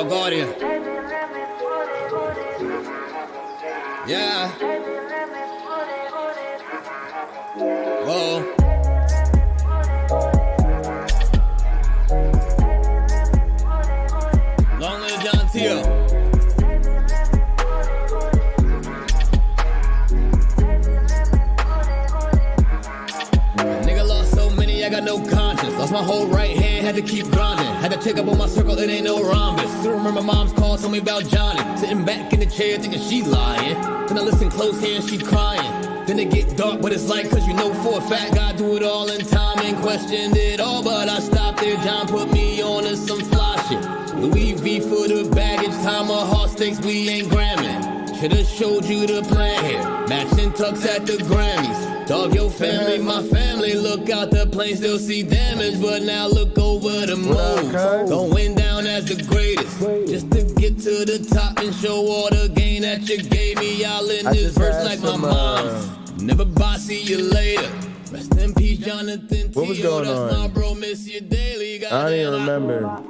Yo, Guardian. Yeah. Whoa. Long live John Teal. Nigga lost so many, I got no conscience. Lost my whole right hand, had to keep grinding. Had to check up on my circle, it ain't no rhombus. Still remember mom's call, told me about Johnny. Sitting back in the chair, thinking she lying. Then I listen close here and she crying. Then it get dark, but it's light, cause you know for a fact God do it all in time and questioned it all. But I stopped there, John put me on to some fly shit. Louis V for the baggage, time of heart stakes, we ain't gramming. Should've showed you the plan here, matching tux at the Grammys. Dog, your family, my family, look out the plane, still see damage, but now look over the moves. Going down as the greatest, just to get to the top and show all the gain that you gave me. Y'all in this verse like my mom. Never bye, see you later. Rest in peace, Jonathan. What was going on? My bro, miss you daily. I don't even remember.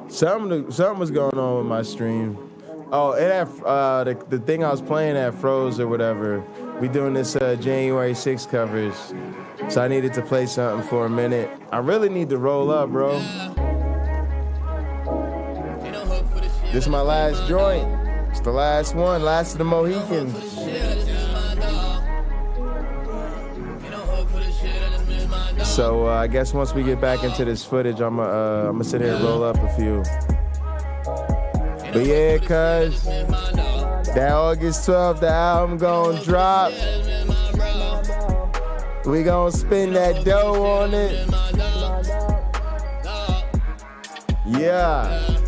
Something was going on with my stream. Oh, it had the thing I was playing at froze or whatever. We doing this January 6th covers, so I needed to play something for a minute. I really need to roll up, bro. This is my last joint. It's the last one, last of the Mohicans. So I guess once we get back into this footage, I'm gonna sit here and roll up a few. But yeah, cuz that August 12th, the album gon' drop. We gon' spend that dough on it. Yeah.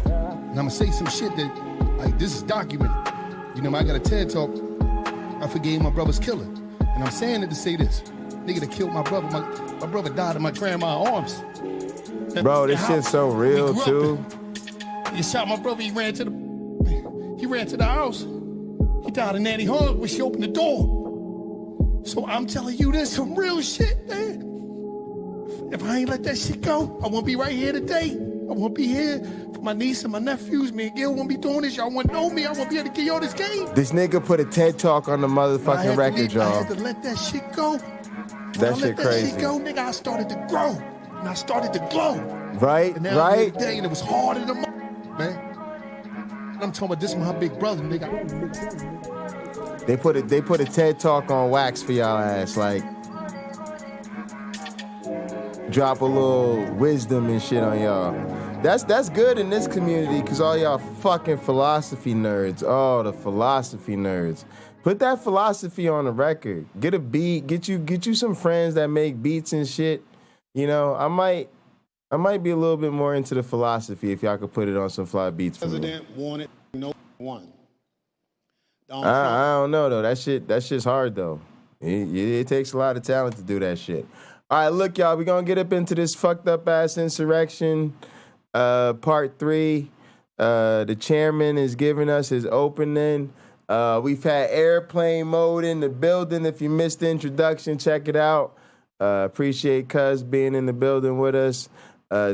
And I'm gonna say some shit that, like, this is documented. You know, I got a TED talk. I forgave my brother's killer. And I'm saying it to say this. Nigga that killed my brother, my brother died in my grandma's arms. Bro, this shit's so real, too. He shot my brother, he ran to the house. He died in Nanny Hall when she opened the door. So I'm telling you, this some real shit, man. If I ain't let that shit go, I won't be right here today. I won't be here for my niece and my nephews. Me and Gil won't be doing this. Y'all won't know me. I won't be able to get y'all this game. This nigga put a TED Talk on the motherfucking record, y'all. I had to let that shit go. That shit crazy. Shit go, nigga, I started to grow. And I started to glow. Right, and now right. Day, and it was harder than man. And I'm talking about this my big brother, nigga. They put a TED Talk on wax for y'all ass, like drop a little wisdom and shit on y'all. That's good in this community, cause all y'all fucking philosophy nerds. Oh, the philosophy nerds. Put that philosophy on the record. Get a beat. Get you some friends that make beats and shit. You know, I might be a little bit more into the philosophy if y'all could put it on some fly beats for me. President wanted no one. I don't know though. That shit's hard though. It takes a lot of talent to do that shit. All right, look, y'all. We gonna get up into this fucked up ass insurrection, part 3. The chairman is giving us his opening. We've had airplane mode in the building. If you missed the introduction, check it out. Appreciate Cuz being in the building with us.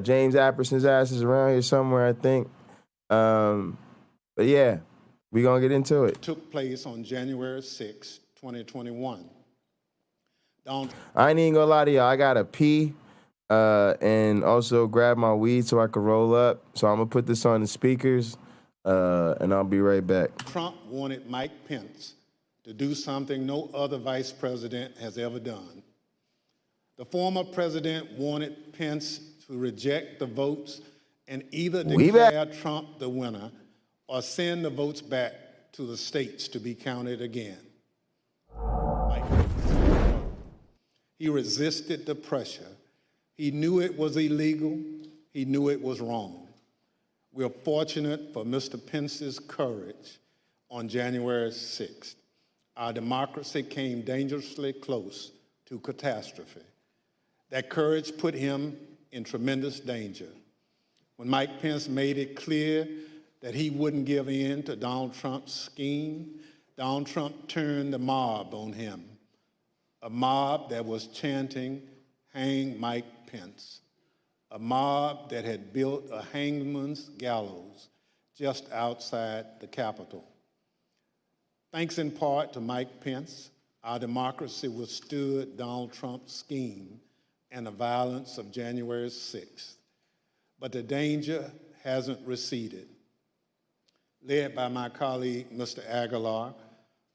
James Apperson's ass is around here somewhere, I think. But yeah, we gonna get into it. Took place on January 6, 2021. I ain't even gonna lie to y'all. I gotta pee and also grab my weed so I can roll up. So I'm gonna put this on the speakers and I'll be right back. Trump wanted Mike Pence to do something no other vice president has ever done. The former president wanted Pence to reject the votes and either declare Trump the winner or send the votes back to the states to be counted again. He resisted the pressure. He knew it was illegal. He knew it was wrong. We're fortunate for Mr. Pence's courage on January 6th. Our democracy came dangerously close to catastrophe. That courage put him in tremendous danger. When Mike Pence made it clear that he wouldn't give in to Donald Trump's scheme, Donald Trump turned the mob on him, a mob that was chanting, "Hang Mike Pence," a mob that had built a hangman's gallows just outside the Capitol. Thanks in part to Mike Pence, our democracy withstood Donald Trump's scheme and the violence of January 6th. But the danger hasn't receded. Led by my colleague, Mr. Aguilar,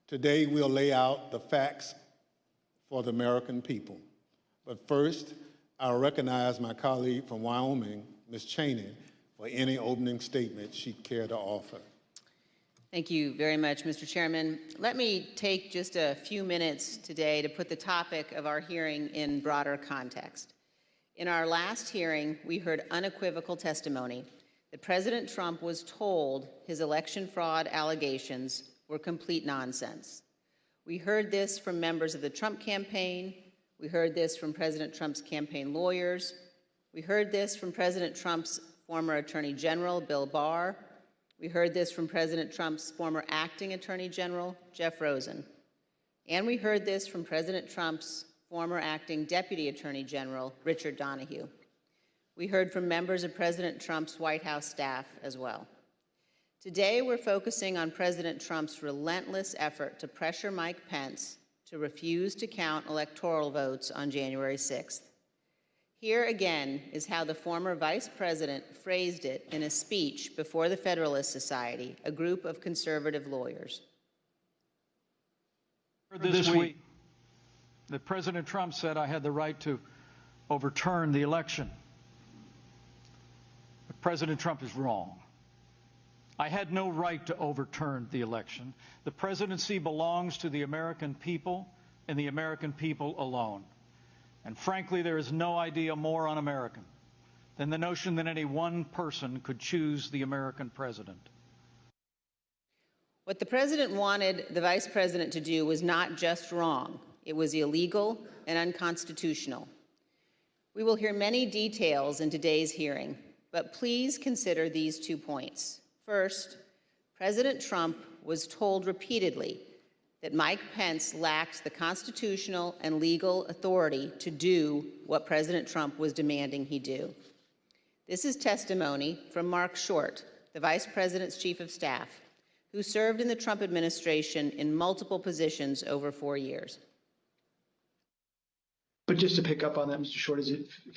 today we'll lay out the facts for the American people. But first, I'll recognize my colleague from Wyoming, Ms. Cheney, for any opening statement she'd care to offer. Thank you very much, Mr. Chairman. Let me take just a few minutes today to put the topic of our hearing in broader context. In our last hearing, we heard unequivocal testimony that President Trump was told his election fraud allegations were complete nonsense. We heard this from members of the Trump campaign. We heard this from President Trump's campaign lawyers. We heard this from President Trump's former Attorney General, Bill Barr. We heard this from President Trump's former acting Attorney General, Jeff Rosen. And we heard this from President Trump's former acting Deputy Attorney General, Richard Donahue. We heard from members of President Trump's White House staff as well. Today, we're focusing on President Trump's relentless effort to pressure Mike Pence to refuse to count electoral votes on January 6th. Here again is how the former vice president phrased it in a speech before the Federalist Society, a group of conservative lawyers. This week, that President Trump said I had the right to overturn the election. But President Trump is wrong. I had no right to overturn the election. The presidency belongs to the American people and the American people alone. And frankly, there is no idea more un-American than the notion that any one person could choose the American president. What the president wanted the vice president to do was not just wrong. It was illegal and unconstitutional. We will hear many details in today's hearing, but please consider these 2 points. First, President Trump was told repeatedly that Mike Pence lacked the constitutional and legal authority to do what President Trump was demanding he do. This is testimony from Mark Short, the Vice President's Chief of Staff, who served in the Trump administration in multiple positions over 4 years. But just to pick up on that, Mr. Short,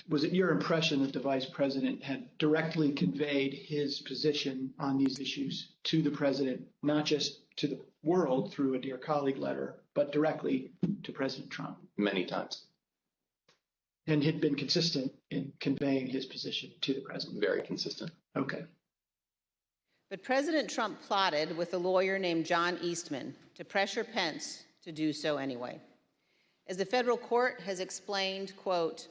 was it your impression that the Vice President had directly conveyed his position on these issues to the President, not just to the world through a Dear Colleague letter, but directly to President Trump? Many times. And had been consistent in conveying his position to the President? Very consistent. Okay. But President Trump plotted with a lawyer named John Eastman to pressure Pence to do so anyway. As the federal court has explained, quote,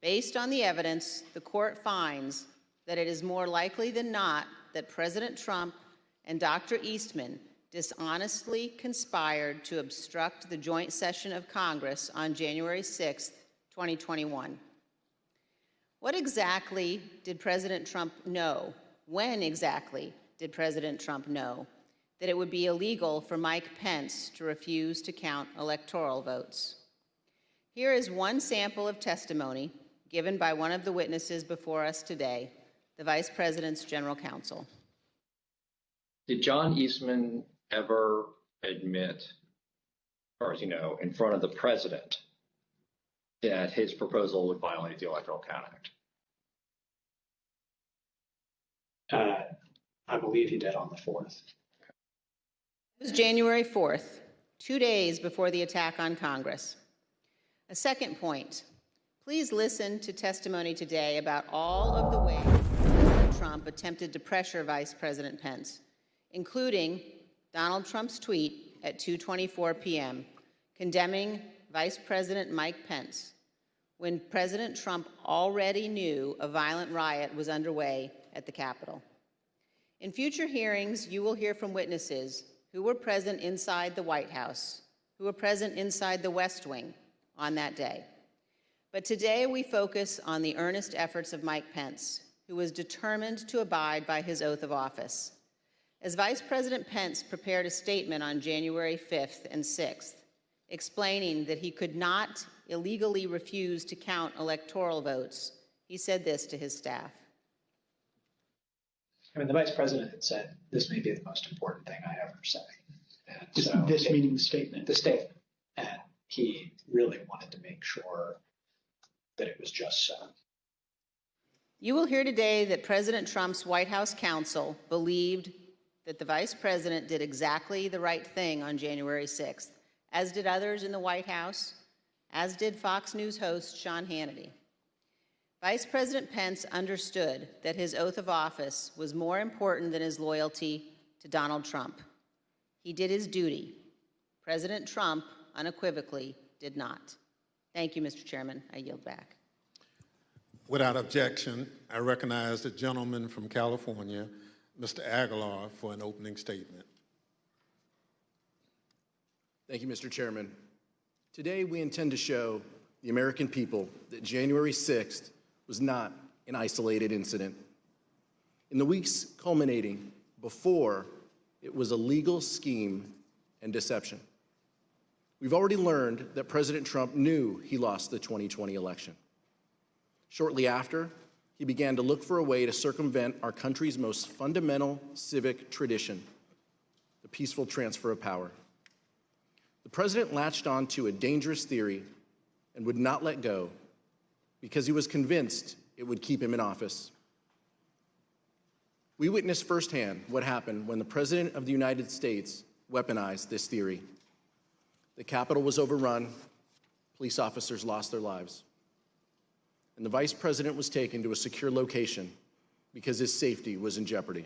based on the evidence, the court finds that it is more likely than not that President Trump and Dr. Eastman dishonestly conspired to obstruct the joint session of Congress on January 6, 2021. What exactly did President Trump know? When exactly did President Trump know that it would be illegal for Mike Pence to refuse to count electoral votes? Here is one sample of testimony given by one of the witnesses before us today, the Vice President's General Counsel. Did John Eastman ever admit, as far as you know, in front of the president that his proposal would violate the Electoral Count Act? I believe he did on the 4th. It was January 4th, 2 days before the attack on Congress. A second point, please listen to testimony today about all of the ways President Trump attempted to pressure Vice President Pence, including Donald Trump's tweet at 2:24 p.m. condemning Vice President Mike Pence when President Trump already knew a violent riot was underway at the Capitol. In future hearings, you will hear from witnesses who were present inside the White House, who were present inside the West Wing on that day. But today we focus on the earnest efforts of Mike Pence, who was determined to abide by his oath of office. As Vice President Pence prepared a statement on January 5th and 6th, explaining that he could not illegally refuse to count electoral votes, He said this to his staff. I mean, the vice president had said, this may be the most important thing I ever say. And This meaning the statement. The statement. And he really wanted to make sure that it was just so. You will hear today that President Trump's White House counsel believed that the vice president did exactly the right thing on January 6th, as did others in the White House, as did Fox News host Sean Hannity. Vice President Pence understood that his oath of office was more important than his loyalty to Donald Trump. He did his duty. President Trump unequivocally did not. Thank you, Mr. Chairman. I yield back. Without objection, I recognize the gentleman from California, Mr. Aguilar, for an opening statement. Thank you, Mr. Chairman. Today, we intend to show the American people that January 6th was not an isolated incident. In the weeks culminating before, it was a legal scheme and deception. We've already learned that President Trump knew he lost the 2020 election. Shortly after, he began to look for a way to circumvent our country's most fundamental civic tradition, the peaceful transfer of power. The president latched on to a dangerous theory and would not let go because he was convinced it would keep him in office. We witnessed firsthand what happened when the President of the United States weaponized this theory. The Capitol was overrun, police officers lost their lives, and the Vice President was taken to a secure location because his safety was in jeopardy.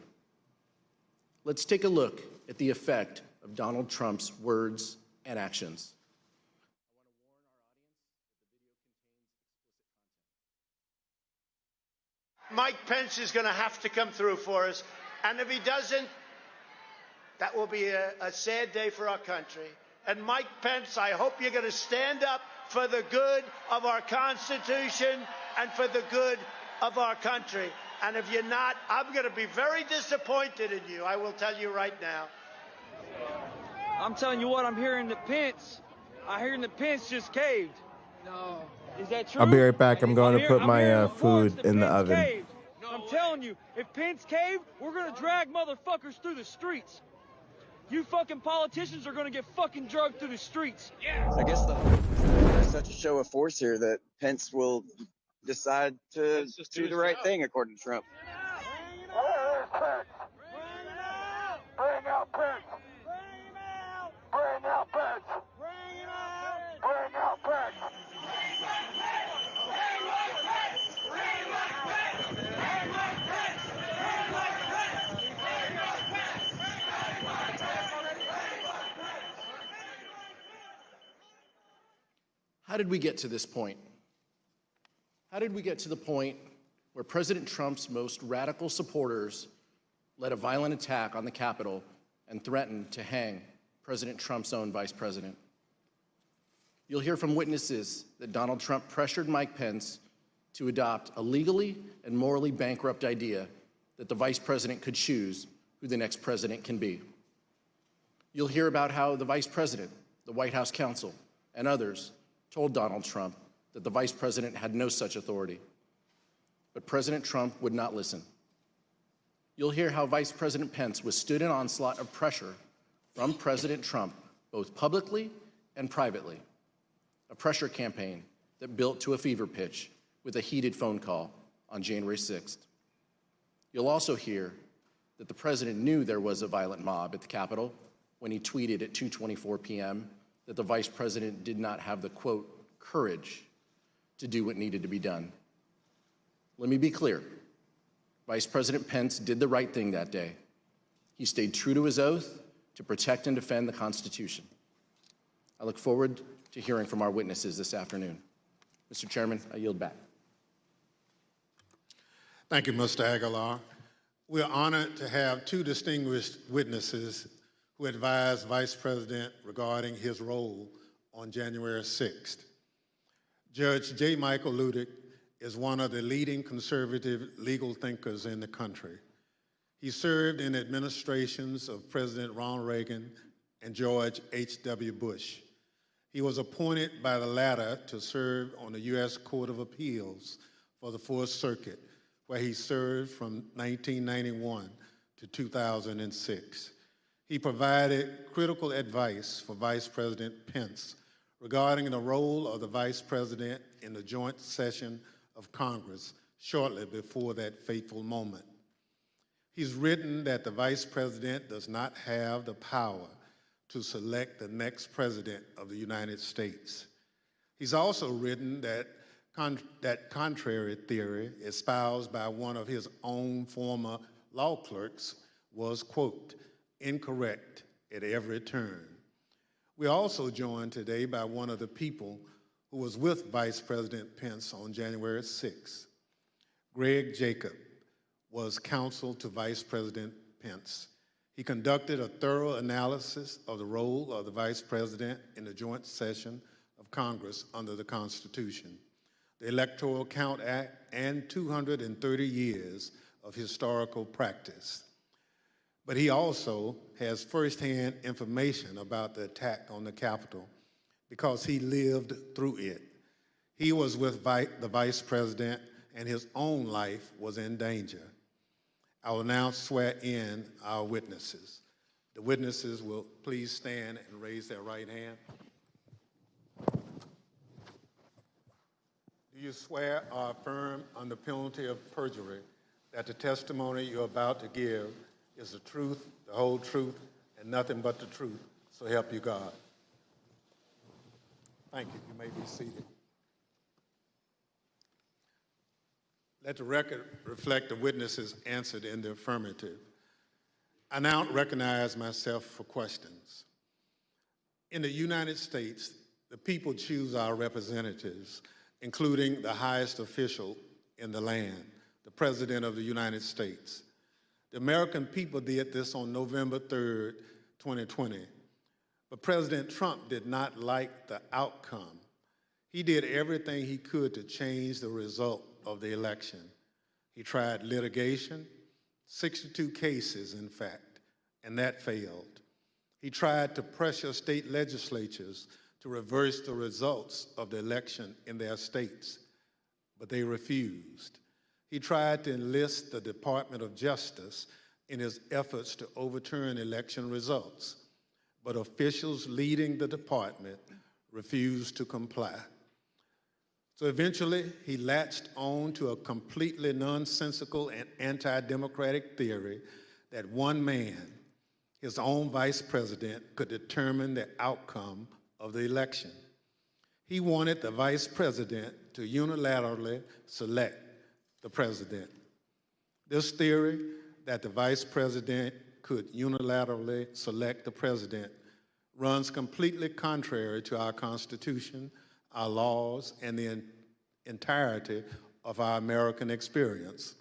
Let's take a look at the effect of Donald Trump's words and actions. Mike Pence is going to have to come through for us, and if he doesn't, that will be a sad day for our country. And Mike Pence, I hope you're going to stand up for the good of our Constitution and for the good of our country. And if you're not, I'm going to be very disappointed in you. I will tell you right now. I'm telling you what, I'm hearing that Pence just caved. No. Is that true? I'll be right back. I'm going to put my food in the oven. Caved. No, I'm telling you, if Pence caved, we're going to drag motherfuckers through the streets. You fucking politicians are going to get fucking drugged through the streets. Yeah. I guess there's such a show of force here that Pence will decide to do the right thing, according to Trump. Bring out Pence! Bring him out! Bring out Pence! Bring him out! Bring out Pence! How did we get to this point? How did we get to the point where President Trump's most radical supporters led a violent attack on the Capitol and threatened to hang President Trump's own vice president? You'll hear from witnesses that Donald Trump pressured Mike Pence to adopt a legally and morally bankrupt idea that the vice president could choose who the next president can be. You'll hear about how the vice president, the White House counsel, and others told Donald Trump that the vice president had no such authority. But President Trump would not listen. You'll hear how Vice President Pence withstood an onslaught of pressure from President Trump, both publicly and privately, a pressure campaign that built to a fever pitch with a heated phone call on January 6th. You'll also hear that the president knew there was a violent mob at the Capitol when he tweeted at 2:24 p.m. that the vice president did not have the, quote, courage to do what needed to be done. Let me be clear. Vice President Pence did the right thing that day. He stayed true to his oath to protect and defend the Constitution. I look forward to hearing from our witnesses this afternoon. Mr. Chairman, I yield back. Thank you, Mr. Aguilar. We're honored to have two distinguished witnesses who advised Vice President regarding his role on January 6th. Judge J. Michael Ludick is one of the leading conservative legal thinkers in the country. He served in administrations of President Ronald Reagan and George H.W. Bush. He was appointed by the latter to serve on the U.S. Court of Appeals for the Fourth Circuit, where he served from 1991 to 2006. He provided critical advice for Vice President Pence regarding the role of the Vice President in the joint session of Congress shortly before that fateful moment. He's written that the Vice President does not have the power to select the next President of the United States. He's also written that contrary theory espoused by one of his own former law clerks was, quote, incorrect at every turn. We're also joined today by one of the people who was with Vice President Pence on January 6th. Greg Jacob was counsel to Vice President Pence. He conducted a thorough analysis of the role of the Vice President in the joint session of Congress under the Constitution, the Electoral Count Act, and 230 years of historical practice. But he also has firsthand information about the attack on the Capitol because he lived through it. He was with the Vice President and his own life was in danger. I will now swear in our witnesses. The witnesses will please stand and raise their right hand. Do you swear or affirm under penalty of perjury that the testimony you're about to give is the truth, the whole truth, and nothing but the truth, so help you God? Thank you. You may be seated. Let the record reflect the witnesses answered in the affirmative. I now recognize myself for questions. In the United States, the people choose our representatives, including the highest official in the land, the President of the United States. The American people did this on November 3rd, 2020. But President Trump did not like the outcome. He did everything he could to change the result of the election. He tried litigation, 62 cases, in fact, and that failed. He tried to pressure state legislatures to reverse the results of the election in their states, but they refused. He tried to enlist the Department of Justice in his efforts to overturn election results, but officials leading the department refused to comply. So eventually, he latched on to a completely nonsensical and anti-democratic theory that one man, his own vice president, could determine the outcome of the election. He wanted the vice president to unilaterally select the president. This theory that the vice president could unilaterally select the president runs completely contrary to our Constitution, our laws, and the entirety of our American experience.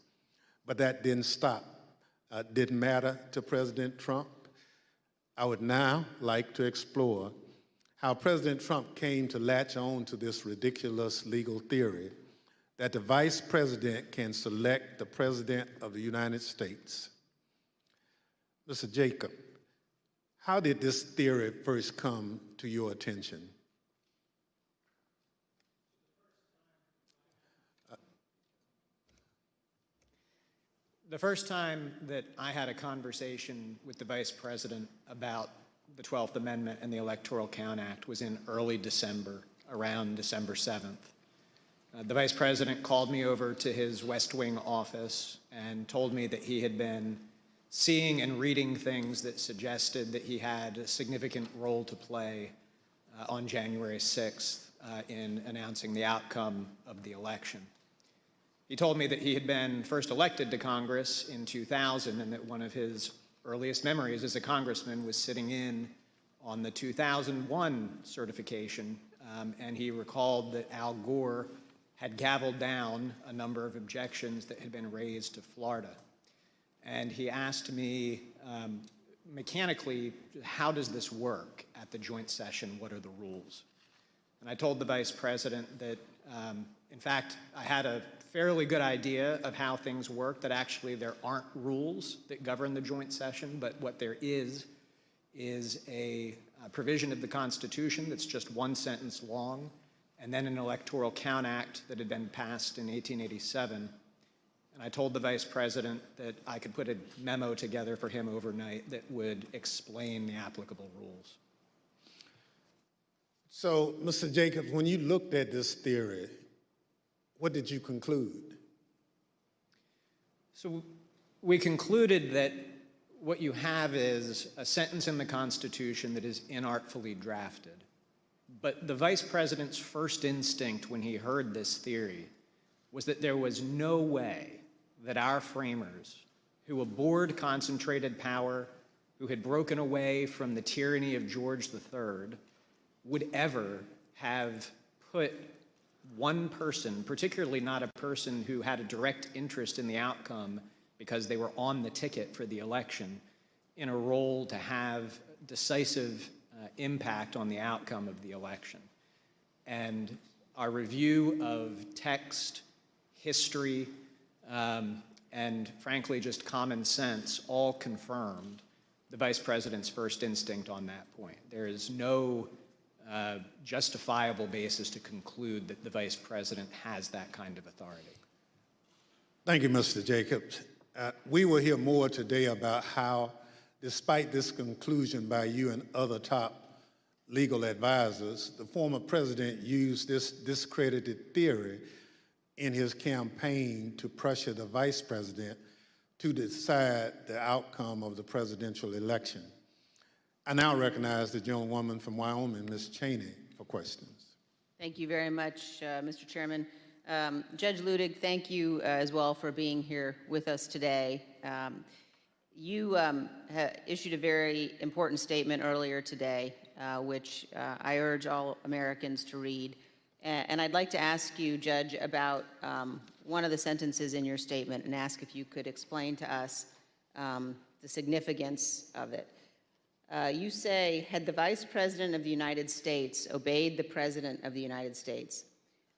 But that didn't matter to President Trump. I would now like to explore how President Trump came to latch on to this ridiculous legal theory that the vice president can select the president of the United States. Mr. Jacob, how did this theory first come to your attention? The first time that I had a conversation with the Vice President about the 12th Amendment and the Electoral Count Act was in early December, around December 7th. The Vice President called me over to his West Wing office and told me that he had been seeing and reading things that suggested that he had a significant role to play on January 6th in announcing the outcome of the election. He told me that he had been first elected to Congress in 2000 and that one of his earliest memories as a congressman was sitting in on the 2001 certification, and he recalled that Al Gore had gavelled down a number of objections that had been raised to Florida. And he asked me mechanically, how does this work at the joint session? What are the rules? And I told the Vice President that, in fact, I had a fairly good idea of how things work, that actually there aren't rules that govern the joint session, but what there is a provision of the Constitution that's just one sentence long, and then an Electoral Count Act that had been passed in 1887. And I told the Vice President that I could put a memo together for him overnight that would explain the applicable rules. So, Mr. Jacobs, when you looked at this theory, what did you conclude? So we concluded that what you have is a sentence in the Constitution that is inartfully drafted. But the Vice President's first instinct when he heard this theory was that there was no way that our framers, who abhorred concentrated power, who had broken away from the tyranny of George III, would ever have put one person, particularly not a person who had a direct interest in the outcome because they were on the ticket for the election, in a role to have decisive impact on the outcome of the election. And our review of text, history, and frankly just common sense all confirmed the Vice President's first instinct on that point. There is no justifiable basis to conclude that the Vice President has that kind of authority. Thank you, Mr. Jacobs. We will hear more today about how, despite this conclusion by you and other top legal advisors, the former president used this discredited theory in his campaign to pressure the vice president to decide the outcome of the presidential election. I now recognize the gentlewoman from Wyoming, Ms. Cheney, for questions. Thank you very much, Mr. Chairman. Judge Ludig, thank you as well for being here with us today. You issued a very important statement earlier today, which I urge all Americans to read. And I'd like to ask you, Judge, about one of the sentences in your statement and ask if you could explain to us the significance of it. You say, had the Vice President of the United States obeyed the President of the United States,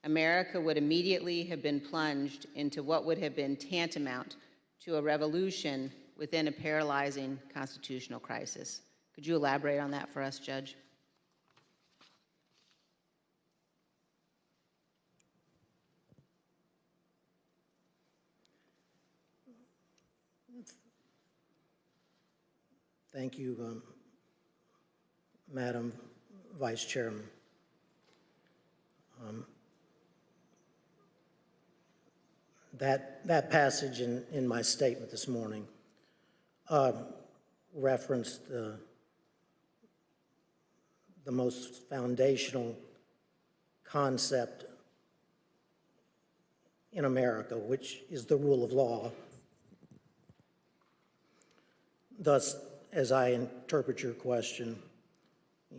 America would immediately have been plunged into what would have been tantamount to a revolution within a paralyzing constitutional crisis. Could you elaborate on that for us, Judge? Thank you, Madam Vice Chairman. That passage in my statement this morning referenced the most foundational concept in America, which is the rule of law. Thus, as I interpret your question,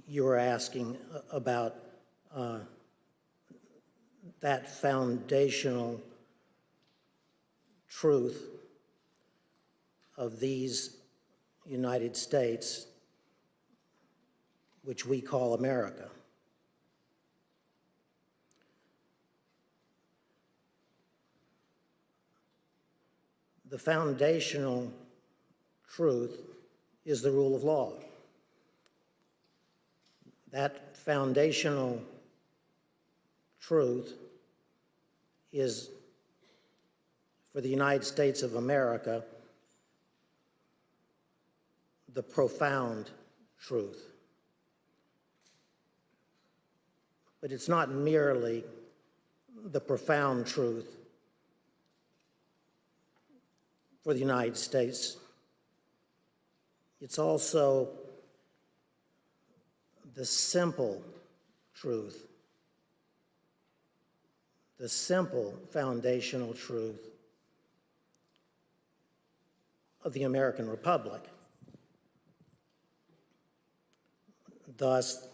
you are asking about that foundational truth of these United States, which we call America. The foundational truth is the rule of law. That foundational truth is, for the United States of America, the profound truth. But it's not merely the profound truth for the United States. It's also the simple truth, the simple foundational truth of the American Republic. Thus,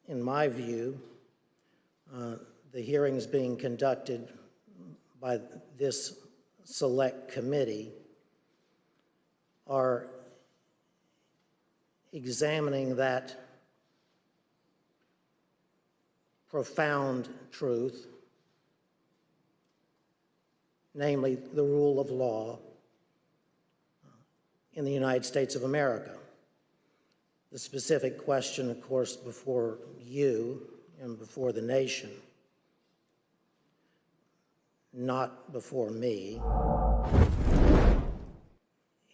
in my view, the hearings being conducted by this select committee are examining that profound truth, namely the rule of law in the United States of America. The specific question, of course, before you and before the nation, not before me,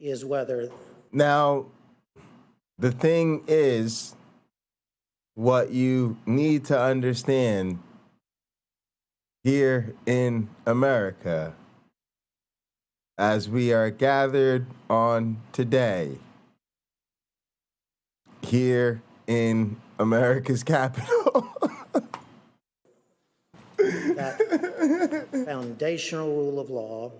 is whether... Now, the thing is, what you need to understand here in America, as we are gathered on today, here in America's capital, that foundational rule of law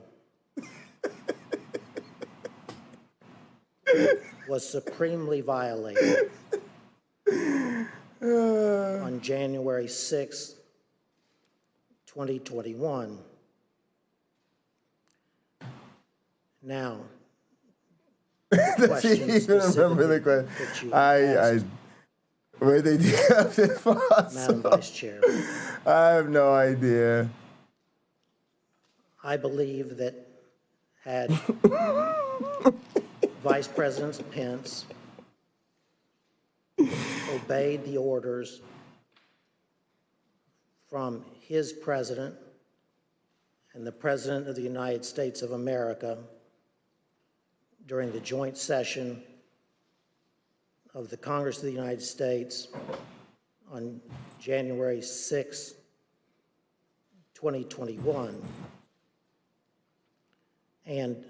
was supremely violated on January 6, 2021. Now, does he even remember the question? Where they do Madam Vice Chair. I have no idea. I believe that had Vice President Pence obeyed the orders from his president and the President of the United States of America during the joint session of the Congress of the United States on January 6, 2021, and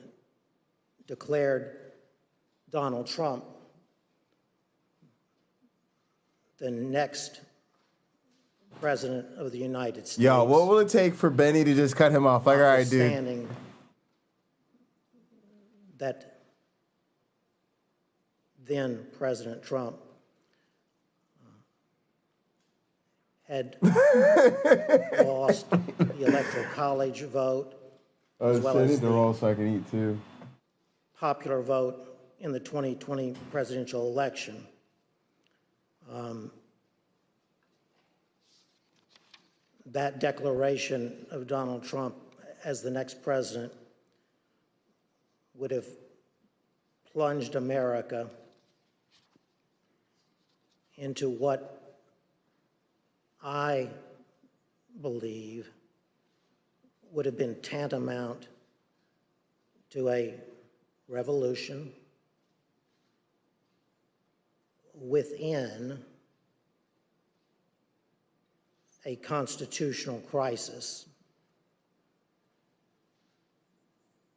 declared Donald Trump the next President of the United States. Yo, what will it take for Benny to just cut him off? Like, all right, dude. Understanding that then President Trump had lost the Electoral College vote, as well as the roll so I can eat too. popular vote in the 2020 presidential election. That declaration of Donald Trump as the next president would have plunged America into what I believe would have been tantamount to a revolution within a constitutional crisis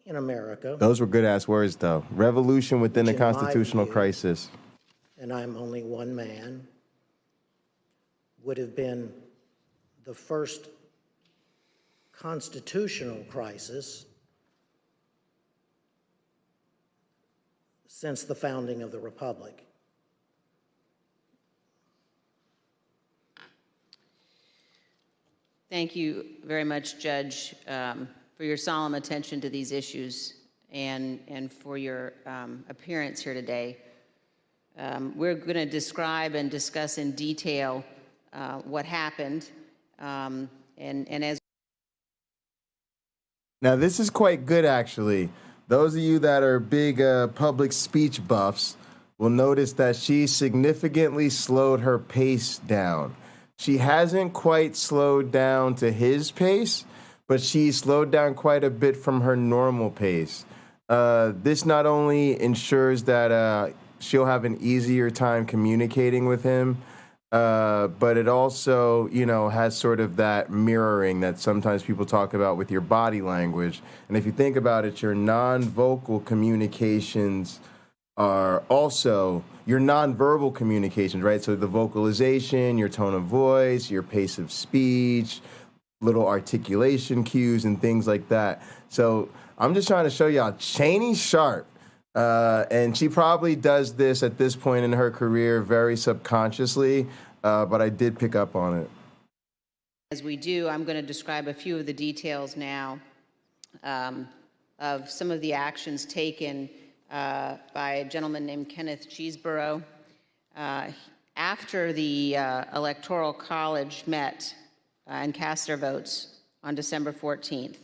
in America. Those were good-ass words, though. Revolution within a constitutional crisis. And I'm only one man, would have been the first constitutional crisis since the founding of the Republic. Thank you very much, Judge, for your solemn attention to these issues and for your appearance here today. We're going to describe and discuss in detail what happened, and as Now, this is quite good, actually. Those of you that are big public speech buffs will notice that she significantly slowed her pace down. She hasn't quite slowed down to his pace, but she slowed down quite a bit from her normal pace. This not only ensures that she'll have an easier time communicating with him, but it also, you know, has sort of that mirroring that sometimes people talk about with your body language. And if you think about it, your non-vocal communications are also your nonverbal communications, right? So the vocalization, your tone of voice, your pace of speech, little articulation cues and things like that. So I'm just trying to show y'all Cheney's sharp. And she probably does this at this point in her career very subconsciously, but I did pick up on it. As we do, I'm going to describe a few of the details now of some of the actions taken by a gentleman named Kenneth Cheeseborough. After the Electoral College met and cast their votes on December 14th,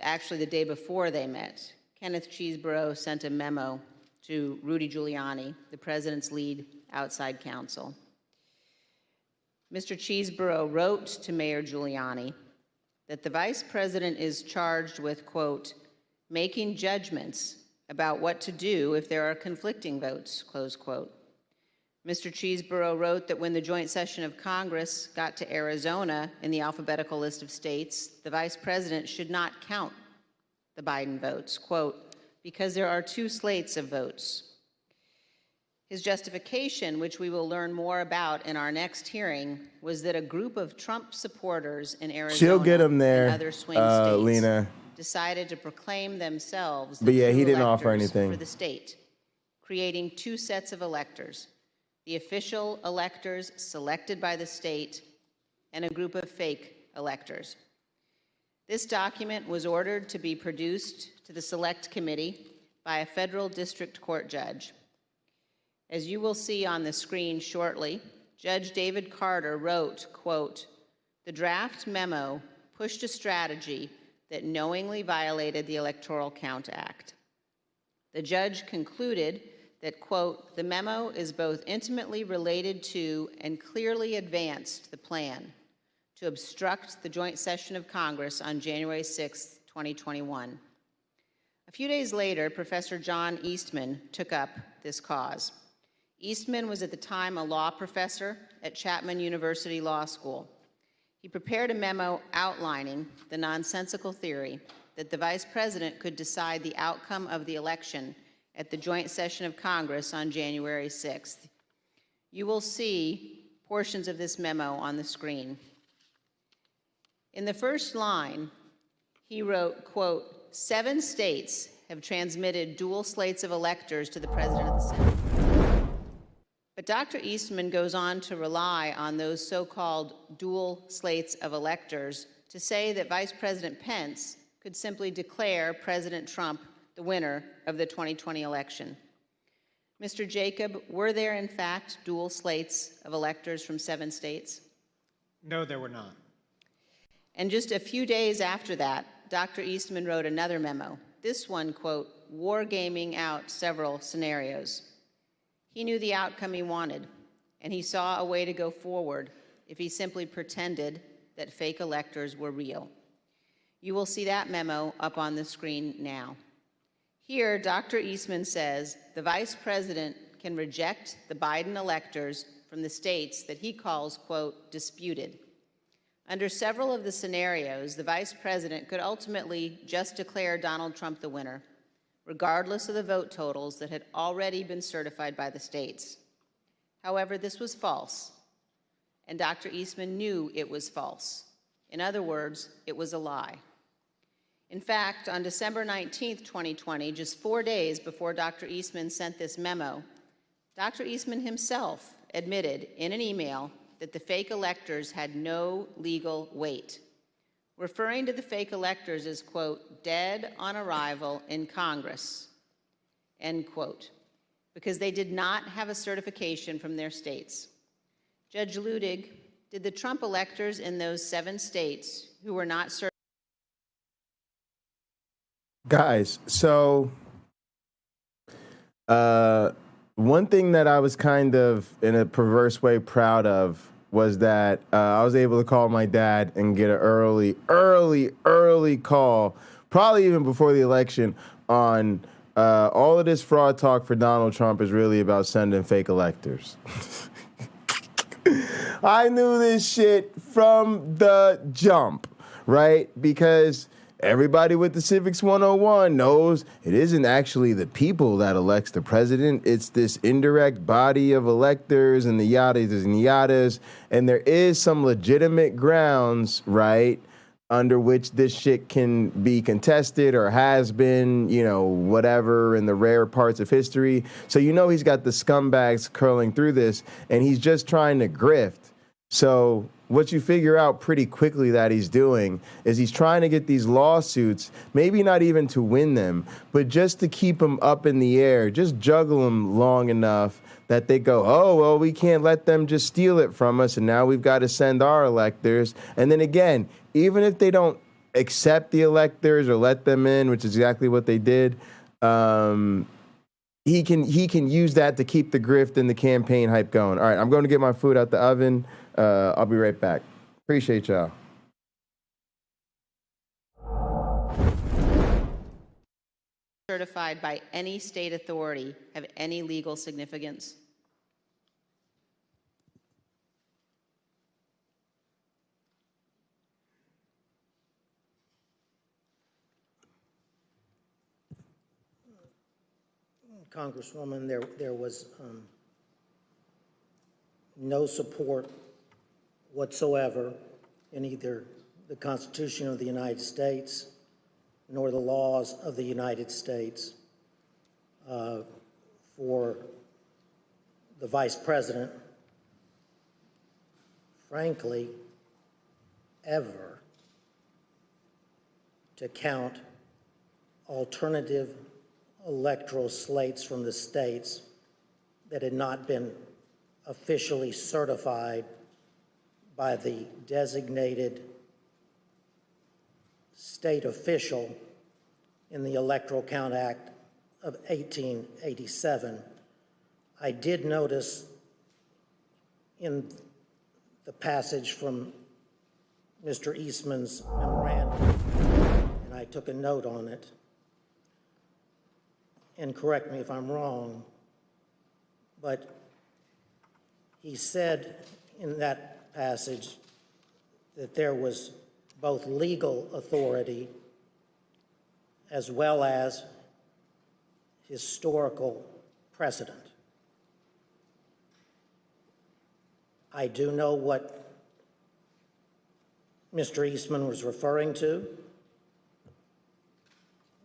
actually the day before they met, Kenneth Cheeseborough sent a memo to Rudy Giuliani, the president's lead outside counsel. Mr. Cheeseborough wrote to Mayor Giuliani that the vice president is charged with, quote, making judgments about what to do if there are conflicting votes, close quote. Mr. Cheeseborough wrote that when the joint session of Congress got to Arizona in the alphabetical list of states, the vice president should not count the Biden votes, quote, because there are 2 slates of votes. His justification, which we will learn more about in our next hearing, was that a group of Trump supporters in Arizona She'll get him there, and other swing states Lena. decided to proclaim themselves the But yeah, true he didn't electors offer anything for the state, creating 2 sets of electors, the official electors selected by the state and a group of fake electors. This document was ordered to be produced to the Select Committee by a federal district court judge. As you will see on the screen shortly, Judge David Carter wrote, quote, the draft memo pushed a strategy that knowingly violated the Electoral Count Act. The judge concluded that, quote, the memo is both intimately related to and clearly advanced the plan to obstruct the joint session of Congress on January 6, 2021. A few days later, Professor John Eastman took up this cause. Eastman was at the time a law professor at Chapman University Law School. He prepared a memo outlining the nonsensical theory that the vice president could decide the outcome of the election at the joint session of Congress on January 6th. You will see portions of this memo on the screen. In the first line, he wrote, quote, 7 states have transmitted dual slates of electors to the president of the Senate. But Dr. Eastman goes on to rely on those so-called dual slates of electors to say that Vice President Pence could simply declare President Trump the winner of the 2020 election. Mr. Jacob, were there in fact dual slates of electors from 7 states? No, there were not. And just a few days after that, Dr. Eastman wrote another memo. This one, quote, wargaming out several scenarios. He knew the outcome he wanted, and he saw a way to go forward if he simply pretended that fake electors were real. You will see that memo up on the screen now. Here, Dr. Eastman says the vice president can reject the Biden electors from the states that he calls, quote, disputed. Under several of the scenarios, the vice president could ultimately just declare Donald Trump the winner, regardless of the vote totals that had already been certified by the states. However, this was false, and Dr. Eastman knew it was false. In other words, it was a lie. In fact, on December 19th, 2020, just 4 days before Dr. Eastman sent this memo, Dr. Eastman himself admitted in an email that the fake electors had no legal weight, referring to the fake electors as, quote, dead on arrival in Congress, end quote, because they did not have a certification from their states. Judge Ludig, did the Trump electors in those 7 states who were not certified? Guys, so one thing that I was kind of, in a perverse way, proud of was that I was able to call my dad and get an early call, probably even before the election, on all of this fraud talk for Donald Trump is really about sending fake electors. I knew this shit from the jump, right? Because everybody with the Civics 101 knows it isn't actually the people that elects the president. It's this indirect body of electors and the yadas and yadas. And there is some legitimate grounds, right, under which this shit can be contested or has been, you know, whatever in the rare parts of history. So you know he's got the scumbags curling through this, and he's just trying to grift. So what you figure out pretty quickly that he's doing is he's trying to get these lawsuits, maybe not even to win them, but just to keep them up in the air, just juggle them long enough that they go, oh, well, we can't let them just steal it from us, and now we've got to send our electors. And then again, even if they don't accept the electors or let them in, which is exactly what they did, he can use that to keep the grift and the campaign hype going. All right, I'm going to get my food out the oven. I'll be right back. Appreciate y'all. Certified by any state authority have any legal significance? Congresswoman, there was no support whatsoever in either the Constitution of the United States nor the laws of the United States for the Vice President, frankly, ever to count alternative electoral slates from the states that had not been officially certified by the designated state official in the Electoral Count Act of 1887. I did notice in the passage from Mr. Eastman's memorandum, and I took a note on it, and correct me if I'm wrong, but he said in that passage that there was both legal authority as well as historical precedent. I do know what Mr. Eastman was referring to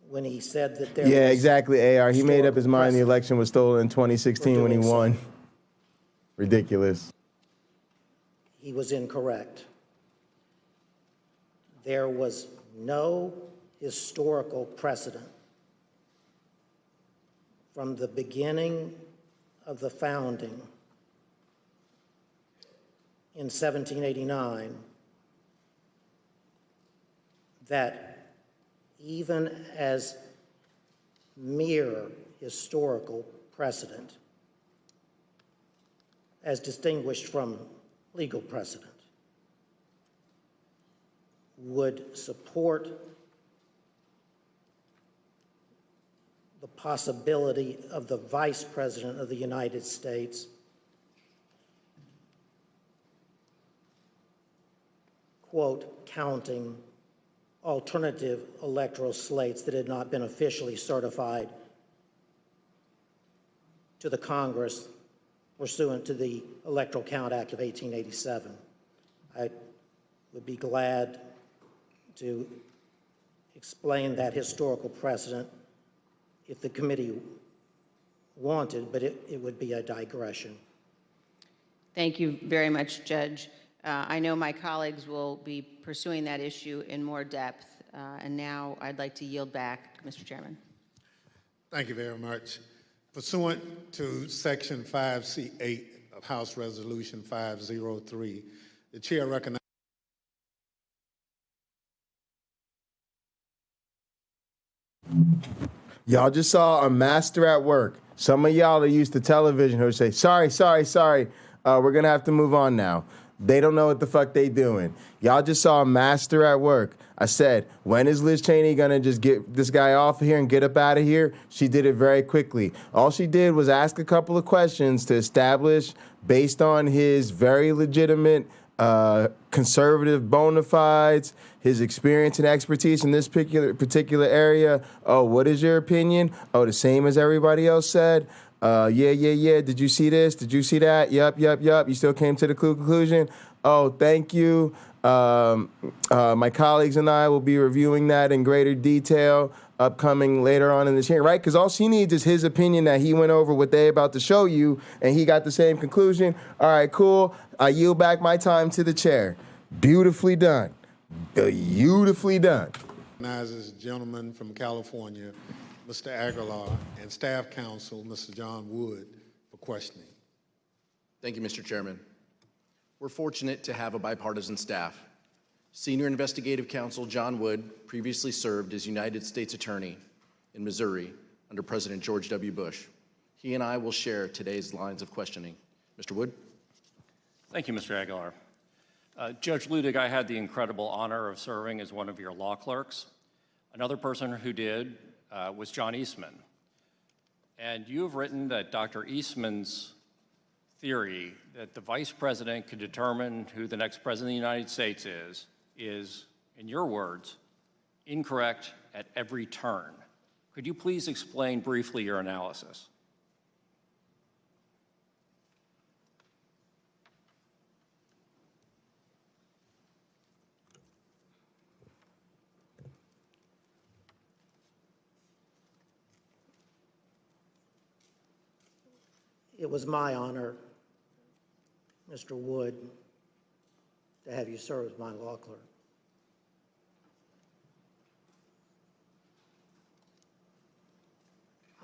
when he said that there Yeah, was exactly, AR. He made up his mind the precedent. election was stolen in 2016 when he won. Ridiculous. He was incorrect. There was no historical precedent from the beginning of the founding in 1789 that even as mere historical precedent, as distinguished from legal precedent, would support the possibility of the Vice President of the United States quote, counting alternative electoral slates that had not been officially certified to the Congress pursuant to the Electoral Count Act of 1887. I would be glad to explain that historical precedent if the committee wanted, but it would be a digression. Thank you very much, Judge. I know my colleagues will be pursuing that issue in more depth, and now I'd like to yield back, Mr. Chairman. Thank you very much. Pursuant to Section 5C8 of House Resolution 503, the chair recognizes Y'all just saw a master at work. Some of y'all are used to television who say, sorry, we're going to have to move on now. They don't know what the fuck they doing. Y'all just saw a master at work. I said, when is Liz Cheney going to just get this guy off of here and get up out of here? She did it very quickly. All she did was ask a couple of questions to establish, based on his very legitimate conservative bona fides, his experience and expertise in this particular area. Oh, what is your opinion? Oh, the same as everybody else said. Yeah. Did you see this? Did you see that? Yup. You still came to the conclusion? Oh, thank you. My colleagues and I will be reviewing that in greater detail upcoming later on in this hearing, right? Because all she needs is his opinion that he went over what they about to show you, and he got the same conclusion. All right, cool. I yield back my time to the chair. Beautifully done. Beautifully done. recognizes the gentleman from California, Mr. Aguilar, and staff counsel, Mr. John Wood, for questioning. Thank you, Mr. Chairman. We're fortunate to have a bipartisan staff. Senior Investigative Counsel John Wood previously served as United States Attorney in Missouri under President George W. Bush. He and I will share today's lines of questioning. Mr. Wood? Thank you, Mr. Aguilar. Judge Ludig, I had the incredible honor of serving as one of your law clerks. Another person who did was John Eastman. And you have written that Dr. Eastman's theory that the vice president could determine who the next president of the United States is, in your words, incorrect at every turn. Could you please explain briefly your analysis? It was my honor, Mr. Wood, to have you serve as my law clerk.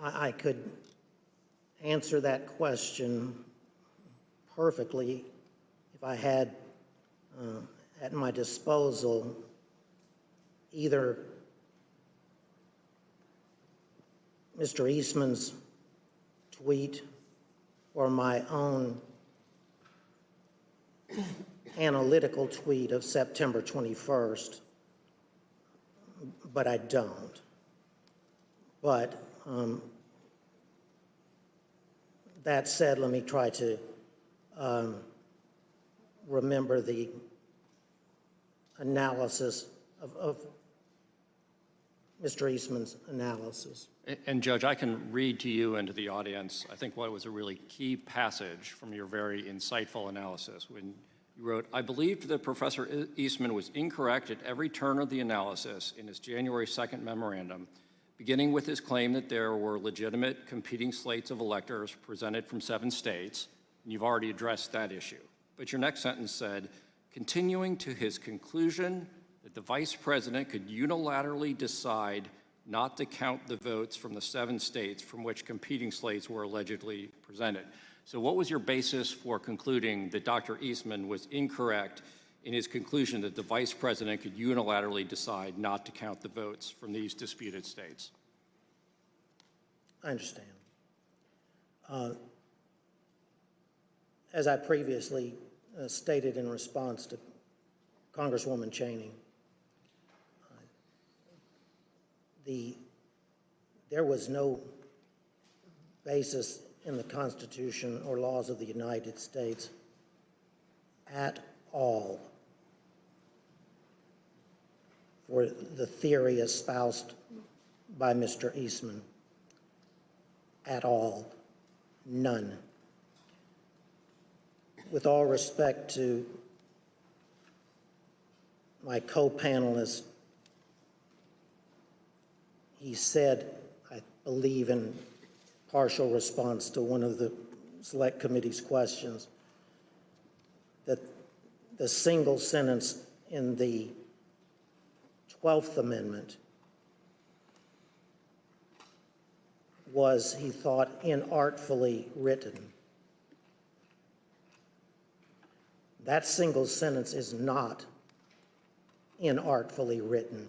I could answer that question perfectly if I had at my disposal either Mr. Eastman's tweet or my own analytical tweet of September 21st, but I don't. But that said, let me try to remember the analysis of Mr. Eastman's analysis. And Judge, I can read to you and to the audience, I think what was a really key passage from your very insightful analysis when you wrote, I believed that Professor Eastman was incorrect at every turn of the analysis in his January 2nd memorandum, beginning with his claim that there were legitimate competing slates of electors presented from 7 states, and you've already addressed that issue. But your next sentence said, continuing to his conclusion that the vice president could unilaterally decide not to count the votes from the 7 states from which competing slates were allegedly presented. So what was your basis for concluding that Dr. Eastman was incorrect in his conclusion that the vice president could unilaterally decide not to count the votes from these disputed states? I understand. As I previously stated in response to Congresswoman Cheney, there was no basis in the Constitution or laws of the United States at all for the theory espoused by Mr. Eastman. At all. None. With all respect to my co-panelist, he said, I believe in partial response to one of the Select Committee's questions, that the single sentence in the 12th Amendment was, he thought, inartfully written. That single sentence is not inartfully written.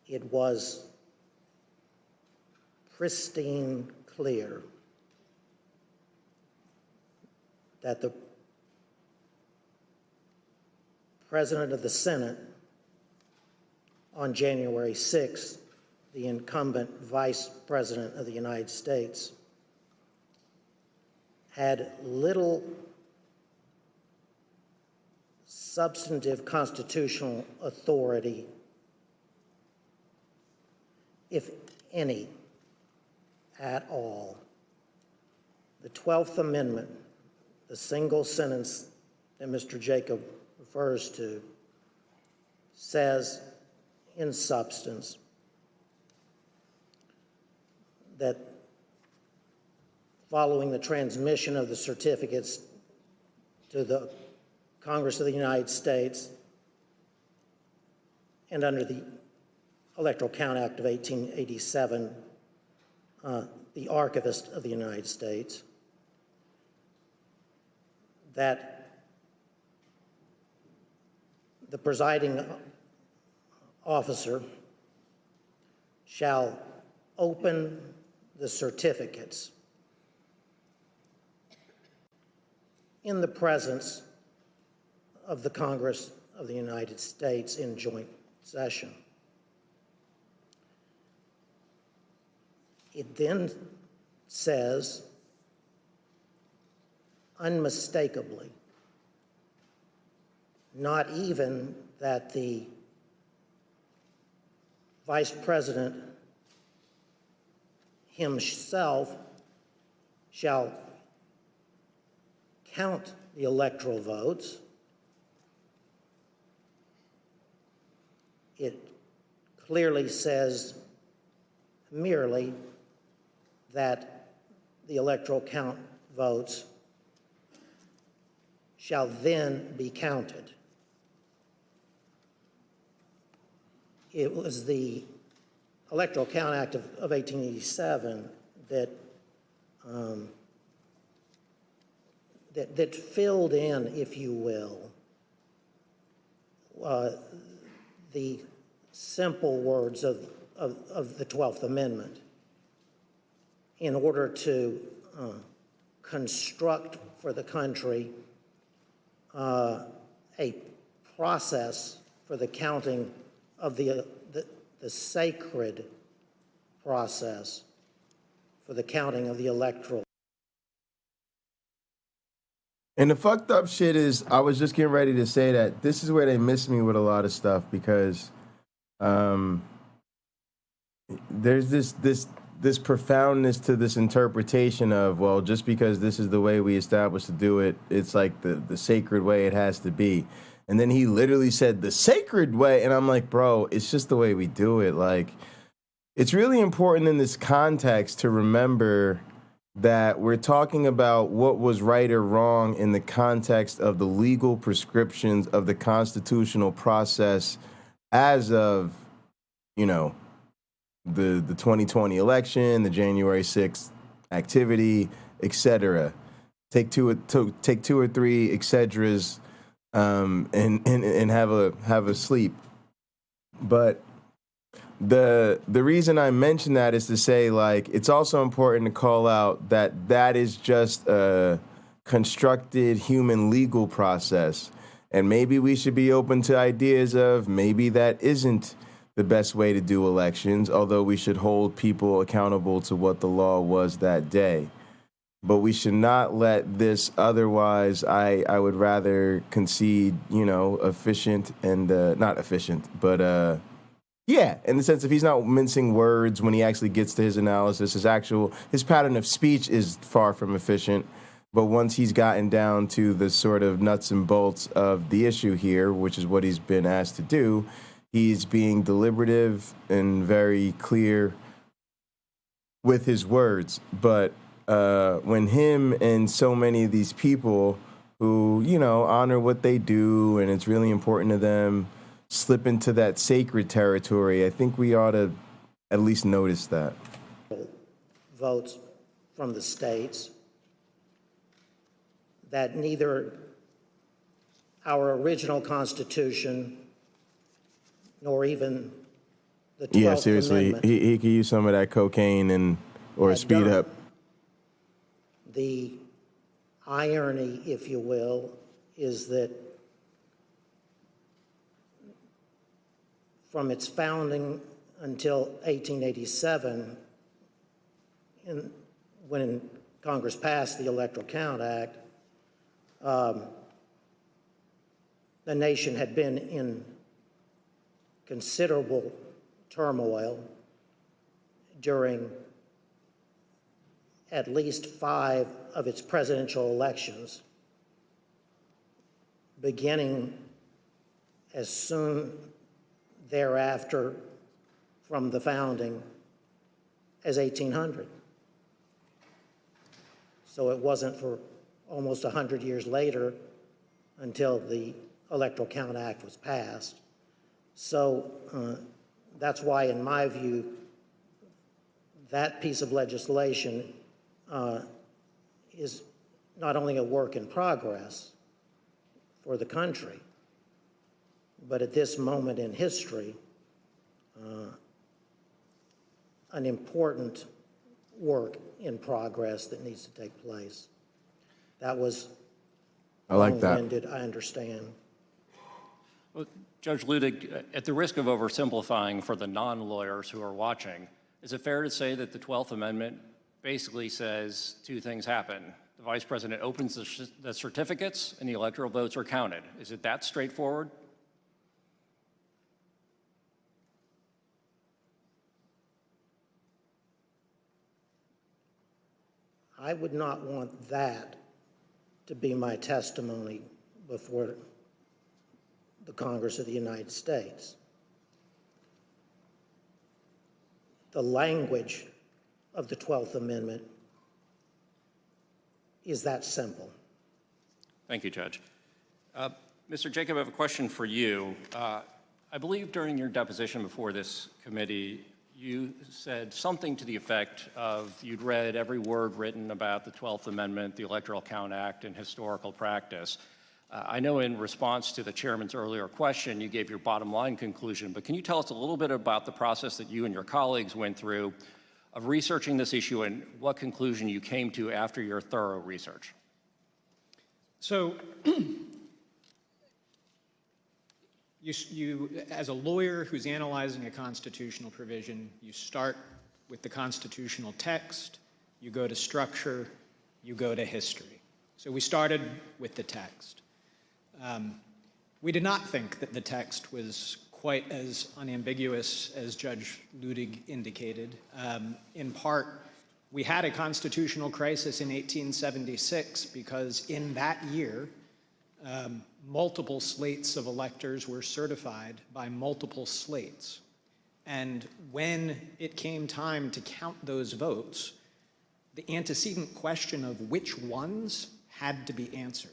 It was pristine clear that the President of the Senate on January 6th, the incumbent Vice President of the United States, had little substantive constitutional authority, if any, at all. The 12th Amendment, the single sentence that Mr. Jacob refers to, says in substance that following the transmission of the certificates to the Congress of the United States and under the Electoral Count Act of 1887, the Archivist of the United States, that the presiding officer shall open the certificates in the presence of the Congress of the United States in joint session. It then says unmistakably, not even that the Vice President himself shall count the electoral votes. It clearly says merely that the electoral count votes shall then be counted. It was the Electoral Count Act of 1887 that that filled in, if you will, the simple words of the 12th Amendment in order to construct for the country a process for the counting of the sacred process for the counting of the electoral. And the fucked up shit is, I was just getting ready to say that this is where they miss me with a lot of stuff, because there's this profoundness to this interpretation of, well, just because this is the way we established to do it, it's like the sacred way it has to be. And then he literally said the sacred way, and I'm like, bro, it's just the way we do it. Like, it's really important in this context to remember that we're talking about what was right or wrong in the context of the legal prescriptions of the constitutional process as of, you know, the 2020 election, the January 6th activity, etc. Take two or three etceteras, and have a sleep. But the reason I mention that is to say, like, it's also important to call out that is just a constructed human legal process, and maybe we should be open to ideas of maybe that isn't the best way to do elections, although we should hold people accountable to what the law was that day. But we should not let this, otherwise, I would rather concede, you know, efficient and, not efficient, but, yeah, in the sense of he's not mincing words when he actually gets to his analysis. His pattern of speech is far from efficient. But once he's gotten down to the sort of nuts and bolts of the issue here, which is what he's been asked to do, he's being deliberative and very clear with his words. But when him and so many of these people who, you know, honor what they do and it's really important to them, slip into that sacred territory, I think we ought to at least notice that. Votes from the states that neither our original Constitution nor even the 12th Yeah, seriously, Amendment he could use some of that cocaine or speed done. up. The irony, if you will, is that from its founding until 1887, when Congress passed the Electoral Count Act, the nation had been in considerable turmoil during at least 5 of its presidential elections, beginning as soon thereafter from the founding as 1800. So it wasn't for almost 100 years later until the Electoral Count Act was passed. So that's why, in my view, that piece of legislation is not only a work in progress for the country, but at this moment in history, an important work in progress that needs to take place. That was I like that. long-winded, I understand. Well, Judge Ludig, at the risk of oversimplifying for the non-lawyers who are watching, is it fair to say that the 12th Amendment basically says two things happen? The Vice President opens the certificates and the electoral votes are counted. Is it that straightforward? I would not want that to be my testimony before the Congress of the United States. The language of the 12th Amendment is that simple. Thank you, Judge. Mr. Jacob, I have a question for you. I believe during your deposition before this committee, you said something to the effect of you'd read every word written about the 12th Amendment, the Electoral Count Act, and historical practice. I know in response to the chairman's earlier question, you gave your bottom line conclusion, but can you tell us a little bit about the process that you and your colleagues went through of researching this issue and what conclusion you came to after your thorough research? So, you, as a lawyer who's analyzing a constitutional provision, you start with the constitutional text, you go to structure, you go to history. So we started with the text. We did not think that the text was quite as unambiguous as Judge Ludig indicated. In part, we had a constitutional crisis in 1876 because in that year, multiple slates of electors were certified by multiple slates. And when it came time to count those votes, the antecedent question of which ones had to be answered.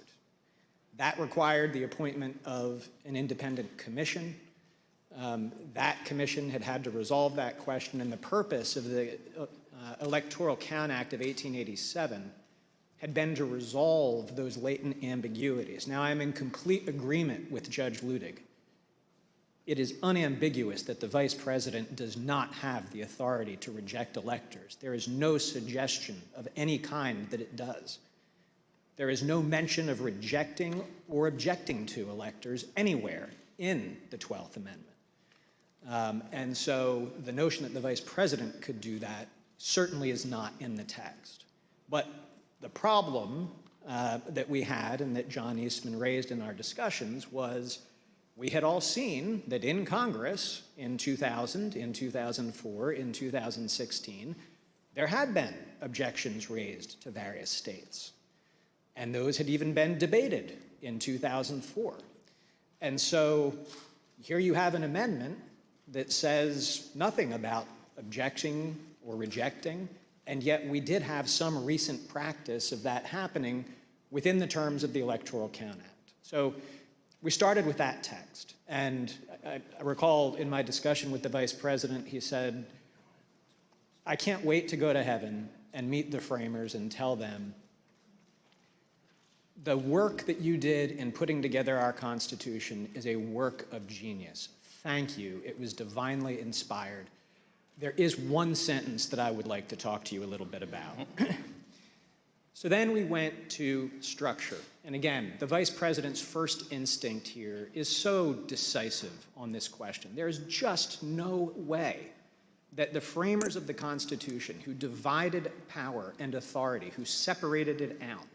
That required the appointment of an independent commission. That commission had to resolve that question, and the purpose of the Electoral Count Act of 1887 had been to resolve those latent ambiguities. Now, I'm in complete agreement with Judge Ludig. It is unambiguous that the Vice President does not have the authority to reject electors. There is no suggestion of any kind that it does. There is no mention of rejecting or objecting to electors anywhere in the 12th Amendment. And so the notion that the Vice President could do that certainly is not in the text. But the problem that we had and that John Eastman raised in our discussions was we had all seen that in Congress in 2000, in 2004, in 2016, there had been objections raised to various states. And those had even been debated in 2004. And so here you have an amendment that says nothing about objecting or rejecting, and yet we did have some recent practice of that happening within the terms of the Electoral Count Act. So we started with that text. And I recall in my discussion with the Vice President, he said, I can't wait to go to heaven and meet the framers and tell them the work that you did in putting together our Constitution is a work of genius. Thank you. It was divinely inspired. There is one sentence that I would like to talk to you a little bit about. So then we went to structure. And again, the Vice President's first instinct here is so decisive on this question. There is just no way that the framers of the Constitution, who divided power and authority, who separated it out,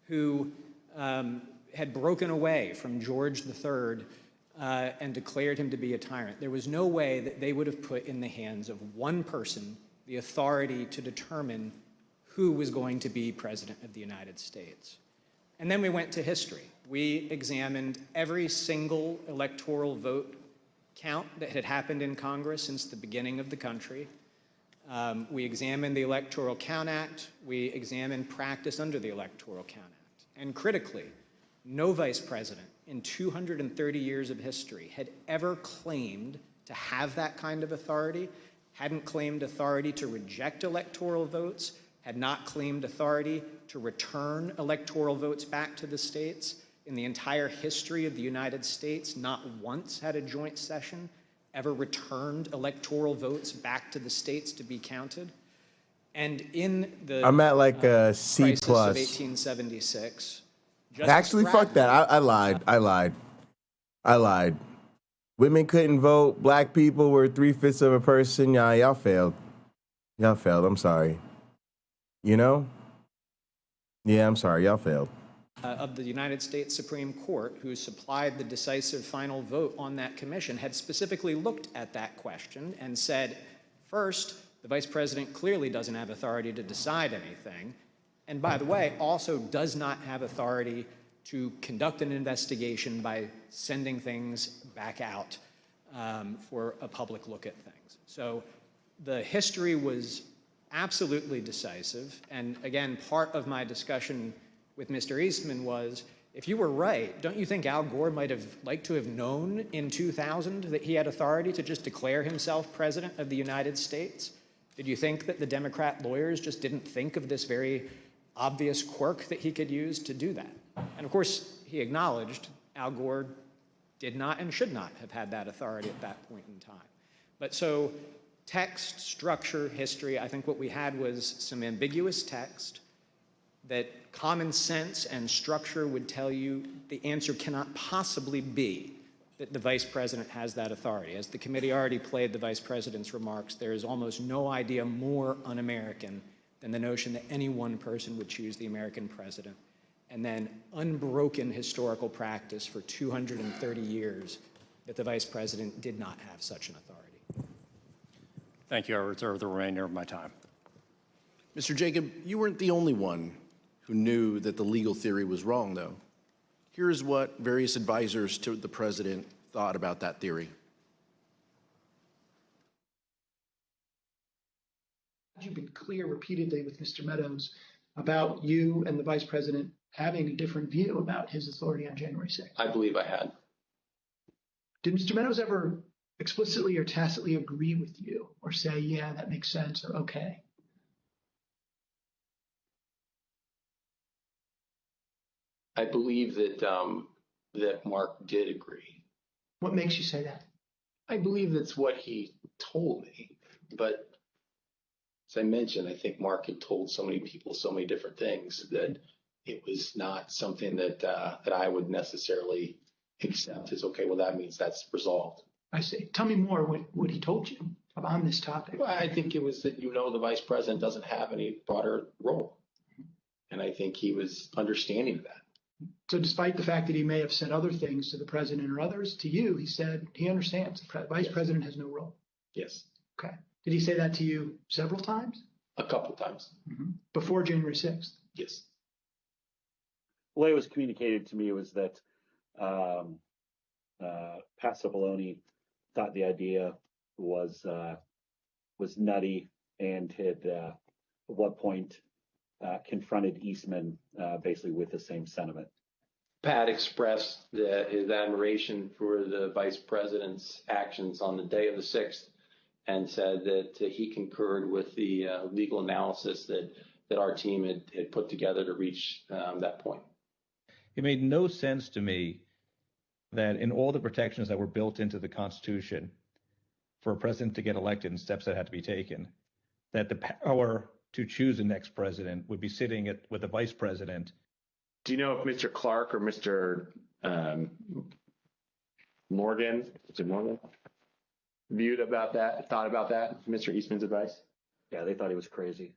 who had broken away from George III and declared him to be a tyrant, there was no way that they would have put in the hands of one person the authority to determine who was going to be President of the United States. And then we went to history. We examined every single electoral vote count that had happened in Congress since the beginning of the country. We examined the Electoral Count Act. We examined practice under the Electoral Count Act. And critically, no vice president in 230 years of history had ever claimed to have that kind of authority, hadn't claimed authority to reject electoral votes, had not claimed authority to return electoral votes back to the states. In the entire history of the United States, not once had a joint session ever returned electoral votes back to the states to be counted. And in the I'm at like a C crisis plus. of 1876, Actually, fuck that. I lied. Women couldn't vote. Black people were 3/5 of a person. Y'all failed. I'm sorry. You know? Yeah, I'm sorry. Y'all failed. Of the United States Supreme Court, who supplied the decisive final vote on that commission, had specifically looked at that question and said, first, the vice president clearly doesn't have authority to decide anything, and by the way, also does not have authority to conduct an investigation by sending things back out for a public look at things. So the history was absolutely decisive, and again, part of my discussion with Mr. Eastman was, if you were right, don't you think Al Gore might have liked to have known in 2000 that he had authority to just declare himself president of the United States? Did you think that the Democrat lawyers just didn't think of this very obvious quirk that he could use to do that? And of course, he acknowledged Al Gore did not and should not have had that authority at that point in time. But so text, structure, history, I think what we had was some ambiguous text that common sense and structure would tell you the answer cannot possibly be that the vice president has that authority. As the committee already played the vice president's remarks, there is almost no idea more un-American than the notion that any one person would choose the American president. And then unbroken historical practice for 230 years that the vice president did not have such an authority. Thank you. I reserve the remainder of my time. Mr. Jacob, you weren't the only one who knew that the legal theory was wrong, though. Here's what various advisors to the president thought about that theory. You've been clear repeatedly with Mr. Meadows about you and the vice president having a different view about his authority on January 6th. I believe I had. Did Mr. Meadows ever explicitly or tacitly agree with you or say, yeah, that makes sense, or okay? I believe that Mark did agree. What makes you say that? I believe that's what he told me. But as I mentioned, I think Mark had told so many people so many different things that it was not something that I would necessarily accept as, okay, well, that means that's resolved. I see. Tell me more what he told you on this topic. Well, I think it was that, the vice president doesn't have any broader role. And I think he was understanding of that. So despite the fact that he may have said other things to the president or others, to you, he said he understands the vice president has no role. Yes. Okay. Did he say that to you several times? A couple times. Mm-hmm. Before January 6th? Yes. The way it was communicated to me was that Pat Cipollone thought the idea was nutty and had at one point confronted Eastman basically with the same sentiment. Pat expressed his admiration for the vice president's actions on the day of the 6th and said that he concurred with the legal analysis that our team had put together to reach that point. It made no sense to me that in all the protections that were built into the Constitution for a president to get elected and steps that had to be taken, that the power to choose the next president would be sitting with the vice president. Do you know if Mr. Clark or Mr. Morgan, thought about that, Mr. Eastman's advice? Yeah, they thought he was crazy.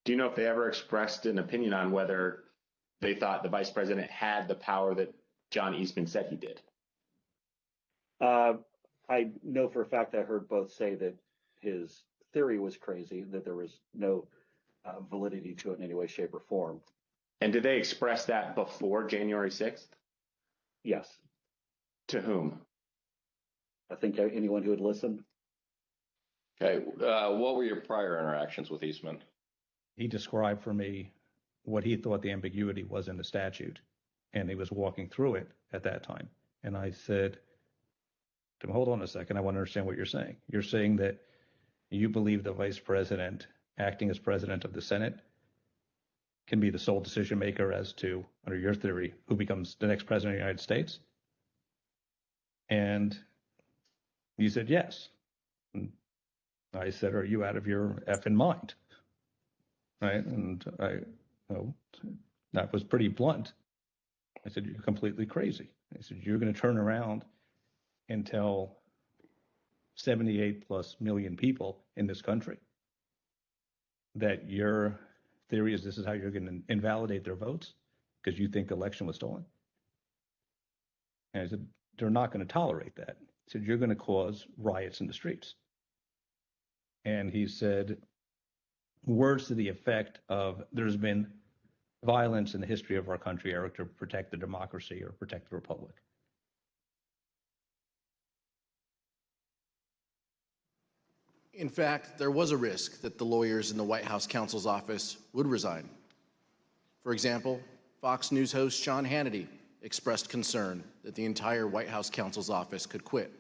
Do you know if they ever expressed an opinion on whether they thought the vice president had the power that John Eastman said he did? I know for a fact I heard both say that his theory was crazy, that there was no validity to it in any way, shape, or form. And did they express that before January 6th? Yes. To whom? I think anyone who would listen. Okay. What were your prior interactions with Eastman? He described for me what he thought the ambiguity was in the statute, and he was walking through it at that time. And I said to him, hold on a second, I want to understand what you're saying. You're saying that you believe the vice president, acting as president of the Senate, can be the sole decision maker as to, under your theory, who becomes the next president of the United States? And he said yes. And I said, are you out of your effing mind? Right? And that was pretty blunt. I said, you're completely crazy. I said, you're going to turn around and tell 78 plus million people in this country that your theory is this is how you're going to invalidate their votes because you think the election was stolen? And I said, they're not going to tolerate that. He said, you're going to cause riots in the streets. And he said words to the effect of there's been violence in the history of our country, Eric, to protect the democracy or protect the republic. In fact, there was a risk that the lawyers in the White House counsel's office would resign. For example, Fox News host Sean Hannity expressed concern that the entire White House counsel's office could quit.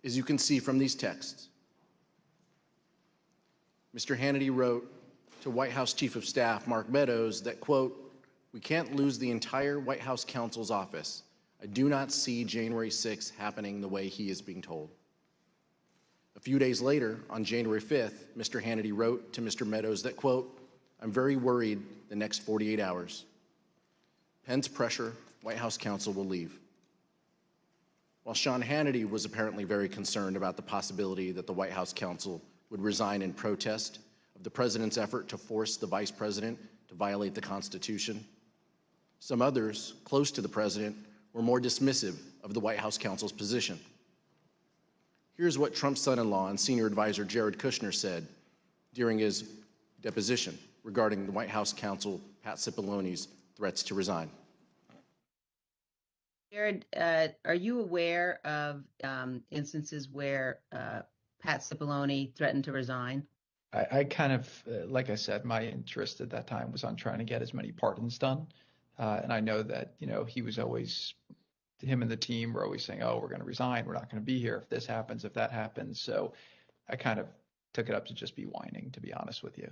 As you can see from these texts, Mr. Hannity wrote to White House Chief of Staff Mark Meadows that, quote, "We can't lose the entire White House counsel's office. I do not see January 6th happening the way he is being told." A few days later, on January 5th, Mr. Hannity wrote to Mr. Meadows that, quote, "I'm very worried the next 48 hours. Pence pressure, White House counsel will leave." While Sean Hannity was apparently very concerned about the possibility that the White House counsel would resign in protest of the president's effort to force the vice president to violate the Constitution, some others close to the president were more dismissive of the White House counsel's position. Here's what Trump's son-in-law and senior advisor Jared Kushner said during his deposition regarding the White House counsel Pat Cipollone's threats to resign. Jared, are you aware of instances where Pat Cipollone threatened to resign? I kind of, like I said, my interest at that time was on trying to get as many pardons done. And I know that, he was always, him and the team were always saying, oh, we're going to resign. We're not going to be here if this happens, if that happens. So I kind of took it up to just be whining, to be honest with you.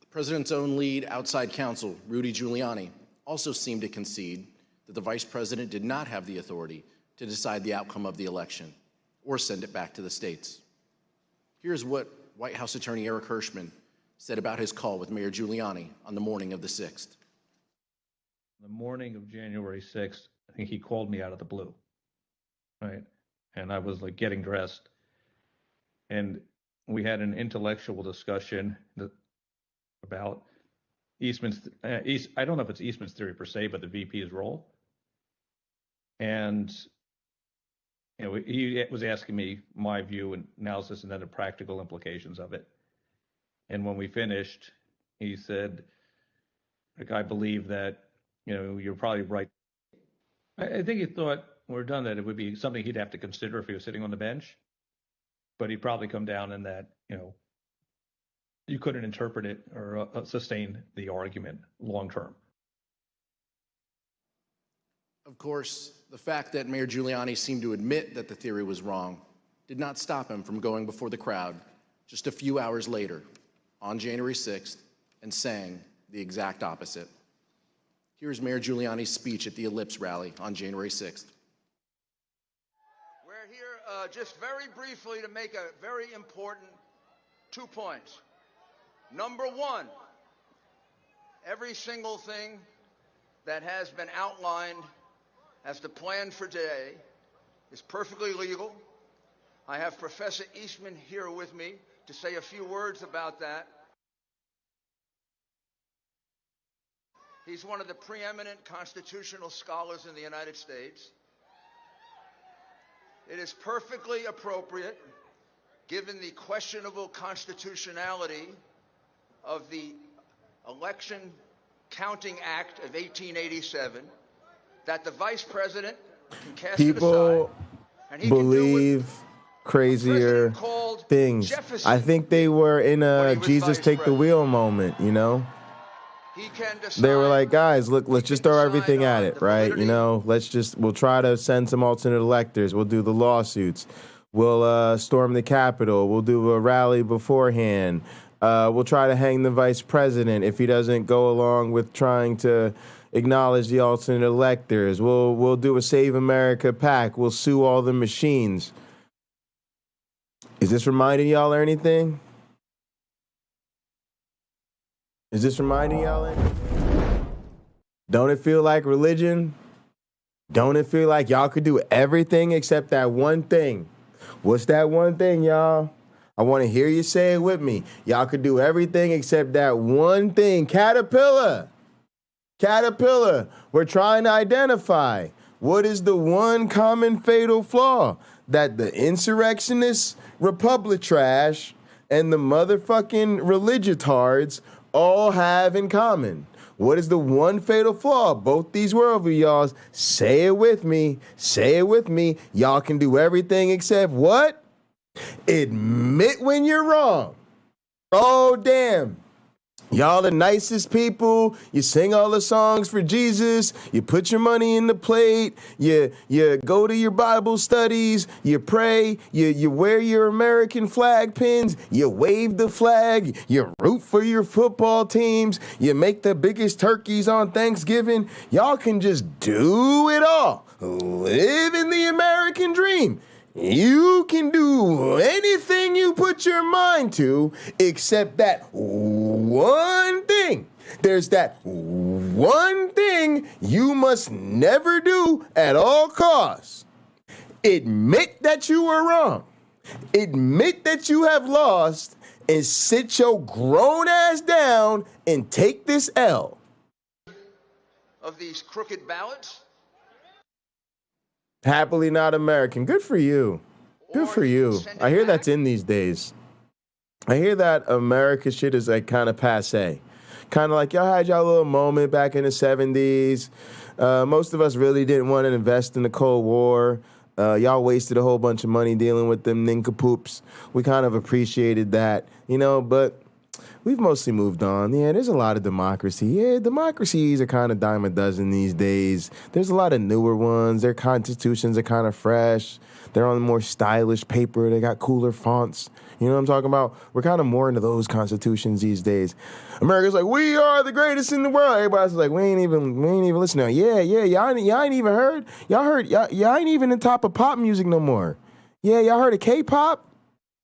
The president's own lead outside counsel, Rudy Giuliani, also seemed to concede that the vice president did not have the authority to decide the outcome of the election or send it back to the states. Here's what White House attorney Eric Hirschman said about his call with Mayor Giuliani on the morning of the 6th. The morning of January 6th, I think he called me out of the blue, right? And I was like getting dressed. And we had an intellectual discussion about Eastman's, I don't know if it's Eastman's theory per se, but the VP's role. And he was asking me my view and analysis and then the practical implications of it. And when we finished, he said, like, I believe that, you're probably right. I think he thought when we're done that it would be something he'd have to consider if he was sitting on the bench. But he'd probably come down in that, you couldn't interpret it or sustain the argument long term. Of course, the fact that Mayor Giuliani seemed to admit that the theory was wrong did not stop him from going before the crowd just a few hours later on January 6th and saying the exact opposite. Here's Mayor Giuliani's speech at the Ellipse rally on January 6th. We're here just very briefly to make a very important 2 points. Number one, every single thing that has been outlined as the plan for today is perfectly legal. I have Professor Eastman here with me to say a few words about that. He's one of the preeminent constitutional scholars in the United States. It is perfectly appropriate, given the questionable constitutionality of the Election Counting Act of 1887, that the vice president can cast it aside. People believe crazier things. I think they were in a Jesus take the wheel moment, They were like, guys, look, let's just throw everything at it, right? We'll try to send some alternate electors. We'll do the lawsuits. We'll storm the Capitol. We'll do a rally beforehand. We'll try to hang the vice president if he doesn't go along with trying to, acknowledge the alternate electors. We'll do a Save America PAC. We'll sue all the machines. Is this reminding y'all or anything? Is this reminding y'all anything? Don't it feel like religion? Don't it feel like y'all could do everything except that one thing? What's that one thing, y'all? I want to hear you say it with me. Y'all could do everything except that one thing. Caterpillar. We're trying to identify what is the one common fatal flaw that the insurrectionists, Republic trash, and the motherfucking religiotards all have in common. What is the one fatal flaw? Both these worldview, y'all. Say it with me. Say it with me. Y'all can do everything except what? Admit when you're wrong. Oh, damn. Y'all the nicest people. You sing all the songs for Jesus. You put your money in the plate. You go to your Bible studies. You pray. You wear your American flag pins. You wave the flag. You root for your football teams. You make the biggest turkeys on Thanksgiving. Y'all can just do it all. Live in the American dream. You can do anything you put your mind to except that one thing. There's that one thing you must never do at all costs. Admit that you were wrong. Admit that you have lost and sit your grown ass down and take this L. Of these crooked ballots? Happily not American. Good for you. Good for you. I hear that's in these days. I hear that America shit is like kind of passe. Kind of like y'all had y'all little moment back in the 70s. Most of us really didn't want to invest in the Cold War. Y'all wasted a whole bunch of money dealing with them nincompoops. We kind of appreciated that, but we've mostly moved on. Yeah, there's a lot of democracy. Yeah, democracies are kind of dime a dozen these days. There's a lot of newer ones. Their constitutions are kind of fresh. They're on more stylish paper. They got cooler fonts. You know what I'm talking about? We're kind of more into those constitutions these days. America's like, we are the greatest in the world. Everybody's like, we ain't even listening. Yeah, y'all ain't even heard. Y'all ain't even in top of pop music no more. Yeah, y'all heard of K-pop?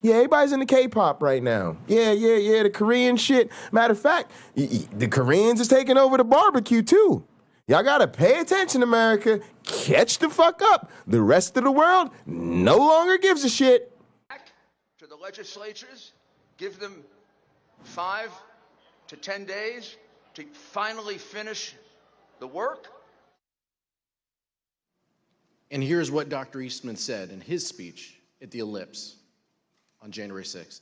Yeah, everybody's into K-pop right now. Yeah, the Korean shit. Matter of fact, the Koreans is taking over the barbecue too. Y'all gotta pay attention, America. Catch the fuck up. The rest of the world no longer gives a shit. To the legislatures, give them 5 to 10 days to finally finish the work. And here's what Dr. Eastman said in his speech at the Ellipse on January 6th.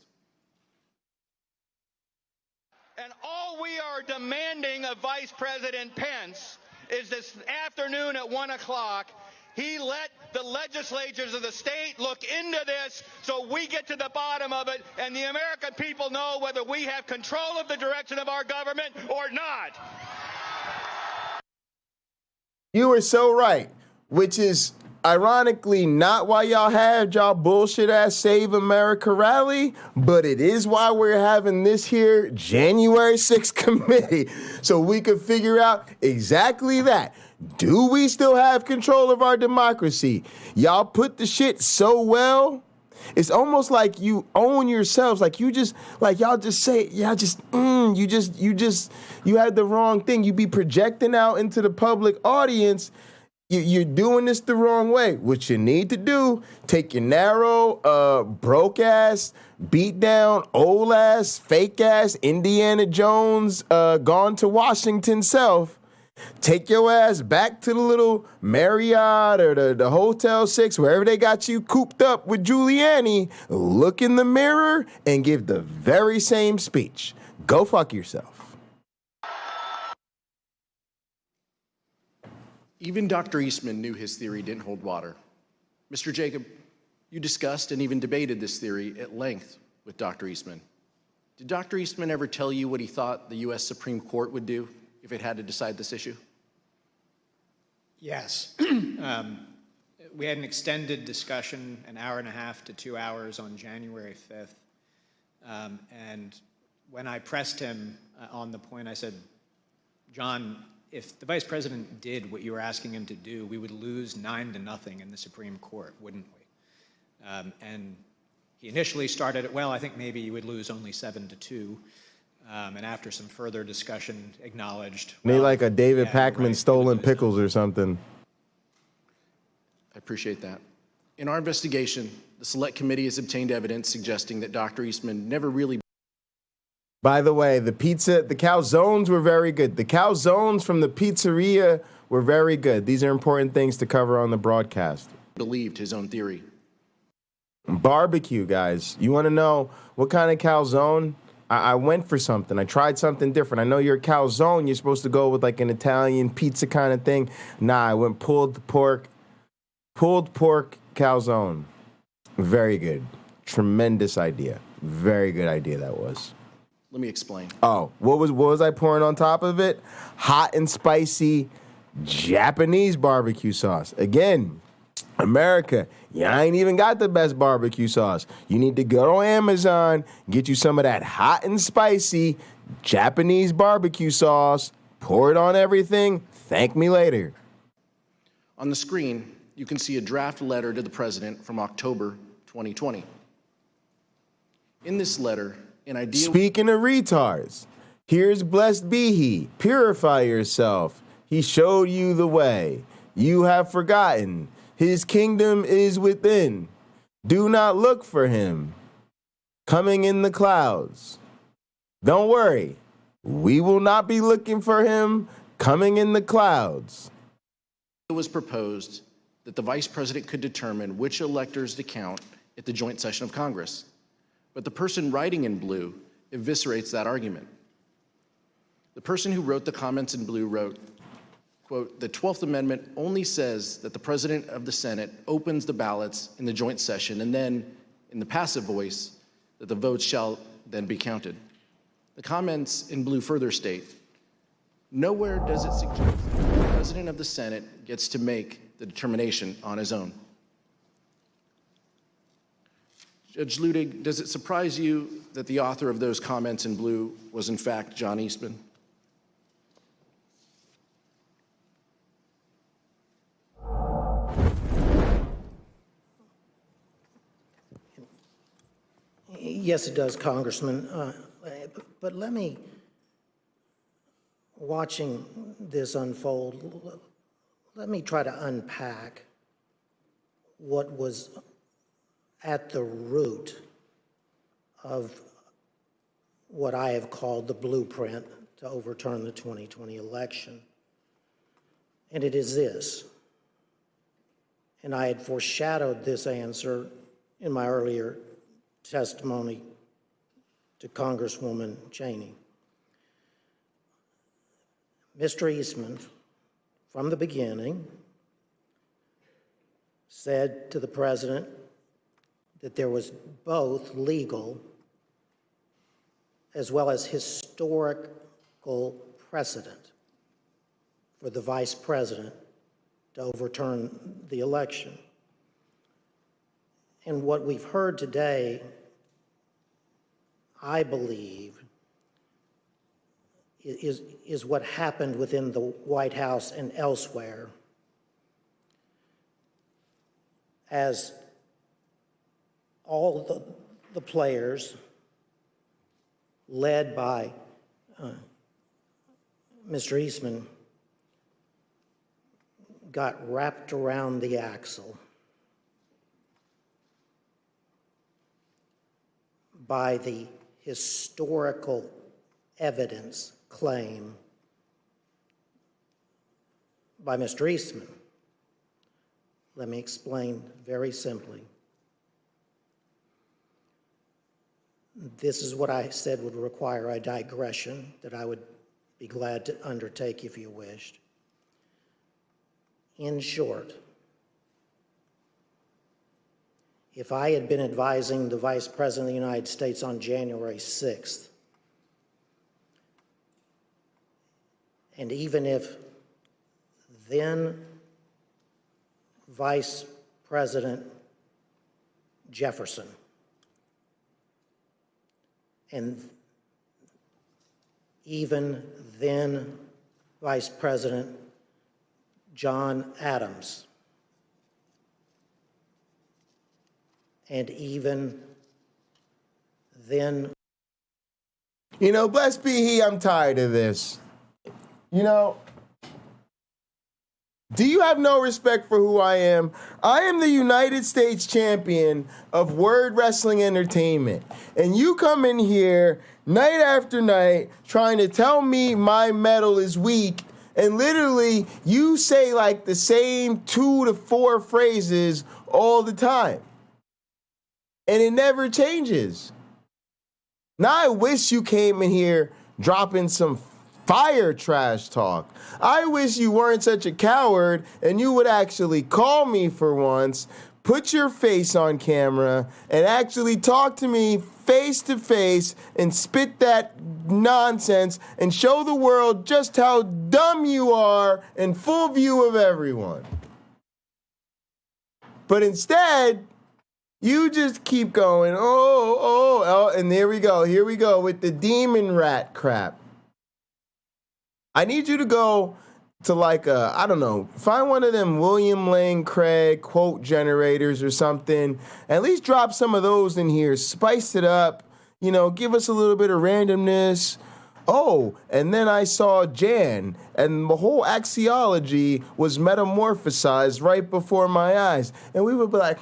And all we are demanding of Vice President Pence is this afternoon at 1 o'clock, he let the legislatures of the state look into this so we get to the bottom of it and the American people know whether we have control of the direction of our government or not. You were so right, which is ironically not why y'all had y'all bullshit ass Save America rally, but it is why we're having this here January 6th committee so we could figure out exactly that. Do we still have control of our democracy? Y'all put the shit so well. It's almost like you own yourselves. Like you just, like y'all just say, you had the wrong thing. You be projecting out into the public audience. You're doing this the wrong way. What you need to do, take your narrow, broke ass, beat down, old ass, fake ass, Indiana Jones, gone to Washington self. Take your ass back to the little Marriott or the Hotel 6, wherever they got you cooped up with Giuliani. Look in the mirror and give the very same speech. Go fuck yourself. Even Dr. Eastman knew his theory didn't hold water. Mr. Jacob, you discussed and even debated this theory at length with Dr. Eastman. Did Dr. Eastman ever tell you what he thought the U.S. Supreme Court would do if it had to decide this issue? Yes. We had an extended discussion, an hour and a half to 2 hours on January 5th. And when I pressed him on the point, I said, John, if the vice president did what you were asking him to do, we would lose 9-0 in the Supreme Court, wouldn't we? And he initially started it, well, I think maybe you would lose only 7-2. And after some further discussion, acknowledged. Maybe well, like a David yeah, Pacman right, stolen pickles or something. I appreciate that. In our investigation, the Select Committee has obtained evidence suggesting that Dr. Eastman never really. By the way, the calzones were very good. The calzones from the pizzeria were very good. These are important things to cover on the broadcast. Believed his own theory. Barbecue, guys. You want to know what kind of calzone? I went for something. I tried something different. I know you're a calzone. You're supposed to go with like an Italian pizza kind of thing. Nah, I went pulled pork calzone. Very good. Tremendous idea. Very good idea that was. Let me explain. Oh, what was I pouring on top of it? Hot and spicy Japanese barbecue sauce. Again, America, you ain't even got the best barbecue sauce. You need to go on Amazon, get you some of that hot and spicy Japanese barbecue sauce, pour it on everything, thank me later. On the screen, you can see a draft letter to the president from October 2020. In this letter, an idea... Speaking of retards, here's blessed be he. Purify yourself. He showed you the way. You have forgotten. His kingdom is within. Do not look for him. Coming in the clouds. Don't worry. We will not be looking for him coming in the clouds. It was proposed that the vice president could determine which electors to count at the joint session of Congress. But the person writing in blue eviscerates that argument. The person who wrote the comments in blue wrote, quote, the 12th Amendment only says that the President of the Senate opens the ballots in the joint session and then, in the passive voice, that the votes shall then be counted. The comments in blue further state, nowhere does it suggest that the President of the Senate gets to make the determination on his own. Judge Ludig, does it surprise you that the author of those comments in blue was in fact John Eastman? Yes, it does, Congressman. But let me, watching this unfold, let me try to unpack what was at the root of what I have called the blueprint to overturn the 2020 election. And it is this, and I had foreshadowed this answer in my earlier testimony to Congresswoman Cheney. Mr. Eastman, from the beginning, said to the president that there was both legal as well as historical precedent for the vice president to overturn the election. And what we've heard today, I believe, is what happened within the White House and elsewhere as all the players led by Mr. Eastman got wrapped around the axle by the historical evidence claim by Mr. Eastman. Let me explain very simply. This is what I said would require a digression that I would be glad to undertake if you wished. In short, if I had been advising the Vice President of the United States on January 6th, and even if then Vice President Jefferson and even then Vice President John Adams, and even then. You know, blessed be he, I'm tired of this. You know, do you have no respect for who I am? I am the United States champion of word wrestling entertainment. And you come in here night after night trying to tell me my medal is weak, and literally you say like the same 2 to 4 phrases all the time. And it never changes. Now I wish you came in here dropping some fire trash talk. I wish you weren't such a coward and you would actually call me for once, put your face on camera, and actually talk to me face to face and spit that nonsense and show the world just how dumb you are in full view of everyone. But instead, you just keep going, oh, and here we go with the demon rat crap. I need you to go to like I don't know, find one of them William Lane Craig quote generators or something. At least drop some of those in here, spice it up, you know, give us a little bit of randomness. Oh, and then I saw Jan, and the whole axiology was metamorphosized right before my eyes. And we would be like,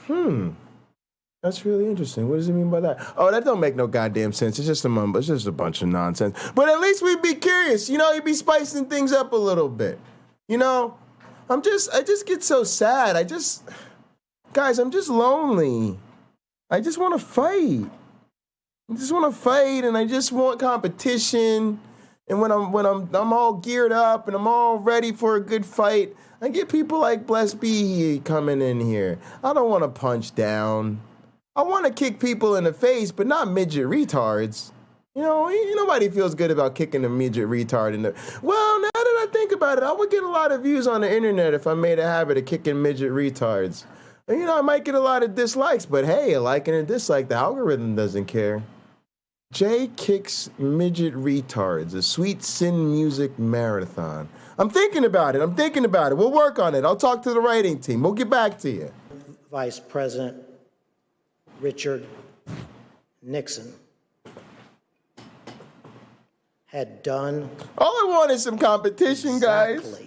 that's really interesting. What does it mean by that? Oh, that don't make no goddamn sense. It's just a mumble. It's just a bunch of nonsense. But at least we'd be curious. You know, you'd be spicing things up a little bit. You know, I just get so sad. Guys, I'm just lonely. I just want to fight. And I just want competition. And when I'm all geared up and I'm all ready for a good fight, I get people like Blessed Be coming in here. I don't want to punch down. I want to kick people in the face, but not midget retards. You know, nobody feels good about kicking a midget retard in the... Well, now that I think about it, I would get a lot of views on the internet if I made a habit of kicking midget retards. And, you know, I might get a lot of dislikes, but hey, a like and a dislike, the algorithm doesn't care. Jay kicks midget retards, a sweet sin music marathon. I'm thinking about it. We'll work on it. I'll talk to the writing team. We'll get back to you. Vice President Richard Nixon had done. All I want is some competition, guys.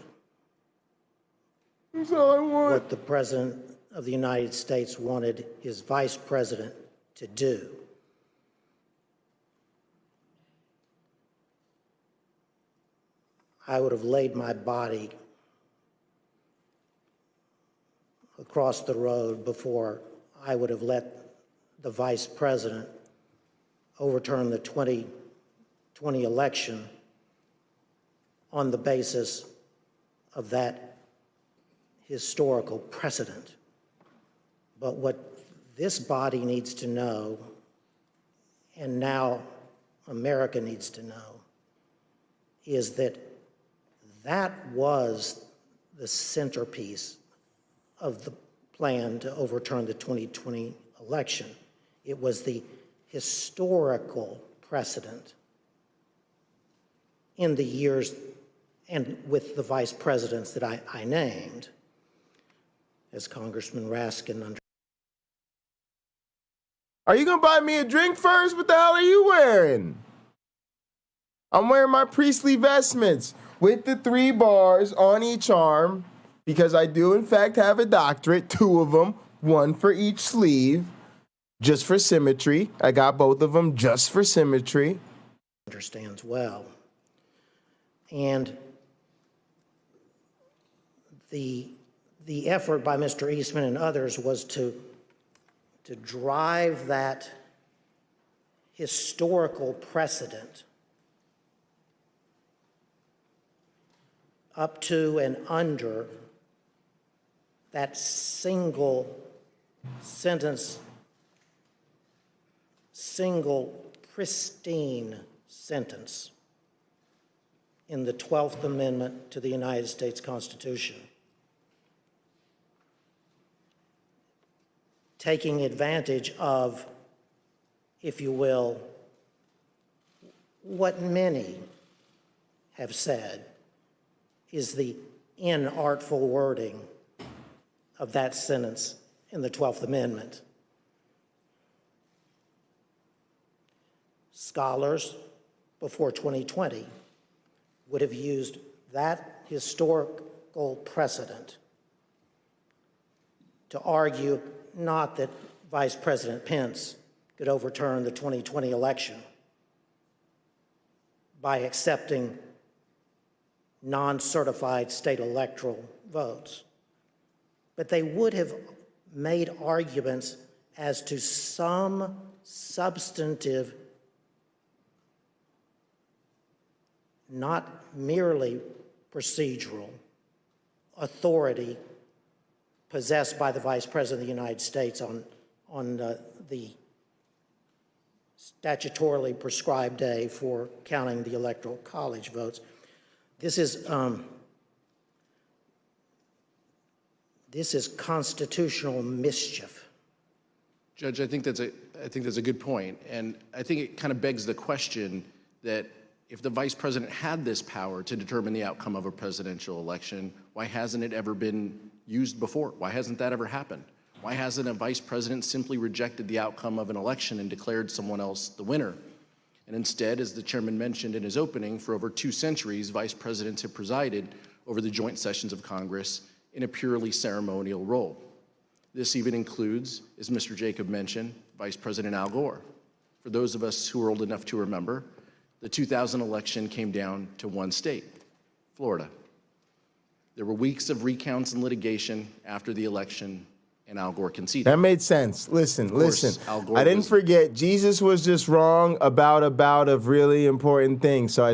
That's all I want. What the President of the United States wanted his Vice President to do. I would have laid my body across the road before I would have let the Vice President overturn the 2020 election on the basis of that historical precedent. But what this body needs to know, and now America needs to know, is that that was the centerpiece of the plan to overturn the 2020 election. It was the historical precedent in the years and with the vice presidents that I named, as Congressman Raskin. Are you going to buy me a drink first? What the hell are you wearing? I'm wearing my priestly vestments with the 3 bars on each arm because I do, in fact, have a doctorate, 2 of them, 1 for each sleeve, just for symmetry. I got both of them just for symmetry. Understands well. And the effort by Mr. Eastman and others was to drive that historical precedent up to and under that single sentence, single pristine sentence in the 12th Amendment to the United States Constitution, taking advantage of, if you will, what many have said, is the inartful wording of that sentence in the 12th Amendment. Scholars before 2020 would have used that historical precedent to argue not that Vice President Pence could overturn the 2020 election by accepting non-certified state electoral votes, but they would have made arguments as to some substantive, not merely procedural, authority possessed by the Vice President of the United States on the statutorily prescribed day for counting the Electoral College votes. This is constitutional mischief. Judge, I think that's a good point, and I think it kind of begs the question that if the vice president had this power to determine the outcome of a presidential election, why hasn't it ever been used before? Why hasn't that ever happened? Why hasn't a vice president simply rejected the outcome of an election and declared someone else the winner? And instead, as the chairman mentioned in his opening, for over 2 centuries, vice presidents have presided over the joint sessions of Congress in a purely ceremonial role. This even includes, as Mr. Jacob mentioned, Vice President Al Gore. For those of us who are old enough to remember, the 2000 election came down to one state, Florida. There were weeks of recounts and litigation after the election, and Al Gore conceded. That made sense. Listen. Al Gore I didn't forget, Jesus was just wrong about a bout of really important things, so I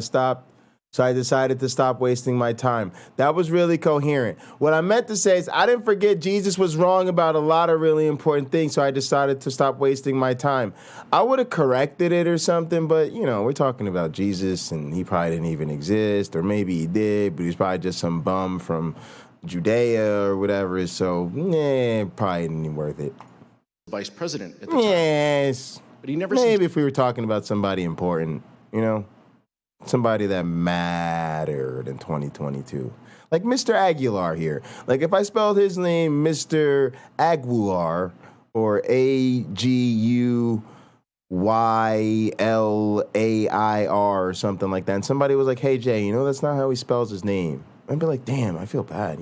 decided to stop wasting my time. That was really coherent. What I meant to say is I didn't forget Jesus was wrong about a lot of really important things, so I decided to stop wasting my time. I would have corrected it or something, but, we're talking about Jesus, and he probably didn't even exist, or maybe he did, but he's probably just some bum from Judea or whatever, so, probably isn't even worth it. Vice president at the time. Yes. But he never Maybe if we were talking about somebody important, somebody that mattered in 2022. Like Mr. Aguilar here. Like if I spelled his name Mr. Aguilar or Aguilar or something like that, and somebody was like, hey, Jay, that's not how he spells his name. I'd be like, damn, I feel bad,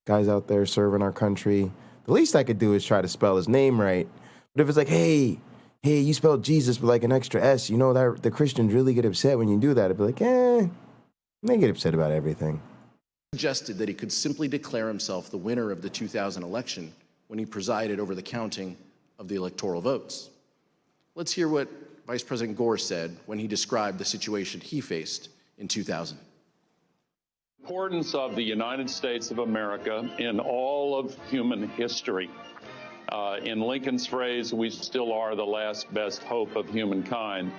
Guys out there serving our country. The least I could do is try to spell his name right. But if it's like, hey, you spelled Jesus with like an extra S, that the Christians really get upset when you do that. I'd be like, they get upset about everything. Suggested that he could simply declare himself the winner of the 2000 election when he presided over the counting of the electoral votes. Let's hear what Vice President Gore said when he described the situation he faced in 2000. Importance of the United States of America in all of human history. In Lincoln's phrase, we still are the last best hope of humankind.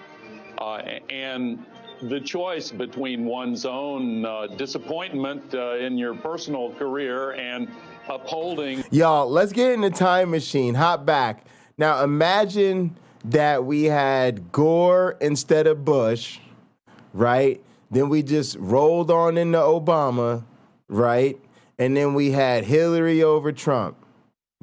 And the choice between one's own disappointment in your personal career and upholding... Y'all, let's get in the time machine. Hop back. Now, imagine that we had Gore instead of Bush, right? Then we just rolled on into Obama, right? And then we had Hillary over Trump.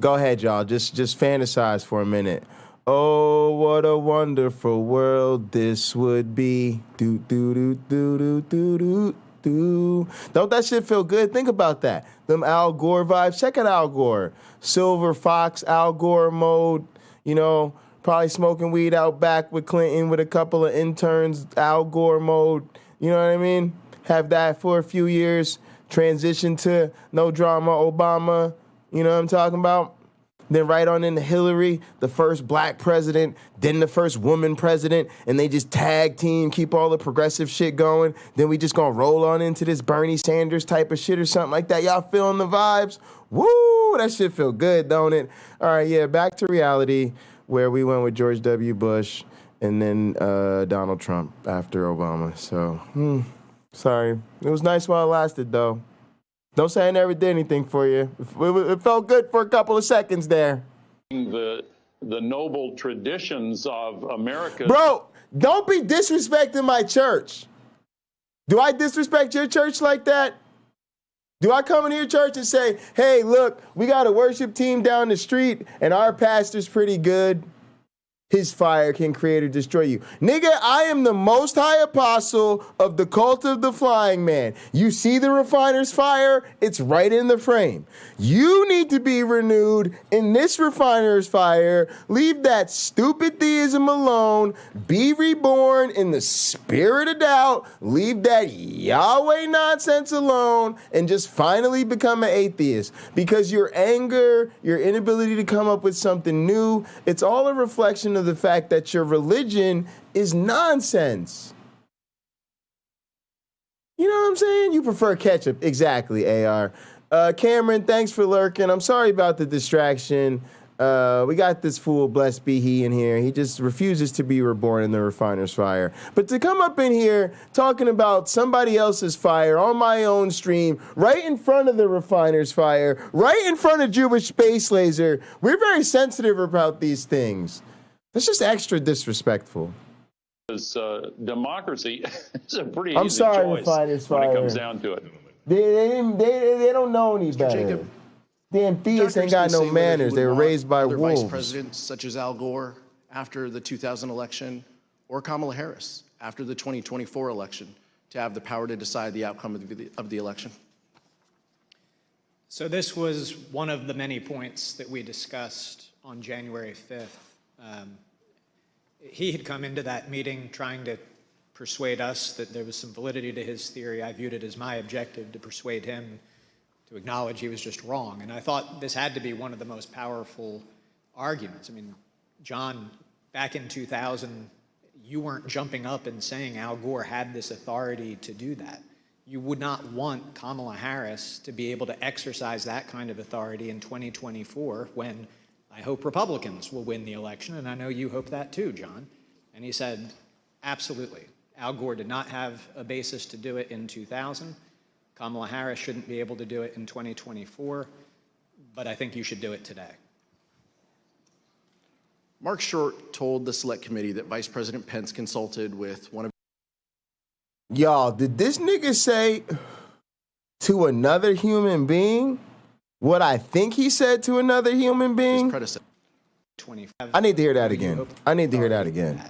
Go ahead, y'all. Just fantasize for a minute. Oh, what a wonderful world this would be. Do, do, do, do, do, do, do, do. Don't that shit feel good? Think about that. Them Al Gore vibes. Check out Al Gore. Silver Fox, Al Gore mode. Probably smoking weed out back with Clinton with a couple of interns. Al Gore mode. You know what I mean? Have that for a few years. Transition to no drama Obama. You know what I'm talking about? Then right on into Hillary, the first black president, then the first woman president, and they just tag team, keep all the progressive shit going. Then we just gonna roll on into this Bernie Sanders type of shit or something like that. Y'all feeling the vibes? Woo, that shit feel good, don't it? All right, yeah, back to reality where we went with George W. Bush and then Donald Trump after Obama. So, sorry. It was nice while it lasted, though. Don't say I never did anything for you. It felt good for a couple of seconds there. The noble traditions of America. Bro, don't be disrespecting my church. Do I disrespect your church like that? Do I come into your church and say, hey, look, we got a worship team down the street and our pastor's pretty good? His fire can create or destroy you. Nigga, I am the most high apostle of the cult of the flying man. You see the refiner's fire? It's right in the frame. You need to be renewed in this refiner's fire. Leave that stupid theism alone. Be reborn in the spirit of doubt. Leave that Yahweh nonsense alone and just finally become an atheist. Because your anger, your inability to come up with something new, it's all a reflection of the fact that your religion is nonsense. You know what I'm saying? You prefer ketchup. Exactly, AR. Cameron, thanks for lurking. I'm sorry about the distraction. We got this fool, blessed be he, in here. He just refuses to be reborn in the refiner's fire. But to come up in here talking about somebody else's fire on my own stream, right in front of the refiner's fire, right in front of Jewish Space Laser, we're very sensitive about these things. That's just extra disrespectful. Democracy is a pretty I'm easy sorry, choice refiner's when fire. it comes down to it. They don't know any Mr. better. Jacob, Damn theists ain't got no manners. They were raised by other wolves. vice presidents such as Al Gore after the 2000 election or Kamala Harris after the 2024 election to have the power to decide the outcome of the election? So this was one of the many points that we discussed on January 5th. He had come into that meeting trying to persuade us that there was some validity to his theory. I viewed it as my objective to persuade him to acknowledge he was just wrong. And I thought this had to be one of the most powerful arguments. I mean, John, back in 2000, you weren't jumping up and saying Al Gore had this authority to do that. You would not want Kamala Harris to be able to exercise that kind of authority in 2024 when I hope Republicans will win the election, and I know you hope that too, John. And he said, absolutely. Al Gore did not have a basis to do it in 2000. Kamala Harris shouldn't be able to do it in 2024, but I think you should do it today. Mark Short told the Select Committee that Vice President Pence consulted with one of... Y'all, did this nigga say to another human being what I think he said to another human being? I need to hear that again. I need to hear that again.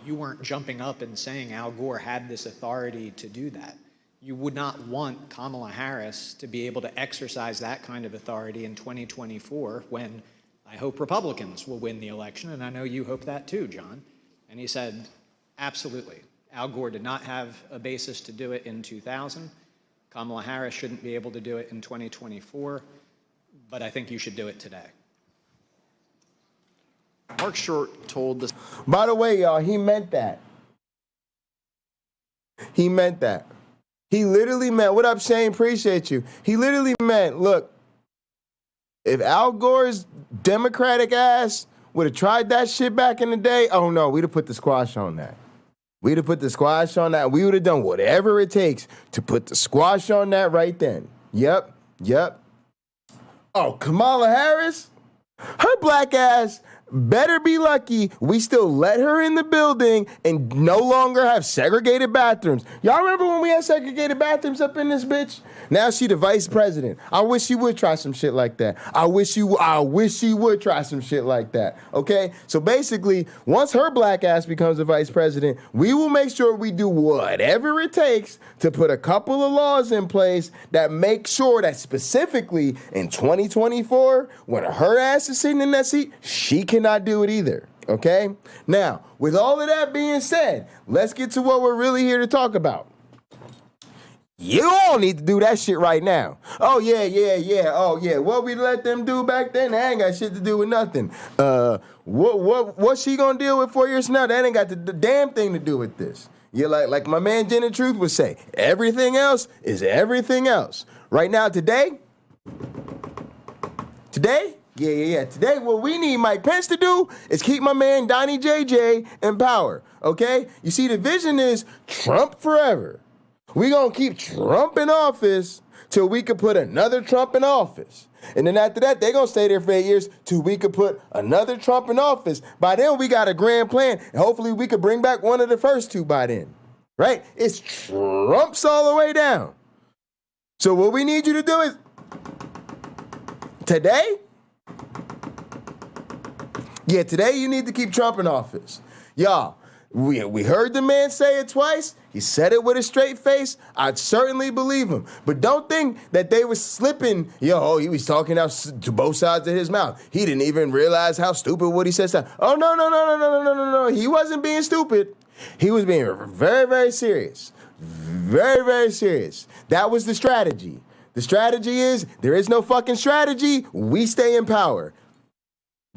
You weren't jumping up and saying Al Gore had this authority to do that. You would not want Kamala Harris to be able to exercise that kind of authority in 2024 when I hope Republicans will win the election, and I know you hope that too, John. And he said, absolutely. Al Gore did not have a basis to do it in 2000. Kamala Harris shouldn't be able to do it in 2024, but I think you should do it today. Mark Short told this. By the way, y'all, he meant that. He meant that. He literally meant, what up, Shane? Appreciate you. He literally meant, look, if Al Gore's Democratic ass would have tried that shit back in the day, oh no, we'd have put the squash on that. We'd have put the squash on that. We would have done whatever it takes to put the squash on that right then. Yep. Oh, Kamala Harris? Her black ass better be lucky we still let her in the building and no longer have segregated bathrooms. Y'all remember when we had segregated bathrooms up in this bitch? Now she the vice president. I wish she would try some shit like that. I wish she would try some shit like that. Okay? So basically, once her black ass becomes the vice president, we will make sure we do whatever it takes to put a couple of laws in place that make sure that specifically in 2024, when her ass is sitting in that seat, she cannot do it either. Okay? Now, with all of that being said, let's get to what we're really here to talk about. You all need to do that shit right now. Oh, yeah. Oh, yeah. What we let them do back then, that ain't got shit to do with nothing. What's she gonna deal with 4 years from now? That ain't got the damn thing to do with this. Yeah, like my man Jen and Truth would say, everything else is everything else. Right now, today? Yeah. Today, what we need Mike Pence to do is keep my man Donnie JJ in power, okay? You see, the vision is Trump forever. We gonna keep Trump in office till we can put another Trump in office. And then after that, they gonna stay there for 8 years till we can put another Trump in office. By then, we got a grand plan, and hopefully we could bring back one of the first two by then, right? It's Trump's all the way down. So what we need you to do is, today, today you need to keep Trump in office. Y'all, we heard the man say it twice. He said it with a straight face. I'd certainly believe him. But don't think that they were slipping. He was talking out to both sides of his mouth. He didn't even realize how stupid what he said. Oh, no. He wasn't being stupid. He was being very, very serious. Very, very serious. That was the strategy. The strategy is there is no fucking strategy. We stay in power.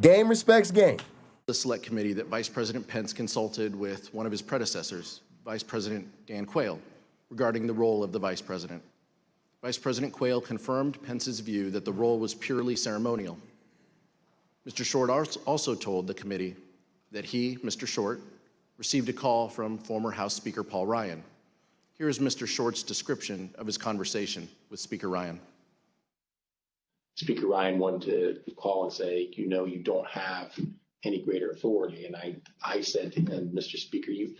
Game respects game. The select committee that Vice President Pence consulted with one of his predecessors, Vice President Dan Quayle, regarding the role of the vice president. Vice President Quayle confirmed Pence's view that the role was purely ceremonial. Mr. Short also told the committee that he, Mr. Short, received a call from former House Speaker Paul Ryan. Here is Mr. Short's description of his conversation with Speaker Ryan. Speaker Ryan wanted to call and say, you don't have any greater authority. And I said to him, Mr. Speaker, you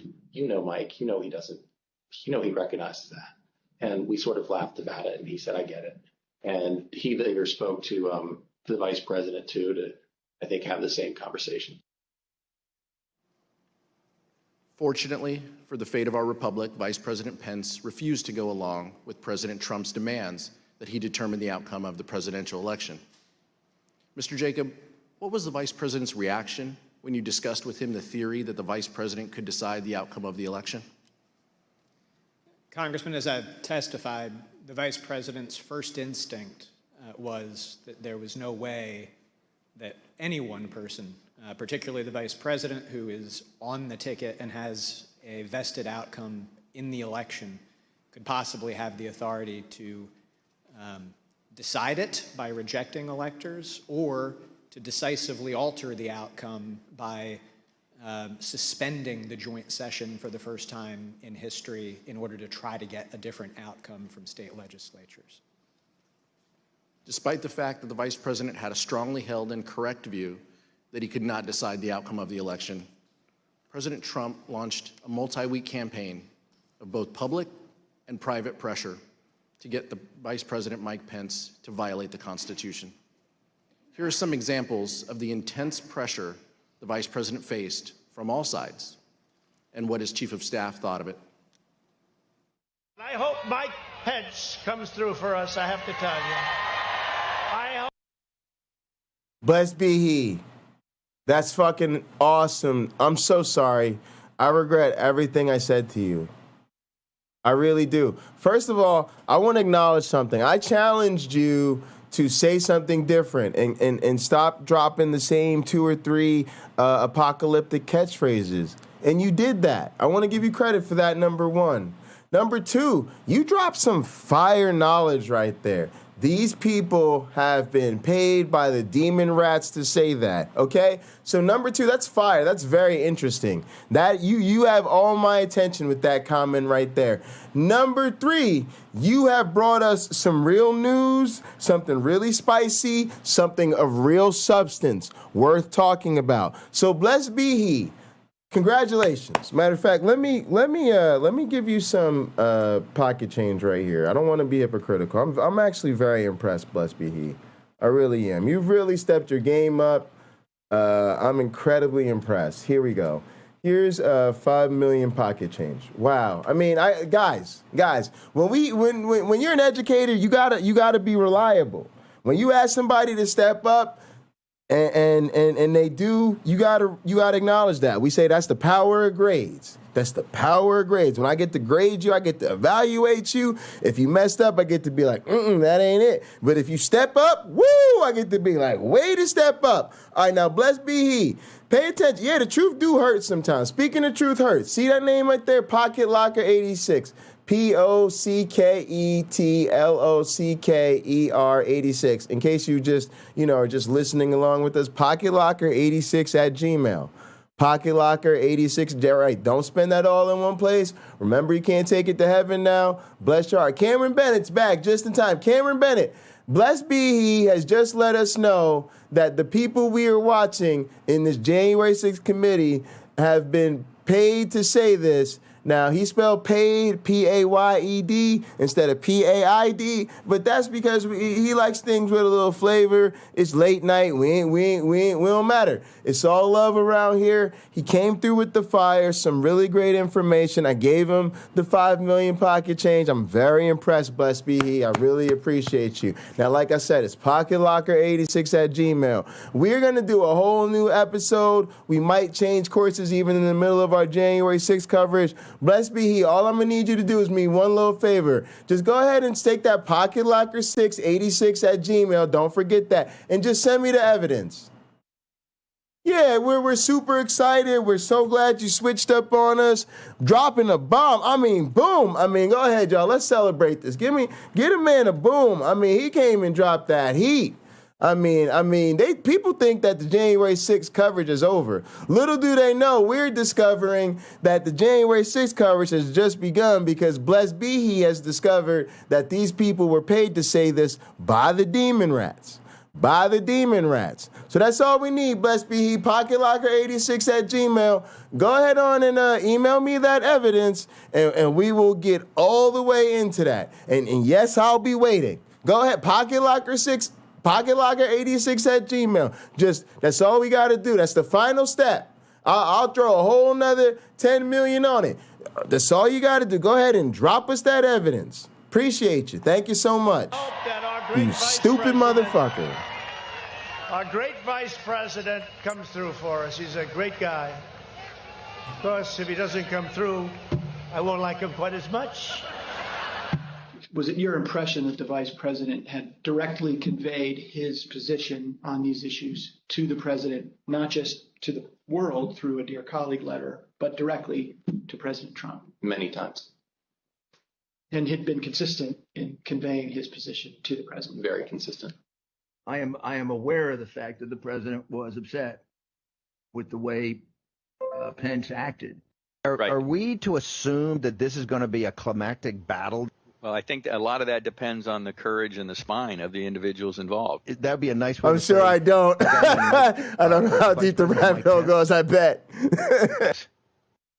know Mike, he doesn't, he recognizes that. And we sort of laughed about it, and he said, I get it. And he later spoke to the vice president too, to, I think, have the same conversation. Fortunately for the fate of our republic, Vice President Pence refused to go along with President Trump's demands that he determine the outcome of the presidential election. Mr. Jacob, what was the vice president's reaction when you discussed with him the theory that the vice president could decide the outcome of the election? Congressman, as I've testified, the vice president's first instinct was that there was no way that any one person, particularly the vice president who is on the ticket and has a vested outcome in the election, could possibly have the authority to decide it by rejecting electors or to decisively alter the outcome by suspending the joint session for the first time in history in order to try to get a different outcome from state legislatures. Despite the fact that the vice president had a strongly held and correct view that he could not decide the outcome of the election, President Trump launched a multi-week campaign of both public and private pressure to get the Vice President Mike Pence to violate the Constitution. Here are some examples of the intense pressure the Vice President faced from all sides and what his Chief of Staff thought of it. I hope Mike Pence comes through for us, I have to tell you. Blessed be he. That's fucking awesome. I'm so sorry. I regret everything I said to you. I really do. First of all, I want to acknowledge something. I challenged you to say something different and stop dropping the same 2 or 3 apocalyptic catchphrases. And you did that. I want to give you credit for that, number one. Number two, you dropped some fire knowledge right there. These people have been paid by the demon rats to say that, okay? So number two, that's fire. That's very interesting. That you have all my attention with that comment right there. Number three, you have brought us some real news, something really spicy, something of real substance worth talking about. So blessed be he. Congratulations. Matter of fact, let me give you some pocket change right here. I don't want to be hypocritical. I'm actually very impressed, blessed be he. I really am. You've really stepped your game up. I'm incredibly impressed. Here we go. Here's 5 million pocket change. Wow. I mean, guys, when you're an educator, you gotta be reliable. When you ask somebody to step up, and they do, you gotta acknowledge that. We say that's the power of grades. That's the power of grades. When I get to grade you, I get to evaluate you. If you messed up, I get to be like, that ain't it. But if you step up, woo, I get to be like, way to step up. All right, now blessed be he. Pay attention. Yeah, the truth do hurt sometimes. Speaking of truth hurts. See that name right there? Pocket Locker 86. POCKETLOCKER 86. In case you just, are just listening along with us, Pocket Locker 86 at Gmail. Pocket Locker 86. Right. Don't spend that all in one place. Remember, you can't take it to heaven now. Bless your heart. Cameron Bennett's back just in time. Cameron Bennett, blessed be he, has just let us know that the people we are watching in this January 6th committee have been paid to say this. Now, he spelled paid, P-A-Y-E-D, instead of P-A-I-D, but that's because he likes things with a little flavor. It's late night. We don't matter. It's all love around here. He came through with the fire, some really great information. I gave him the $5 million pocket change. I'm very impressed, blessed be he. I really appreciate you. Now, like I said, it's pocketlocker86@gmail. We're going to do a whole new episode. We might change courses even in the middle of our January 6th coverage. Blessed be he. All I'm going to need you to do is me one little favor. Just go ahead and stake that pocketlocker686@gmail. Don't forget that. And just send me the evidence. Yeah, we're super excited. We're so glad you switched up on us. Dropping a bomb. I mean, boom. I mean, go ahead, y'all. Let's celebrate this. Get a man a boom. I mean, he came and dropped that heat. I mean, people think that the January 6th coverage is over. Little do they know, we're discovering that the January 6th coverage has just begun because blessed be he has discovered that these people were paid to say this by the demon rats. By the demon rats. So that's all we need, blessed be he. Pocketlocker86@gmail. Go ahead on and email me that evidence, and we will get all the way into that. And yes, I'll be waiting. Go ahead, Pocketlocker86@gmail. That's all we got to do. That's the final step. I'll throw a whole nother 10 million on it. That's all you got to do. Go ahead and drop us that evidence. Appreciate you. Thank you so much. You stupid motherfucker. Our great vice president comes through for us. He's a great guy. Of course, if he doesn't come through, I won't like him quite as much. Was it your impression that the vice president had directly conveyed his position on these issues to the president, not just to the world through a dear colleague letter, but directly to President Trump? Many times. And had been consistent in conveying his position to the president? Very consistent. I am aware of the fact that the president was upset with the way Pence acted. Are we to assume that this is going to be a climactic battle? Well, I think a lot of that depends on the courage and the spine of the individuals involved. That'd be a nice way I'm sure I don't. I don't know how deep the rabbit hole goes, I bet.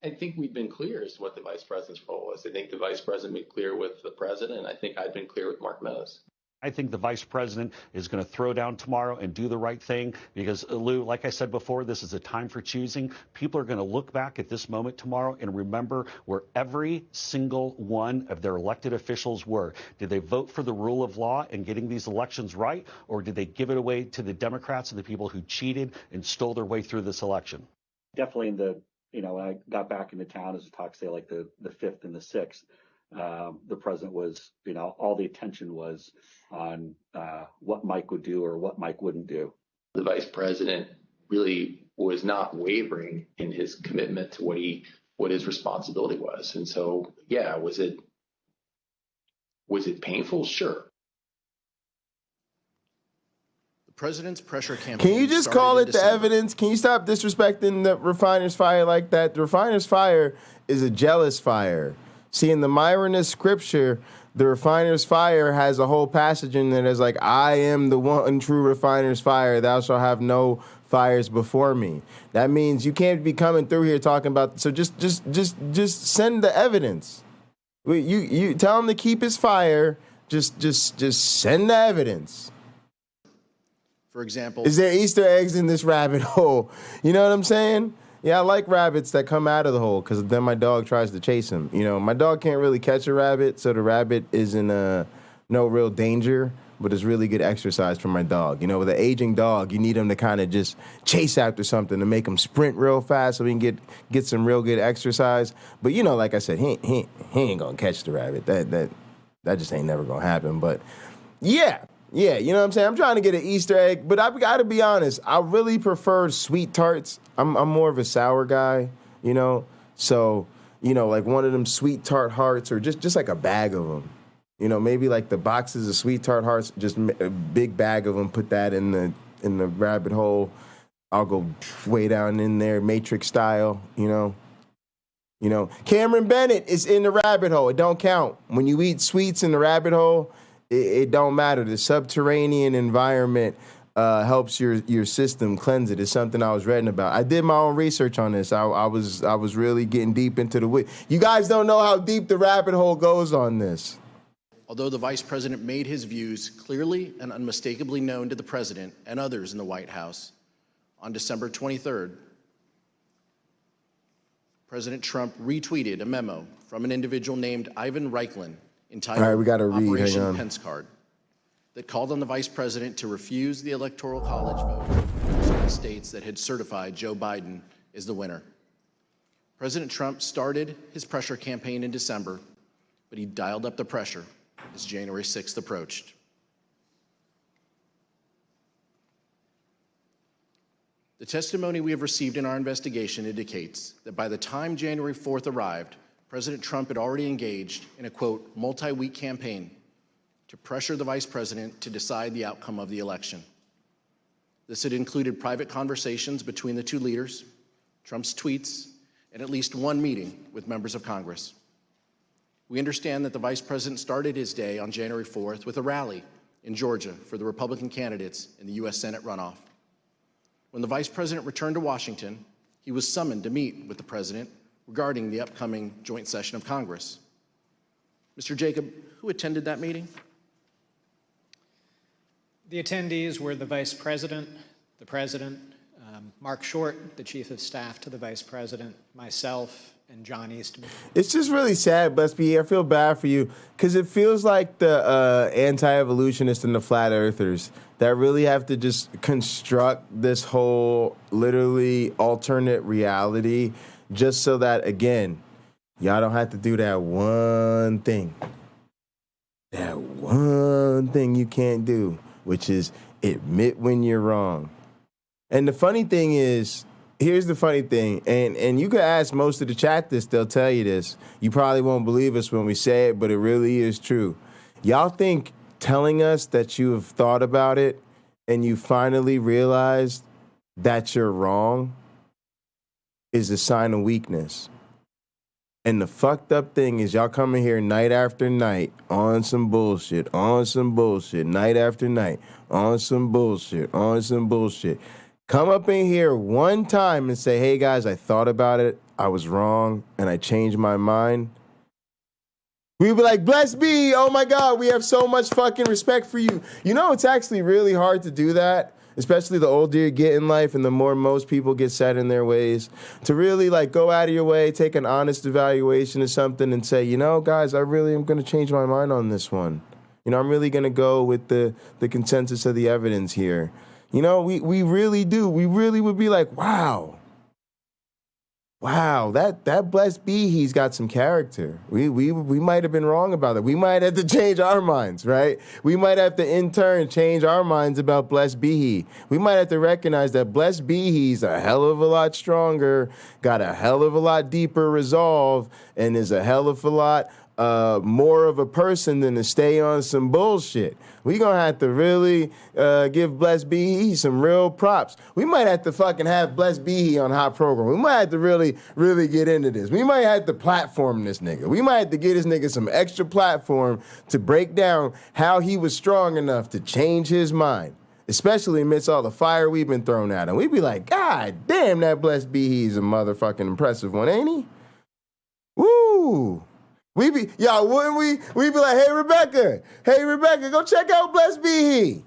I think we've been clear as to what the vice president's role was. I think the vice president made clear with the president. I think I've been clear with Mark Meadows. I think the vice president is going to throw down tomorrow and do the right thing because, Lou, like I said before, this is a time for choosing. People are going to look back at this moment tomorrow and remember where every single one of their elected officials were. Did they vote for the rule of law and getting these elections right, or did they give it away to the Democrats and the people who cheated and stole their way through this election? Definitely when I got back into town, as a talk, say like the 5th and the 6th, the president was, all the attention was on what Mike would do or what Mike wouldn't do. The vice president really was not wavering in his commitment to what his responsibility was. And so, yeah, was it painful? Sure. The president's pressure campaign. Can you just call it the evidence? Can you stop disrespecting the refiner's fire like that? The refiner's fire is a jealous fire. See, in the Myronist scripture, the refiner's fire has a whole passage in there that's like, I am the one true refiner's fire. Thou shalt have no fires before me. That means you can't be coming through here talking about. So just send the evidence. You tell him to keep his fire. Just send the evidence. For example, is there Easter eggs in this rabbit hole? You know what I'm saying? Yeah, I like rabbits that come out of the hole because then my dog tries to chase him. My dog can't really catch a rabbit, so the rabbit is in no real danger, but it's really good exercise for my dog. With an aging dog, you need him to kind of just chase after something to make him sprint real fast so we can get some real good exercise. But, like I said, he ain't going to catch the rabbit. That just ain't never going to happen. But, yeah, you know what I'm saying? I'm trying to get an Easter egg, but I've got to be honest. I really prefer sweet tarts. I'm more of a sour guy, So, like one of them sweet tart hearts or just like a bag of them. Maybe like the boxes of sweet tart hearts, just a big bag of them, put that in the rabbit hole. I'll go way down in there, Matrix style, Cameron Bennett is in the rabbit hole. It don't count. When you eat sweets in the rabbit hole, it don't matter. The subterranean environment helps your system cleanse it. It's something I was reading about. I did my own research on this. I was really getting deep into the You guys don't know how deep the rabbit hole goes on this. Although the vice president made his views clearly and unmistakably known to the president and others in the White House, on December 23rd, President Trump retweeted a memo from an individual named Ivan Reichlin entitled All right, we gotta read. Operation Hang on. Pence Card that called on the vice president to refuse the Electoral College vote in certain states that had certified Joe Biden as the winner. President Trump started his pressure campaign in December, but he dialed up the pressure as January 6th approached. The testimony we have received in our investigation indicates that by the time January 4th arrived, President Trump had already engaged in a, quote, multi-week campaign to pressure the vice president to decide the outcome of the election. This had included private conversations between the two leaders, Trump's tweets, and at least one meeting with members of Congress. We understand that the vice president started his day on January 4th with a rally in Georgia for the Republican candidates in the U.S. Senate runoff. When the vice president returned to Washington, he was summoned to meet with the president regarding the upcoming joint session of Congress. Mr. Jacob, who attended that meeting? The attendees were the vice president, the president, Mark Short, the chief of staff to the vice president, myself, and John Eastman. It's just really sad, Busby. I feel bad for you because it feels like the anti-evolutionists and the flat earthers that really have to just construct this whole literally alternate reality just so that, again, y'all don't have to do that one thing. That one thing you can't do, which is admit when you're wrong. And the funny thing is, here's the funny thing, and you could ask most of the chat this, they'll tell you this. You probably won't believe us when we say it, but it really is true. Y'all think telling us that you have thought about it and you finally realized that you're wrong is a sign of weakness. And the fucked up thing is y'all coming here night after night on some bullshit, night after night, on some bullshit. Come up in here one time and say, hey guys, I thought about it, I was wrong, and I changed my mind. We'd be like, blessed be, oh my God, we have so much fucking respect for you. You know, it's actually really hard to do that, especially the older you get in life and the more most people get set in their ways, to really like go out of your way, take an honest evaluation of something and say, you know, guys, I really am going to change my mind on this one. You know, I'm really going to go with the consensus of the evidence here. You know, we really do. We really would be like, wow, that blessed be, he's got some character. We might have been wrong about that. We might have to change our minds, right? We might have to in turn change our minds about blessed be he. We might have to recognize that blessed be he's a hell of a lot stronger, got a hell of a lot deeper resolve, and is a hell of a lot more of a person than to stay on some bullshit. We gonna have to really give Blessed Be He some real props. We might have to fucking have Blessed Be He on Hot Program. We might have to really get into this. We might have to platform this nigga. We might have to get this nigga some extra platform to break down how he was strong enough to change his mind, especially amidst all the fire we've been thrown at him. We'd be like, God damn, that Blessed Be He's a motherfucking impressive one, ain't he? Woo! We'd be like, hey, Rebecca, go check out Blessed Be He.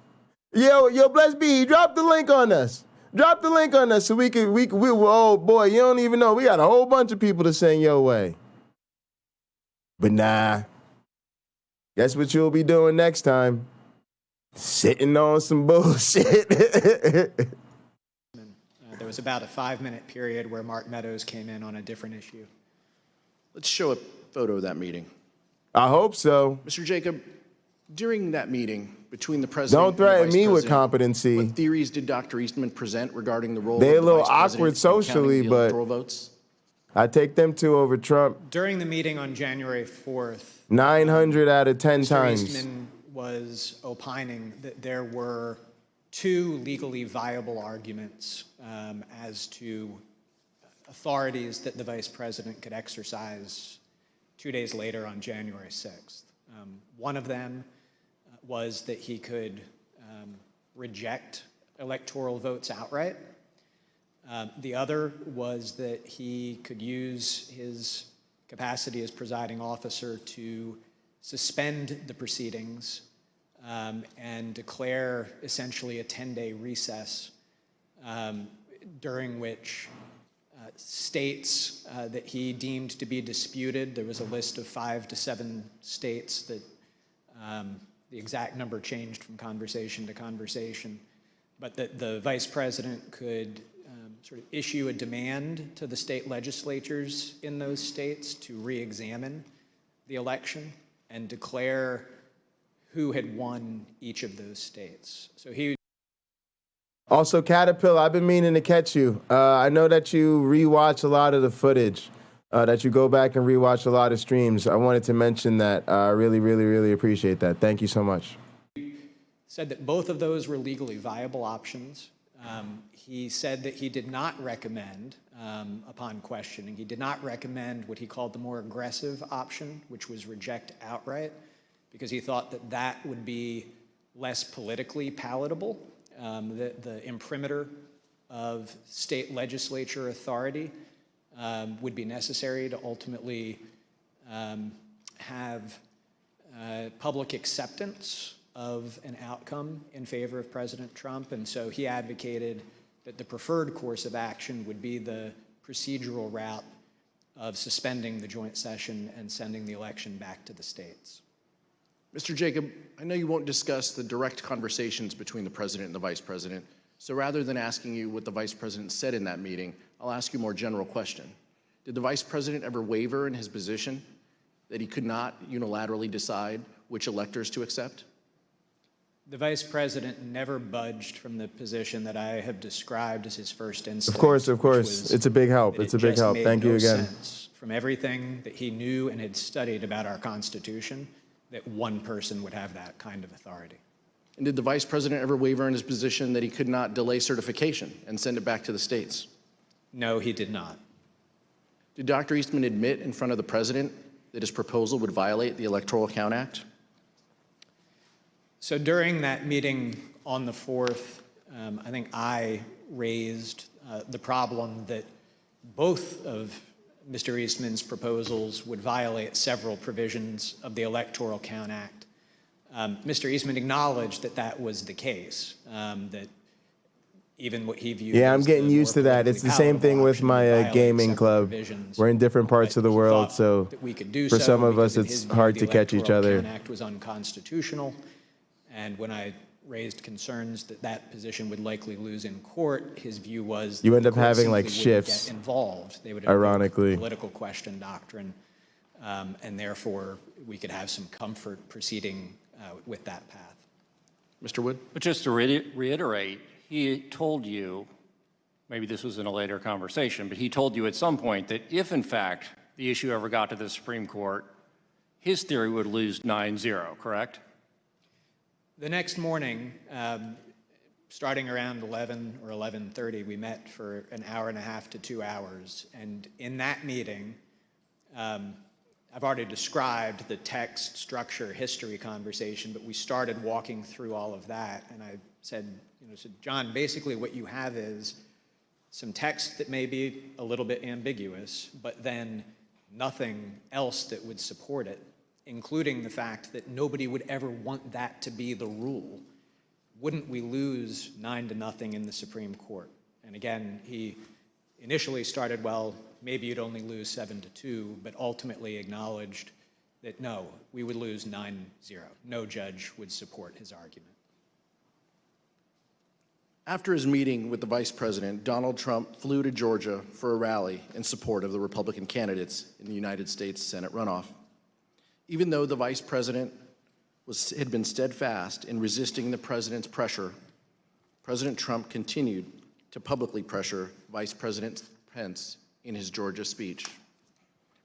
Yo, Blessed Be He, drop the link on us. So we oh boy, you don't even know. We got a whole bunch of people to send your way. But nah, guess what you'll be doing next time? Sitting on some bullshit. There was about a 5-minute period where Mark Meadows came in on a different issue. Let's show a photo of that meeting. I hope so. Mr. Jacob, during that meeting between the president Don't threaten and the me vice with president, competency. what theories did Dr. Eastman present regarding the role They're of a the little vice awkward president in socially, counting the but electoral votes? I take them two over Trump. During the meeting on January 4th, 900 out of 10 Mr. times. Eastman was opining that there were two legally viable arguments as to authorities that the vice president could exercise 2 days later on January 6th. One of them was that he could reject electoral votes outright. The other was that he could use his capacity as presiding officer to suspend the proceedings and declare essentially a 10-day recess during which states that he deemed to be disputed, there was a list of 5 to 7 states that the exact number changed from conversation to conversation, but that the vice president could sort of issue a demand to the state legislatures in those states to re-examine the election and declare who had won each of those states. So he Also, Caterpillar, I've been meaning to catch you. I know that you rewatch a lot of the footage, that you go back and rewatch a lot of streams. I wanted to mention that. I really, really, really appreciate that. Thank you so much. Said that both of those were legally viable options. He said that he did not recommend, upon questioning, he did not recommend what he called the more aggressive option, which was reject outright, because he thought that that would be less politically palatable. The imprimatur of state legislature authority would be necessary to ultimately have public acceptance of an outcome in favor of President Trump. And so he advocated that the preferred course of action would be the procedural route of suspending the joint session and sending the election back to the states. Mr. Jacob, I know you won't discuss the direct conversations between the president and the vice president, so rather than asking you what the vice president said in that meeting, I'll ask you a more general question. Did the vice president ever waver in his position that he could not unilaterally decide which electors to accept? The vice president never budged from the position that I have described as his first instinct. Of course. It's a big help. It's a big help. Thank you again. From everything that he knew and had studied about our Constitution, that one person would have that kind of authority. And did the vice president ever waver in his position that he could not delay certification and send it back to the states? No, he did not. Did Dr. Eastman admit in front of the president that his proposal would violate the Electoral Count Act? So during that meeting on the 4th, I think I raised the problem that both of Mr. Eastman's proposals would violate several provisions of the Electoral Count Act. Mr. Eastman acknowledged that that was the case, that even what he viewed I'm as getting the used more to that. It's the same thing with my gaming club. We're in different parts of the world, so for some of us, it's hard to catch each other. The Electoral Count Act was unconstitutional, and when I raised concerns that that position would likely lose in court, his view was you end up the court having like simply wouldn't shifts. get involved. They would ironically, political question doctrine, and therefore we could have some comfort proceeding with that path. Mr. Wood? But just to reiterate, he told you, maybe this was in a later conversation, but he told you at some point that if, in fact, the issue ever got to the Supreme Court, his theory would lose 9-0, correct? The next morning, starting around 11 or 11:30, we met for an hour and a half to 2 hours. And in that meeting, I've already described the text, structure, history conversation, but we started walking through all of that. And I said, John, basically what you have is some text that may be a little bit ambiguous, but then nothing else that would support it, including the fact that nobody would ever want that to be the rule. Wouldn't we lose 9-0 in the Supreme Court? And again, he initially started, well, maybe you'd only lose 7-2, but ultimately acknowledged that no, we would lose 9-0. No judge would support his argument. After his meeting with the vice president, Donald Trump flew to Georgia for a rally in support of the Republican candidates in the United States Senate runoff. Even though the vice president had been steadfast in resisting the president's pressure, President Trump continued to publicly pressure Vice President Pence in his Georgia speech.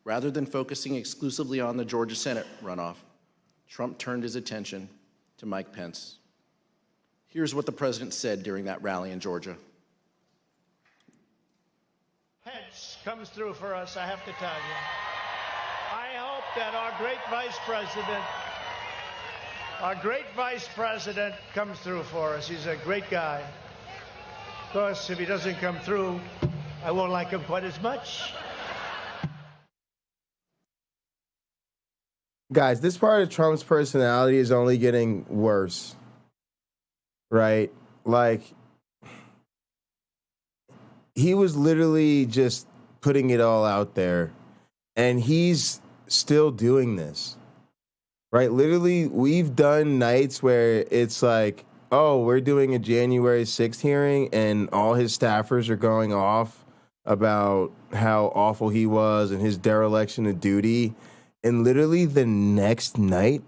Rather than focusing exclusively on the Georgia Senate runoff, Trump turned his attention to Mike Pence. Here's what the president said during that rally in Georgia. Pence comes through for us, I have to tell you. I hope that our great vice president comes through for us. He's a great guy. course, if he doesn't come through, I won't like him quite as much. Guys, this part of Trump's personality is only getting worse, right? Like, he was literally just putting it all out there, and he's still doing this, right? Literally, we've done nights where it's like, oh, we're doing a January 6th hearing, and all his staffers are going off about how awful he was and his dereliction of duty. And literally the next night,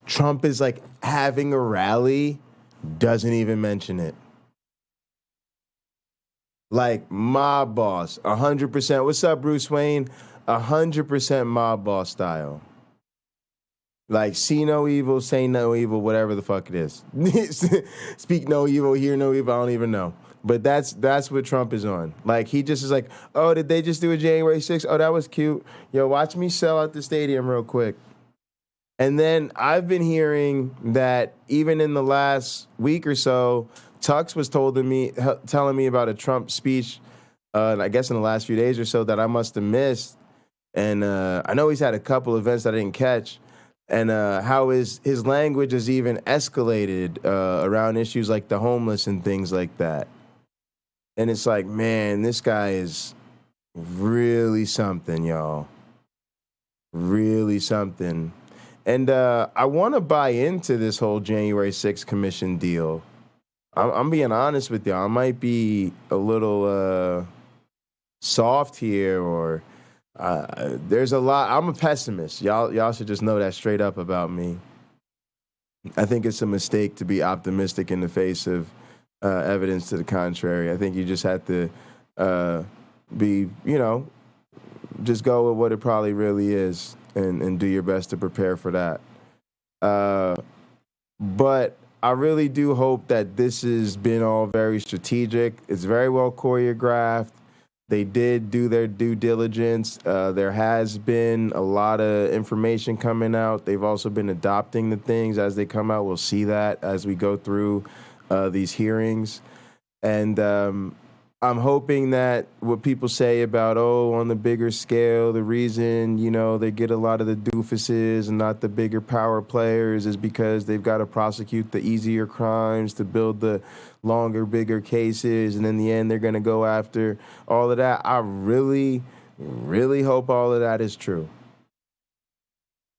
Trump is like having a rally, doesn't even mention it. Like mob boss, 100%. What's up, Bruce Wayne? 100% mob boss style. Like, see no evil, say no evil, whatever the fuck it is. Speak no evil, hear no evil, I don't even know. But that's what Trump is on. Like, he just is like, oh, did they just do a January 6th? Oh, that was cute. Yo, watch me sell out the stadium real quick. And then I've been hearing that even in the last week or so, Tux was telling me about a Trump speech, I guess in the last few days or so, that I must have missed. And I know he's had a couple events that I didn't catch. And how his language has even escalated around issues like the homeless and things like that. And it's like, man, this guy is really something, y'all. Really something. And I want to buy into this whole January 6th commission deal. I'm being honest with y'all. I might be a little soft here, or there's a lot. I'm a pessimist. Y'all should just know that straight up about me. I think it's a mistake to be optimistic in the face of evidence to the contrary. I think you just have to be, just go with what it probably really is and do your best to prepare for that. But I really do hope that this has been all very strategic. It's very well choreographed. They did do their due diligence. There has been a lot of information coming out. They've also been adopting the things as they come out. We'll see that as we go through these hearings. And I'm hoping that what people say about, on the bigger scale, the reason, they get a lot of the doofuses and not the bigger power players is because they've got to prosecute the easier crimes to build the longer, bigger cases. And in the end, they're going to go after all of that. I really, really hope all of that is true.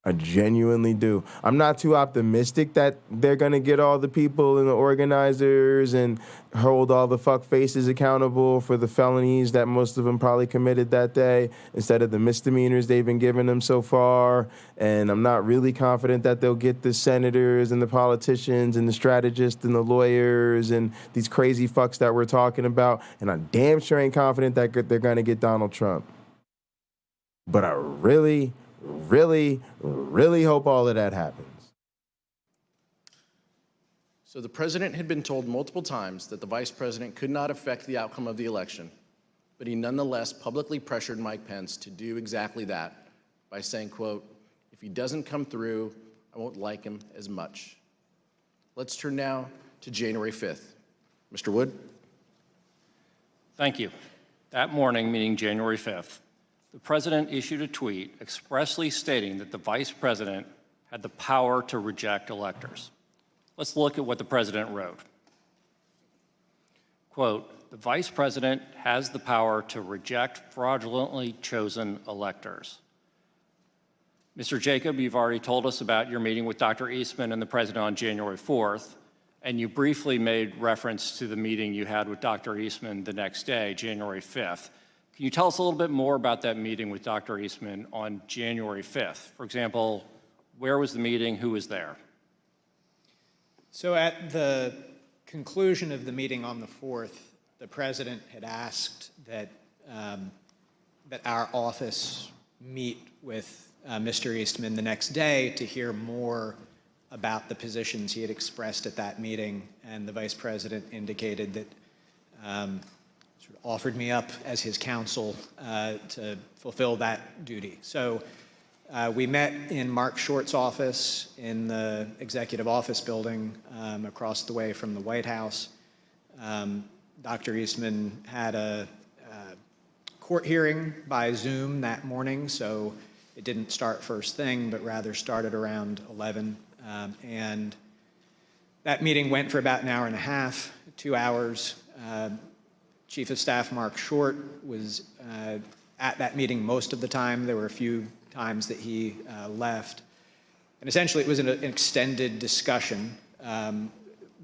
I genuinely do. I'm not too optimistic that they're going to get all the people and the organizers and hold all the fuck faces accountable for the felonies that most of them probably committed that day instead of the misdemeanors they've been giving them so far. And I'm not really confident that they'll get the senators and the politicians and the strategists and the lawyers and these crazy fucks that we're talking about. And I damn sure ain't confident that they're going to get Donald Trump. But I really, really, really hope all of that happens. So the president had been told multiple times that the vice president could not affect the outcome of the election, but he nonetheless publicly pressured Mike Pence to do exactly that by saying, quote, "If he doesn't come through, I won't like him as much." Let's turn now to January 5th. Mr. Wood. Thank you. That morning, meaning January 5th, the president issued a tweet expressly stating that the vice president had the power to reject electors. Let's look at what the president wrote. Quote, "The vice president has the power to reject fraudulently chosen electors." Mr. Jacob, you've already told us about your meeting with Dr. Eastman and the president on January 4th, and you briefly made reference to the meeting you had with Dr. Eastman the next day, January 5th. Can you tell us a little bit more about that meeting with Dr. Eastman on January 5th? For example, where was the meeting? Who was there? So at the conclusion of the meeting on the 4th, the president had asked that our office meet with Mr. Eastman the next day to hear more about the positions he had expressed at that meeting, and the vice president indicated that offered me up as his counsel to fulfill that duty. So we met in Mark Short's office in the executive office building across the way from the White House. Dr. Eastman had a court hearing by Zoom that morning, so it didn't start first thing, but rather started around 11. And that meeting went for about an hour and a half, 2 hours. Chief of Staff Mark Short was at that meeting most of the time. There were a few times that he left. And essentially, it was an extended discussion.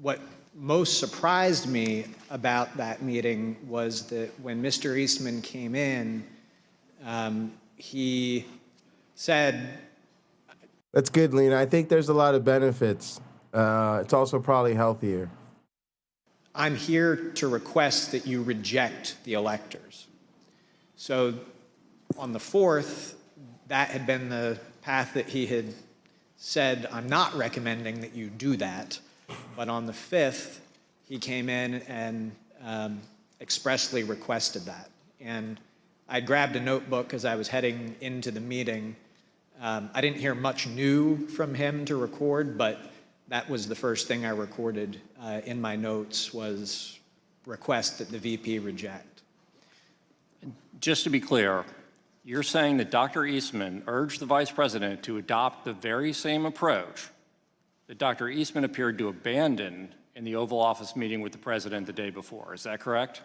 What most surprised me about that meeting was that when Mr. Eastman came in, he said... That's good, Lena. I think there's a lot of benefits. It's also probably healthier. I'm here to request that you reject the electors. So on the 4th, that had been the path that he had said, I'm not recommending that you do that. But on the 5th, he came in and expressly requested that. And I grabbed a notebook as I was heading into the meeting. I didn't hear much new from him to record, but that was the first thing I recorded in my notes was request that the VP reject. Just to be clear, you're saying that Dr. Eastman urged the Vice President to adopt the very same approach that Dr. Eastman appeared to abandon in the Oval Office meeting with the President the day before. Is that correct?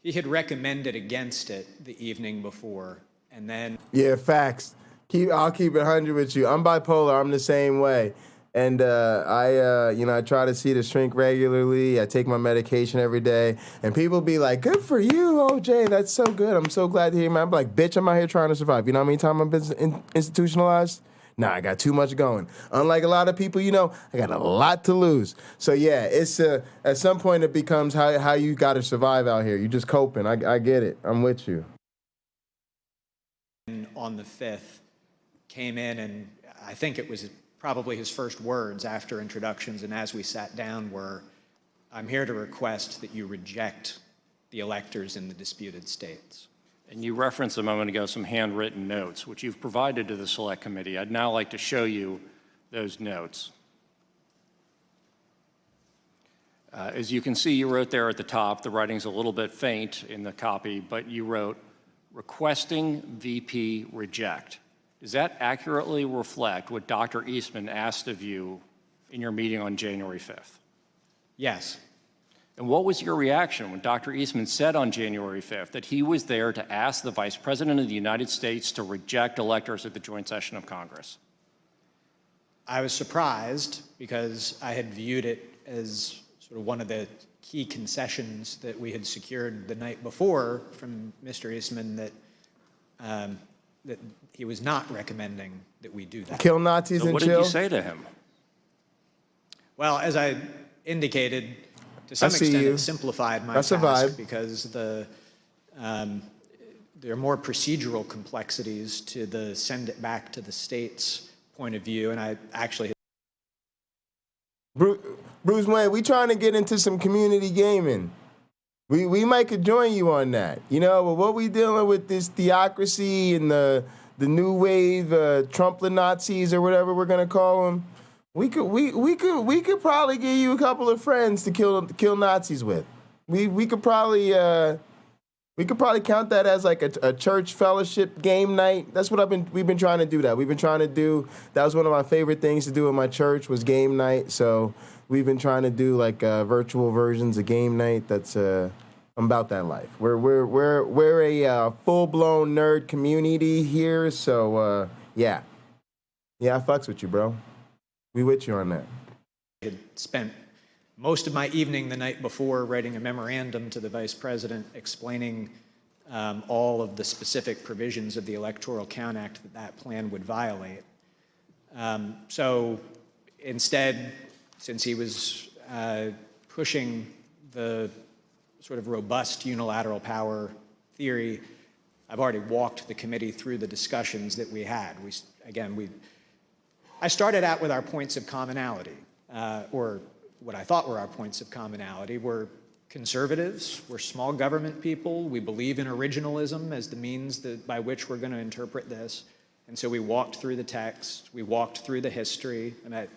He had recommended against it the evening before, and then... Yeah, facts. I'll keep it 100 with you. I'm bipolar. I'm the same way. And I try to see the shrink regularly. I take my medication every day. And people be like, good for you, OJ. That's so good. I'm so glad to hear, man. I'm like, bitch, I'm out here trying to survive. You know how many times I've been institutionalized? Nah, I got too much going. Unlike a lot of people, I got a lot to lose. So, yeah, it's at some point it becomes how you got to survive out here. You just coping. I get it. I'm with you. And on the 5th, came in, and I think it was probably his first words after introductions and as we sat down were, I'm here to request that you reject the electors in the disputed states. And you referenced a moment ago some handwritten notes, which you've provided to the Select Committee. I'd now like to show you those notes. As you can see, you wrote there at the top, the writing's a little bit faint in the copy, but you wrote, requesting VP reject. Does that accurately reflect what Dr. Eastman asked of you in your meeting on January 5th? Yes. And what was your reaction when Dr. Eastman said on January 5th that he was there to ask the Vice President of the United States to reject electors at the joint session of Congress? I was surprised because I had viewed it as sort of one of the key concessions that we had secured the night before from Mr. Eastman that he was not recommending that we do that. Kill Nazis and what chill? What did you say to him? Well, as I indicated, to some extent, it simplified my task because there are more procedural complexities to the send it back to the states point of view, and I actually... Bruce Wayne, we trying to get into some community gaming. We might could join you on that. But what we dealing with this theocracy and the new wave Trump Nazis or whatever we're gonna call them, we could probably give you a couple of friends to kill Nazis with. We could probably count that as like a church fellowship game night. That's what we've been trying to do that. We've been trying to do, that was one of my favorite things to do in my church was game night. So we've been trying to do like virtual versions of game night. That's I'm about that life. We're a full-blown nerd community here. So yeah, I fucks with you, bro. We with you on that. I had spent most of my evening the night before writing a memorandum to the Vice President explaining all of the specific provisions of the Electoral Count Act that plan would violate. So instead, since he was pushing the sort of robust unilateral power theory, I've already walked the committee through the discussions that we had. I started out with our points of commonality, or what I thought were our points of commonality. We're conservatives, we're small government people, we believe in originalism as the means by which we're going to interpret this. And so we walked through the text, we walked through the history, and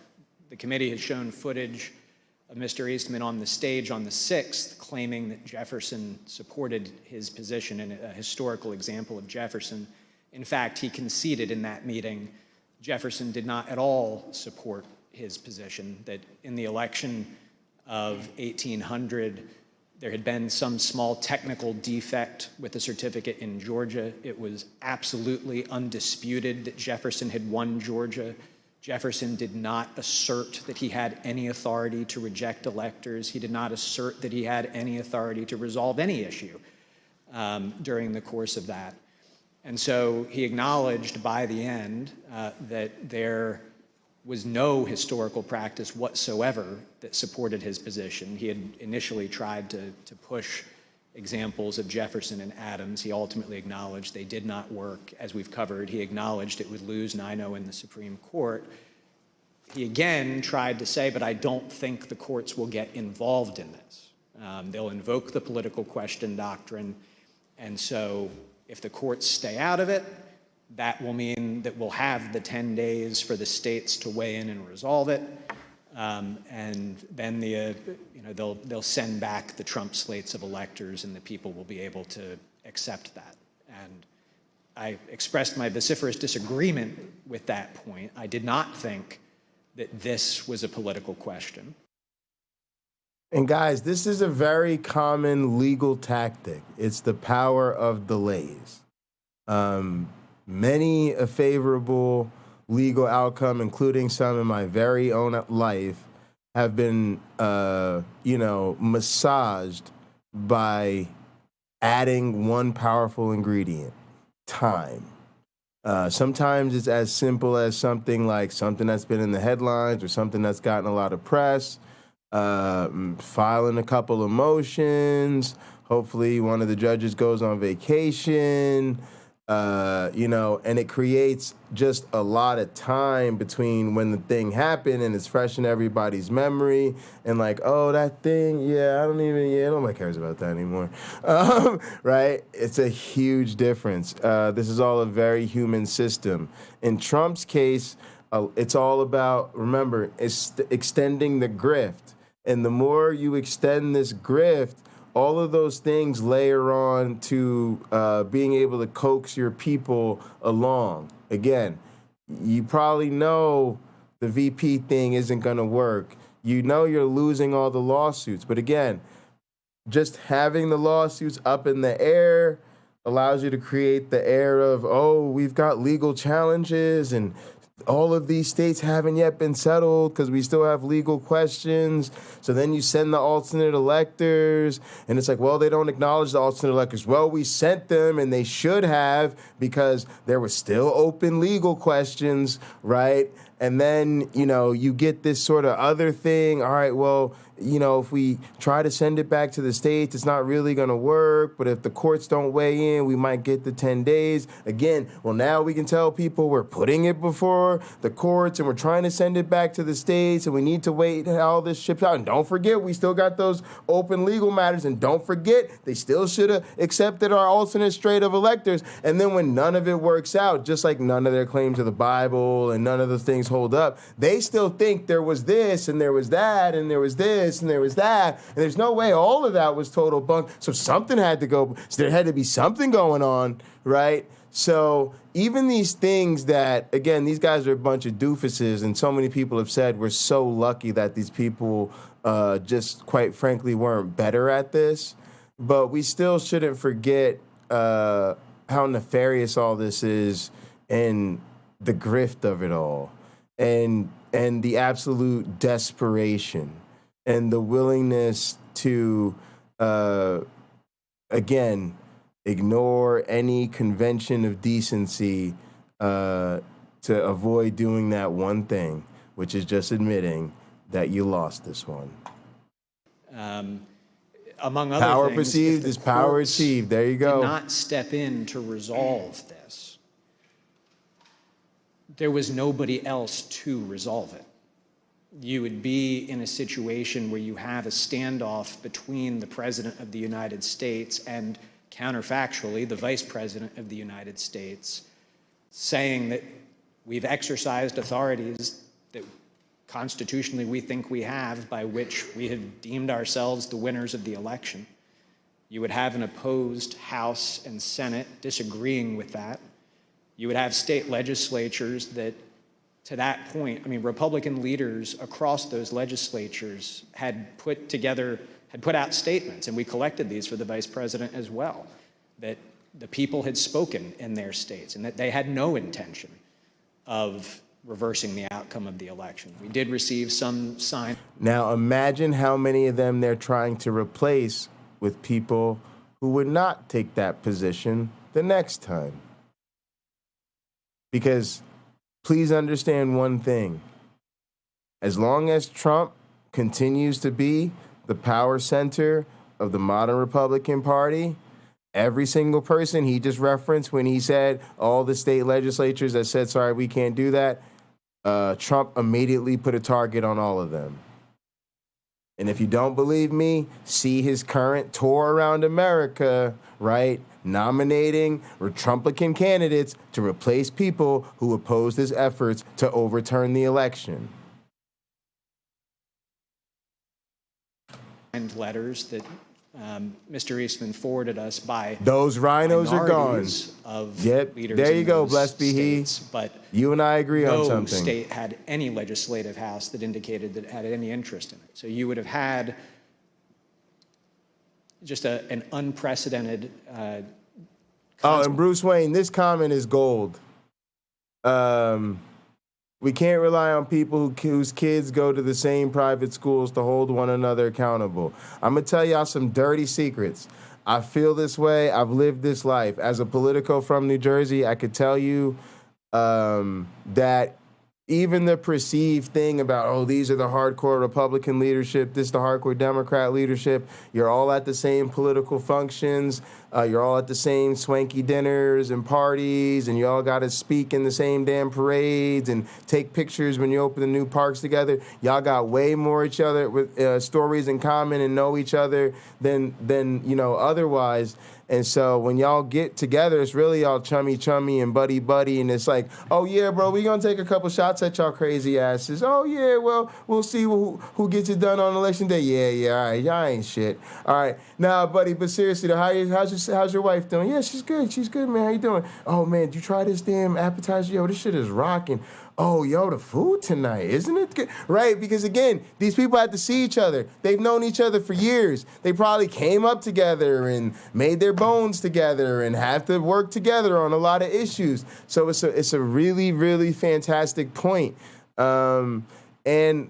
the committee has shown footage of Mr. Eastman on the stage on the 6th, claiming that Jefferson supported his position and a historical example of Jefferson. In fact, he conceded in that meeting Jefferson did not at all support his position, that in the election of 1800, there had been some small technical defect with the certificate in Georgia. It was absolutely undisputed that Jefferson had won Georgia. Jefferson did not assert that he had any authority to reject electors. He did not assert that he had any authority to resolve any issue during the course of that. And so he acknowledged by the end that there was no historical practice whatsoever that supported his position. He had initially tried to push examples of Jefferson and Adams. He ultimately acknowledged they did not work, as we've covered. He acknowledged it would lose 9-0 in the Supreme Court. He again tried to say, but I don't think the courts will get involved in this. They'll invoke the political question doctrine, and so if the courts stay out of it, that will mean that we'll have the 10 days for the states to weigh in and resolve it, and then they'll send back the Trump slates of electors, and the people will be able to accept that. And I expressed my vociferous disagreement with that point. I did not think that this was a political question. And guys, this is a very common legal tactic. It's the power of delays. Many a favorable legal outcome, including some in my very own life, have been, massaged by adding one powerful ingredient: time. Sometimes it's as simple as something that's been in the headlines or something that's gotten a lot of press. Filing a couple of motions. Hopefully one of the judges goes on vacation, and it creates just a lot of time between when the thing happened and it's fresh in everybody's memory. And that thing, nobody cares about that anymore. Right? It's a huge difference. This is all a very human system. In Trump's case, it's all about, remember, extending the grift. And the more you extend this grift, all of those things layer on to being able to coax your people along. Again, you probably know the VP thing isn't going to work. You know you're losing all the lawsuits. But again, just having the lawsuits up in the air allows you to create the air of, oh, we've got legal challenges and all of these states haven't yet been settled because we still have legal questions. So then you send the alternate electors, and it's like, well, they don't acknowledge the alternate electors. Well, we sent them, and they should have, because there were still open legal questions, right? And then, you get this sort of other thing. All right, well, if we try to send it back to the states, it's not really going to work. But if the courts don't weigh in, we might get the 10 days. Again, well, now we can tell people we're putting it before the courts and we're trying to send it back to the states, and we need to wait until all this ships out. And don't forget, we still got those open legal matters. And don't forget, they still should have accepted our alternate straight of electors. And then when none of it works out, just like none of their claims to the Bible and none of those things hold up, they still think there was this and there was that and there was this and there was that, and there's no way all of that was total bunk. So something had to go. So there had to be something going on, right? So even these things that, again, these guys are a bunch of doofuses, and so many people have said we're so lucky that these people just, quite frankly, weren't better at this. But we still shouldn't forget how nefarious all this is and the grift of it all, and the absolute desperation and the willingness to, again, ignore any convention of decency to avoid doing that one thing, which is just admitting that you lost this one. Among other power things, perceived is power achieved. There you go. Did not step in to resolve this. There was nobody else to resolve it. You would be in a situation where you have a standoff between the President of the United States and, counterfactually, the Vice President of the United States, saying that we've exercised authorities that constitutionally we think we have, by which we have deemed ourselves the winners of the election. You would have an opposed House and Senate disagreeing with that. You would have state legislatures that, to that point, I mean, Republican leaders across those legislatures had put out statements, and we collected these for the vice president as well, that the people had spoken in their states and that they had no intention of reversing the outcome of the election. We did receive some sign. Now imagine how many of them they're trying to replace with people who would not take that position the next time. Because please understand one thing. As long as Trump continues to be the power center of the modern Republican Party, every single person he just referenced when he said all the state legislatures that said, sorry, we can't do that, Trump immediately put a target on all of them. And if you don't believe me, see his current tour around America, right? Nominating Trumpican candidates to replace people who opposed his efforts to overturn the election. And letters that Mr. Eastman forwarded us by those rhinos are gone. Of yep, leaders there you go, those blessed be he. States, but you and I agree on something. No state had any legislative house that indicated that it had any interest in it. So you would have had just an unprecedented. Oh, and Bruce Wayne, this comment is gold. We can't rely on people whose kids go to the same private schools to hold one another accountable. I'm going to tell y'all some dirty secrets. I feel this way. I've lived this life. As a Politico from New Jersey, I could tell you that even the perceived thing about, oh, these are the hardcore Republican leadership, this is the hardcore Democrat leadership, you're all at the same political functions, you're all at the same swanky dinners and parties, and you all got to speak in the same damn parades and take pictures when you open the new parks together. Y'all got way more each other with stories in common and know each other than otherwise. And so when y'all get together, it's really all chummy and buddy, and it's like, oh yeah, bro, we gonna take a couple shots at y'all crazy asses. Oh yeah, well, we'll see who gets it done on election day. Yeah, all right, y'all ain't shit. All right, now, buddy, but seriously, though, how's your wife doing? Yeah, she's good, man. How you doing? Oh man, did you try this damn appetizer? Yo, this shit is rocking. Oh, yo, the food tonight, isn't it good? Right, because again, these people have to see each other. They've known each other for years. They probably came up together and made their bones together and have to work together on a lot of issues. So it's a really, really fantastic point. And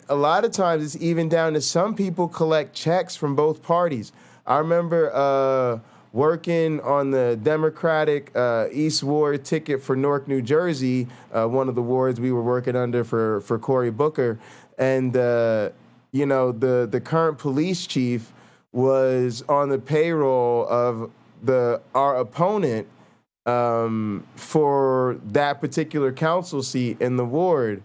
a lot of times it's even down to some people collect checks from both parties. I remember working on the Democratic East Ward ticket for Newark, New Jersey, one of the wards we were working under for Cory Booker. And, the current police chief was on the payroll of our opponent for that particular council seat in the ward.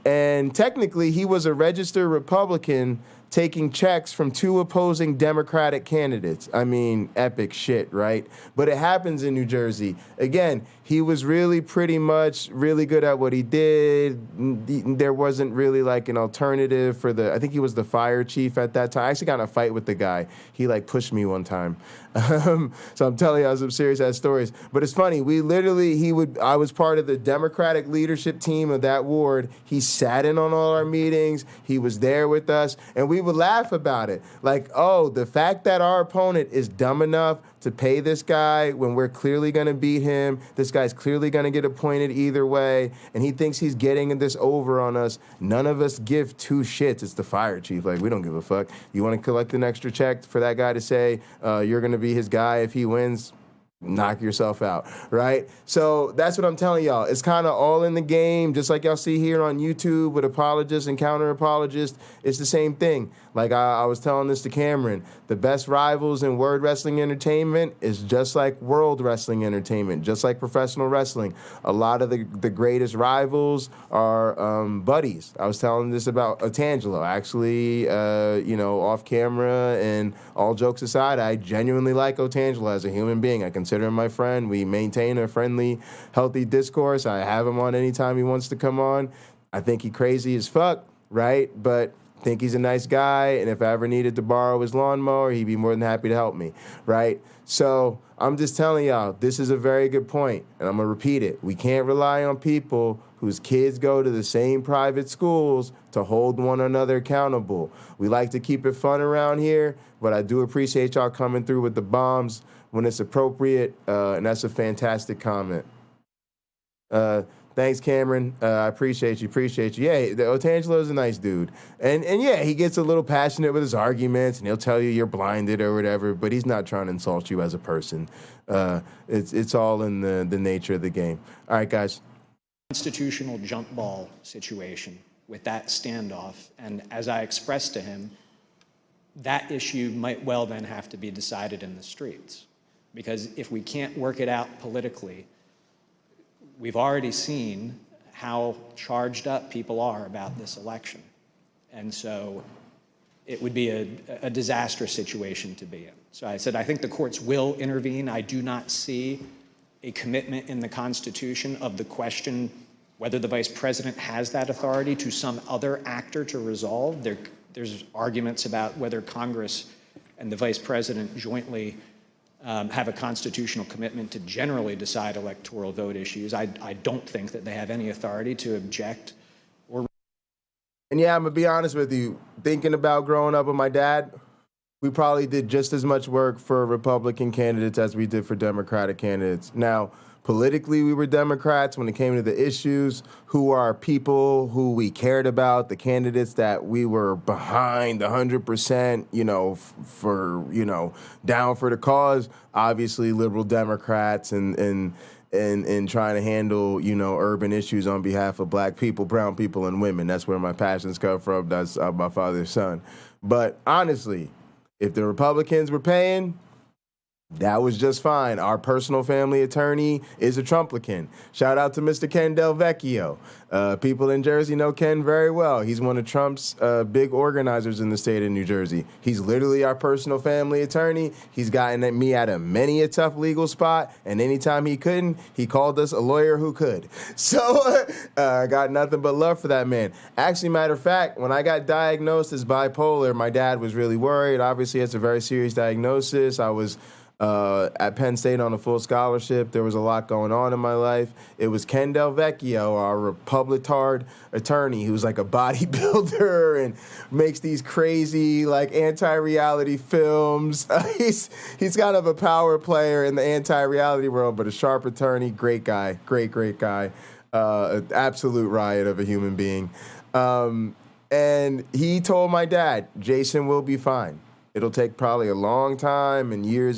And technically, he was a registered Republican taking checks from two opposing Democratic candidates. I mean, epic shit, right? But it happens in New Jersey. Again, he was really pretty much really good at what he did. There wasn't really like an alternative for I think he was the fire chief at that time. I actually got in a fight with the guy. He like pushed me one time. So I'm telling you, I have some serious ass stories. But it's funny, I was part of the Democratic leadership team of that ward. He sat in on all our meetings. He was there with us. And we would laugh about it. Like, oh, the fact that our opponent is dumb enough to pay this guy when we're clearly going to beat him, this guy's clearly going to get appointed either way, and he thinks he's getting this over on us. None of us give two shits. It's the fire chief. Like, we don't give a fuck. You want to collect an extra check for that guy to say you're going to be his guy if he wins? Knock yourself out, right? So that's what I'm telling y'all. It's kind of all in the game, just like y'all see here on YouTube with apologists and counter-apologists. It's the same thing. Like I was telling this to Cameron, the best rivals in word wrestling entertainment is just like world wrestling entertainment, just like professional wrestling. A lot of the greatest rivals are buddies. I was telling this about Otangelo. Actually, off camera and all jokes aside, I genuinely like Otangelo as a human being. I consider him my friend. We maintain a friendly, healthy discourse. I have him on anytime he wants to come on. I think he's crazy as fuck. right? But think he's a nice guy, and if I ever needed to borrow his lawnmower, he'd be more than happy to help me, right? So I'm just telling y'all, this is a very good point, and I'm going to repeat it. We can't rely on people whose kids go to the same private schools to hold one another accountable. We like to keep it fun around here, but I do appreciate y'all coming through with the bombs when it's appropriate, and that's a fantastic comment. Thanks, Cameron. I appreciate you. Yeah, Otangelo's a nice dude. And yeah, he gets a little passionate with his arguments, and he'll tell you you're blinded or whatever, but he's not trying to insult you as a person. It's all in the nature of the game. All right, guys. Constitutional jump ball situation with that standoff. And as I expressed to him, that issue might well then have to be decided in the streets. Because if we can't work it out politically, we've already seen how charged up people are about this election. And so it would be a disastrous situation to be in. So I said, I think the courts will intervene. I do not see a commitment in the Constitution of the question whether the vice president has that authority to some other actor to resolve. There's arguments about whether Congress and the vice president jointly have a constitutional commitment to generally decide electoral vote issues. I don't think that they have any authority to object or. And yeah, I'm going to be honest with you. Thinking about growing up with my dad, we probably did just as much work for Republican candidates as we did for Democratic candidates. Now, politically, we were Democrats when it came to the issues, who are people who we cared about, the candidates that we were behind 100%, for, down for the cause. Obviously, liberal Democrats and trying to handle, urban issues on behalf of black people, brown people, and women. That's where my passions come from. That's my father's son. But honestly, if the Republicans were paying, that was just fine. Our personal family attorney is a Trumplican. Shout out to Mr. Ken Del Vecchio. People in Jersey know Ken very well. He's one of Trump's big organizers in the state of New Jersey. He's literally our personal family attorney. He's gotten me out of many a tough legal spot, and anytime he couldn't, he called us a lawyer who could. So I got nothing but love for that man. Actually, matter of fact, when I got diagnosed as bipolar, my dad was really worried. Obviously, it's a very serious diagnosis. I was at Penn State on a full scholarship. There was a lot going on in my life. It was Ken Del Vecchio, our Republicard attorney, who's like a bodybuilder and makes these crazy like anti-reality films. He's kind of a power player in the anti-reality world, but a sharp attorney, great guy, great guy, an absolute riot of a human being. And he told my dad, Jason will be fine. It'll take probably a long time and years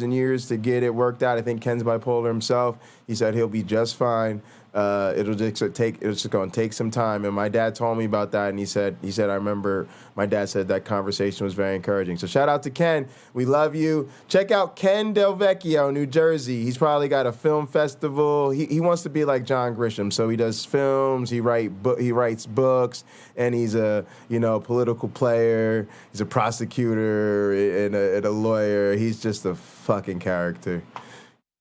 to get it worked out. I think Ken's bipolar himself. He said he'll be just fine. It's just going to take some time. And my dad told me about that, and he said, I remember my dad said that conversation was very encouraging. So shout out to Ken. We love you. Check out Ken Del Vecchio, New Jersey. He's probably got a film festival. He wants to be like John Grisham. So he does films, he writes books, and he's a, political player. He's a prosecutor and a lawyer. He's just a fucking character.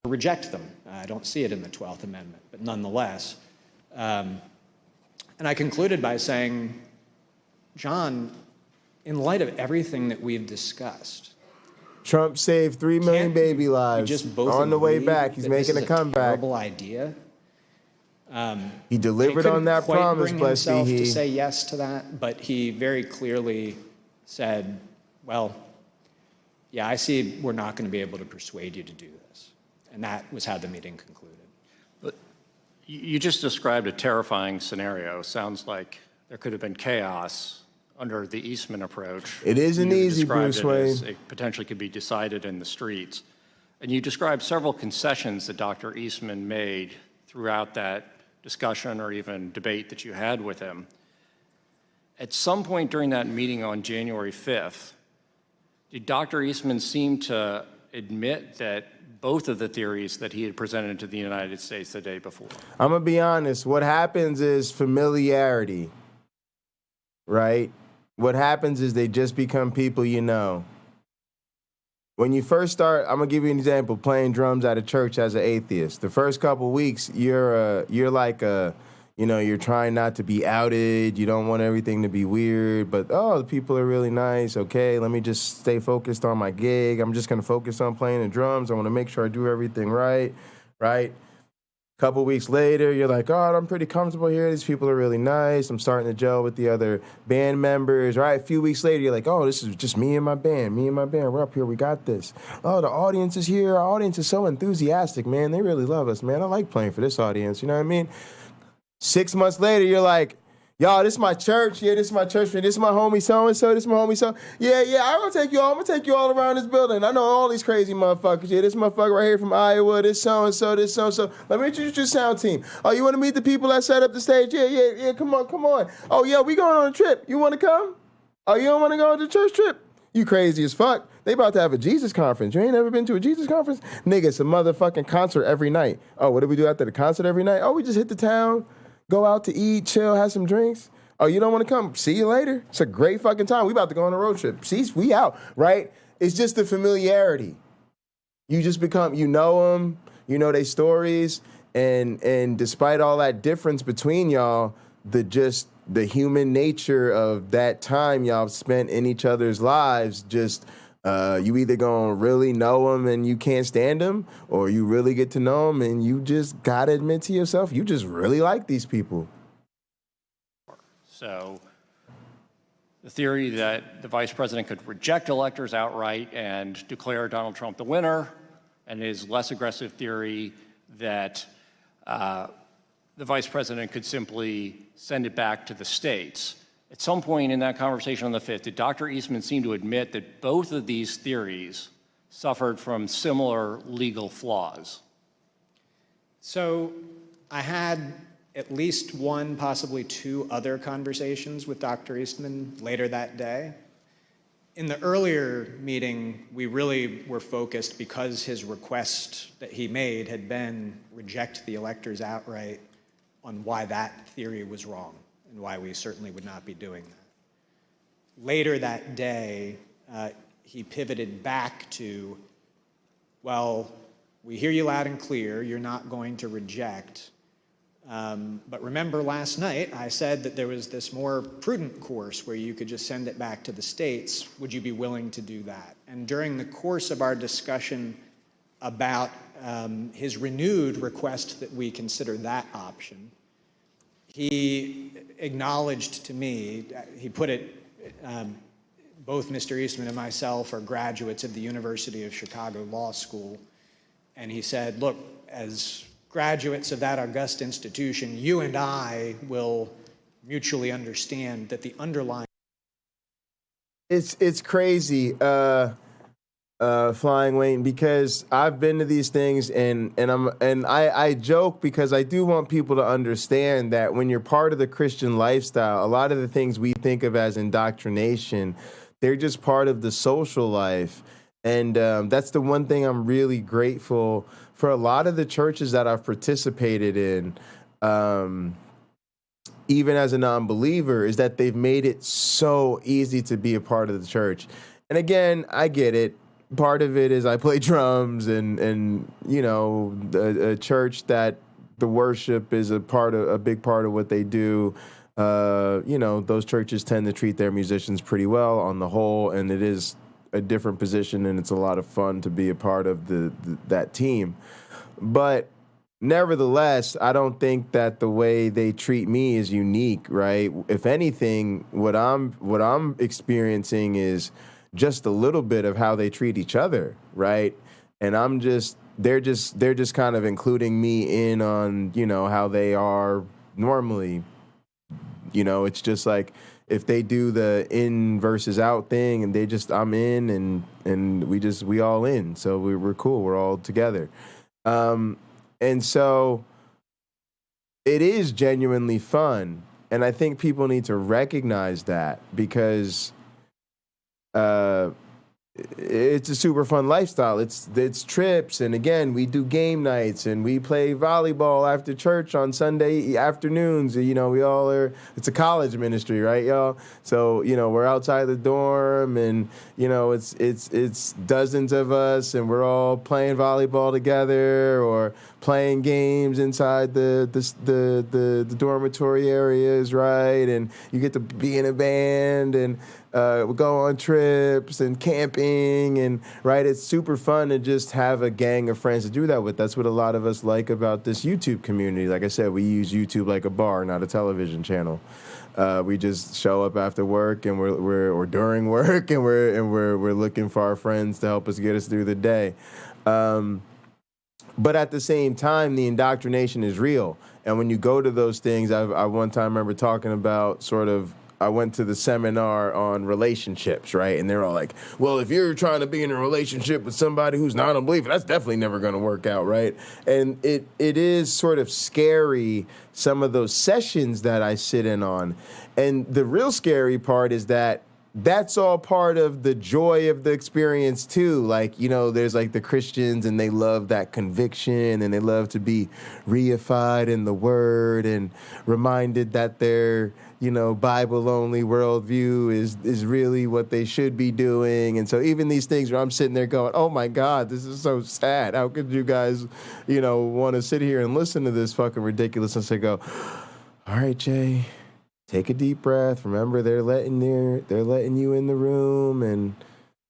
Reject them. I don't see it in the 12th Amendment, but nonetheless. And I concluded by saying, John, in light of everything that we've discussed, Trump saved 3 million baby lives. Just both on the way back. He's making a comeback. Terrible idea. He delivered on that promise, bless be he. To say yes to that, but he very clearly said, well, yeah, I see we're not going to be able to persuade you to do this. And that was how the meeting concluded. But you just described a terrifying scenario. Sounds like there could have been chaos under the Eastman approach. It isn't easy, Bruce Wayne. It potentially could be decided in the streets. And you described several concessions that Dr. Eastman made throughout that discussion or even debate that you had with him. At some point during that meeting on January 5th, did Dr. Eastman seem to admit that both of the theories that he had presented to the United States the day before? I'm going to be honest. What happens is familiarity, right? What happens is they just become people you know. When you first start, I'm going to give you an example, playing drums at a church as an atheist. The first couple weeks, you're like a you know, you're trying not to be outed. You don't want everything to be weird, but, oh, the people are really nice. Okay, let me just stay focused on my gig. I'm just going to focus on playing the drums. I want to make sure I do everything right? Couple weeks later, you're like, oh, I'm pretty comfortable here. These people are really nice. I'm starting to gel with the other band members, right? A few weeks later, you're like, oh, this is just me and my band. We're up here. We got this. Oh, the audience is here. Our audience is so enthusiastic, man. They really love us, man. I like playing for this audience. You know what I mean? 6 months later, you're like, y'all, this is my church. Yeah, this is my church. This is my homie so-and-so. This is my homie so. Yeah, I'm going to take you all. I'm going to take you all around this building. I know all these crazy motherfuckers. Yeah, this motherfucker right here from Iowa. This so-and-so. This so-and-so. Let me introduce your sound team. Oh, you want to meet the people that set up the stage? Yeah. Come on. Oh, yeah, we going on a trip. You want to come? Oh, you don't want to go on the church trip? You crazy as fuck. They about to have a Jesus conference. You ain't never been to a Jesus conference? Nigga, it's a motherfucking concert every night. Oh, what do we do after the concert every night? Oh, we just hit the town, go out to eat, chill, have some drinks. Oh, you don't want to come? See you later. It's a great fucking time. We about to go on a road trip. See, we out, right? It's just the familiarity. You just become, you know them, you know their stories, and despite all that difference between y'all, the human nature of that time y'all spent in each other's lives, just you either gonna really know them and you can't stand them, or you really get to know them and you just gotta admit to yourself you just really like these people. So the theory that the vice president could reject electors outright and declare Donald Trump the winner, and his less aggressive theory that the vice president could simply send it back to the states. At some point in that conversation on the 5th, did Dr. Eastman seem to admit that both of these theories suffered from similar legal flaws? So I had at least one, possibly two other conversations with Dr. Eastman later that day. In the earlier meeting, we really were focused, because his request that he made had been reject the electors outright, on why that theory was wrong and why we certainly would not be doing that. Later that day, he pivoted back to, well, we hear you loud and clear, you're not going to reject. But remember last night, I said that there was this more prudent course where you could just send it back to the states. Would you be willing to do that? And during the course of our discussion about his renewed request that we consider that option, he acknowledged to me, he put it, both Mr. Eastman and myself are graduates of the University of Chicago Law School, and he said, look, as graduates of that august institution, you and I will mutually understand that the underlying... It's crazy, Flying Wayne, because I've been to these things and I joke because I do want people to understand that when you're part of the Christian lifestyle, a lot of the things we think of as indoctrination, they're just part of the social life. And that's the one thing I'm really grateful for a lot of the churches that I've participated in, even as a non-believer, is that they've made it so easy to be a part of the church. And again, I get it. Part of it is I play drums and you know, a church that the worship is a big part of what they do. You know, those churches tend to treat their musicians pretty well on the whole, and it is a different position, and it's a lot of fun to be a part of that team. But nevertheless, I don't think that the way they treat me is unique, right? If anything, what I'm experiencing is just a little bit of how they treat each other, right? And they're just kind of including me in on, you know, how they are normally. You know, it's just like, if they do the in versus out thing and I'm in and we all in. So we're cool. We're all together. And so it is genuinely fun. And I think people need to recognize that, because it's a super fun lifestyle. It's trips, and again, we do game nights and we play volleyball after church on Sunday afternoons. You know, it's a college ministry, right, y'all? So, you know, we're outside the dorm, and you know, it's dozens of us, and we're all playing volleyball together or playing games inside the dormitory areas, right? And you get to be in a band and we go on trips and camping, and right, it's super fun to just have a gang of friends to do that with. That's what a lot of us like about this YouTube community. Like I said, we use YouTube like a bar, not a television channel. We just show up after work and or during work, and we're looking for our friends to help us get us through the day. But at the same time, the indoctrination is real. And when you go to those things, I one time remember talking about I went to the seminar on relationships, right? And they're all like, well, if you're trying to be in a relationship with somebody who's not a believer, that's definitely never going to work out, right? And it is sort of scary, some of those sessions that I sit in on. And the real scary part is that that's all part of the joy of the experience too. Like, there's like the Christians, and they love that conviction, and they love to be reified in the word and reminded that their, Bible-only worldview is really what they should be doing. And so even these things where I'm sitting there going, oh my God, this is so sad. How could you guys, want to sit here and listen to this fucking ridiculousness? I go, all right, Jay, take a deep breath. Remember, they're letting you in the room, and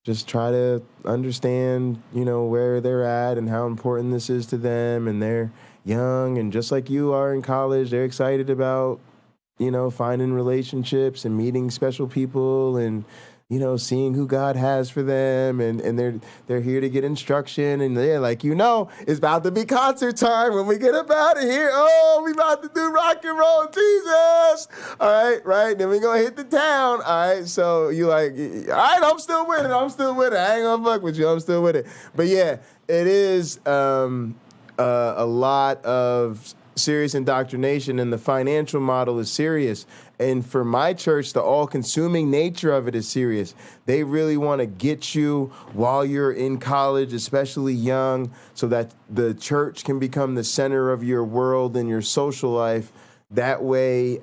just try to understand, where they're at and how important this is to them. And they're young, and just like you are in college, they're excited about, finding relationships and meeting special people, and seeing who God has for them, and they're here to get instruction, and they're like, it's about to be concert time when we get up out of here. Oh, we about to do rock and roll, Jesus. All right, then we gonna hit the town. All right, so you like, all right, I'm still with it. I ain't gonna fuck with you. I'm still with it. But yeah, it is a lot of serious indoctrination, and the financial model is serious. And for my church, the all-consuming nature of it is serious. They really want to get you while you're in college, especially young, so that the church can become the center of your world and your social life. That way,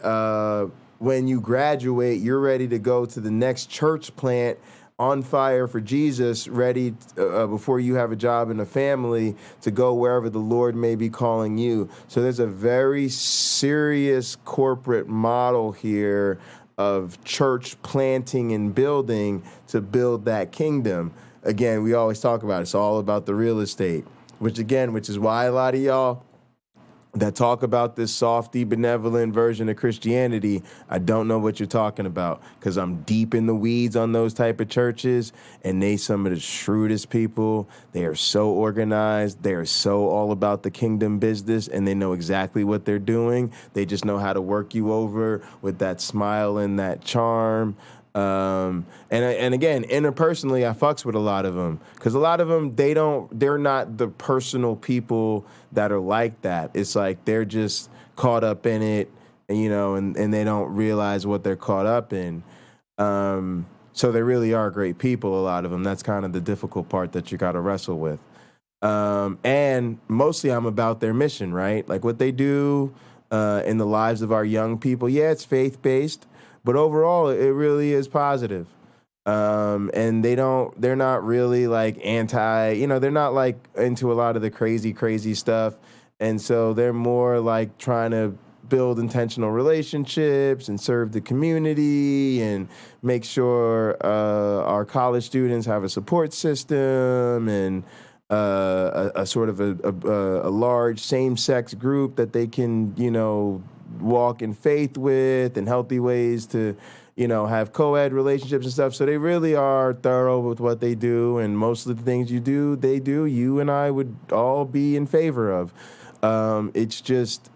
when you graduate, you're ready to go to the next church plant, on fire for Jesus, ready before you have a job and a family to go wherever the Lord may be calling you. So there's a very serious corporate model here of church planting and building to build that kingdom. Again, we always talk about it's all about the real estate, which is why a lot of y'all that talk about this softy, benevolent version of Christianity, I don't know what you're talking about, because I'm deep in the weeds on those type of churches, and they some of the shrewdest people. They are so organized. They are so all about the kingdom business, and they know exactly what they're doing. They just know how to work you over with that smile and that charm. And again, interpersonally, I fucks with a lot of them, because a lot of them, they're not the personal people that are like that. It's like they're just caught up in it, and, and they don't realize what they're caught up in. So they really are great people, a lot of them. That's kind of the difficult part that you got to wrestle with. And mostly I'm about their mission, right? Like what they do in the lives of our young people. Yeah, it's faith-based, but overall, it really is positive. And they're not really like they're not like into a lot of the crazy stuff. And so they're more like trying to build intentional relationships and serve the community and make sure our college students have a support system and a sort of a large same-sex group that they can, walk in faith with, and healthy ways to, have co-ed relationships and stuff. So they really are thorough with what they do, and most of the things they do, you and I would all be in favor of. It's just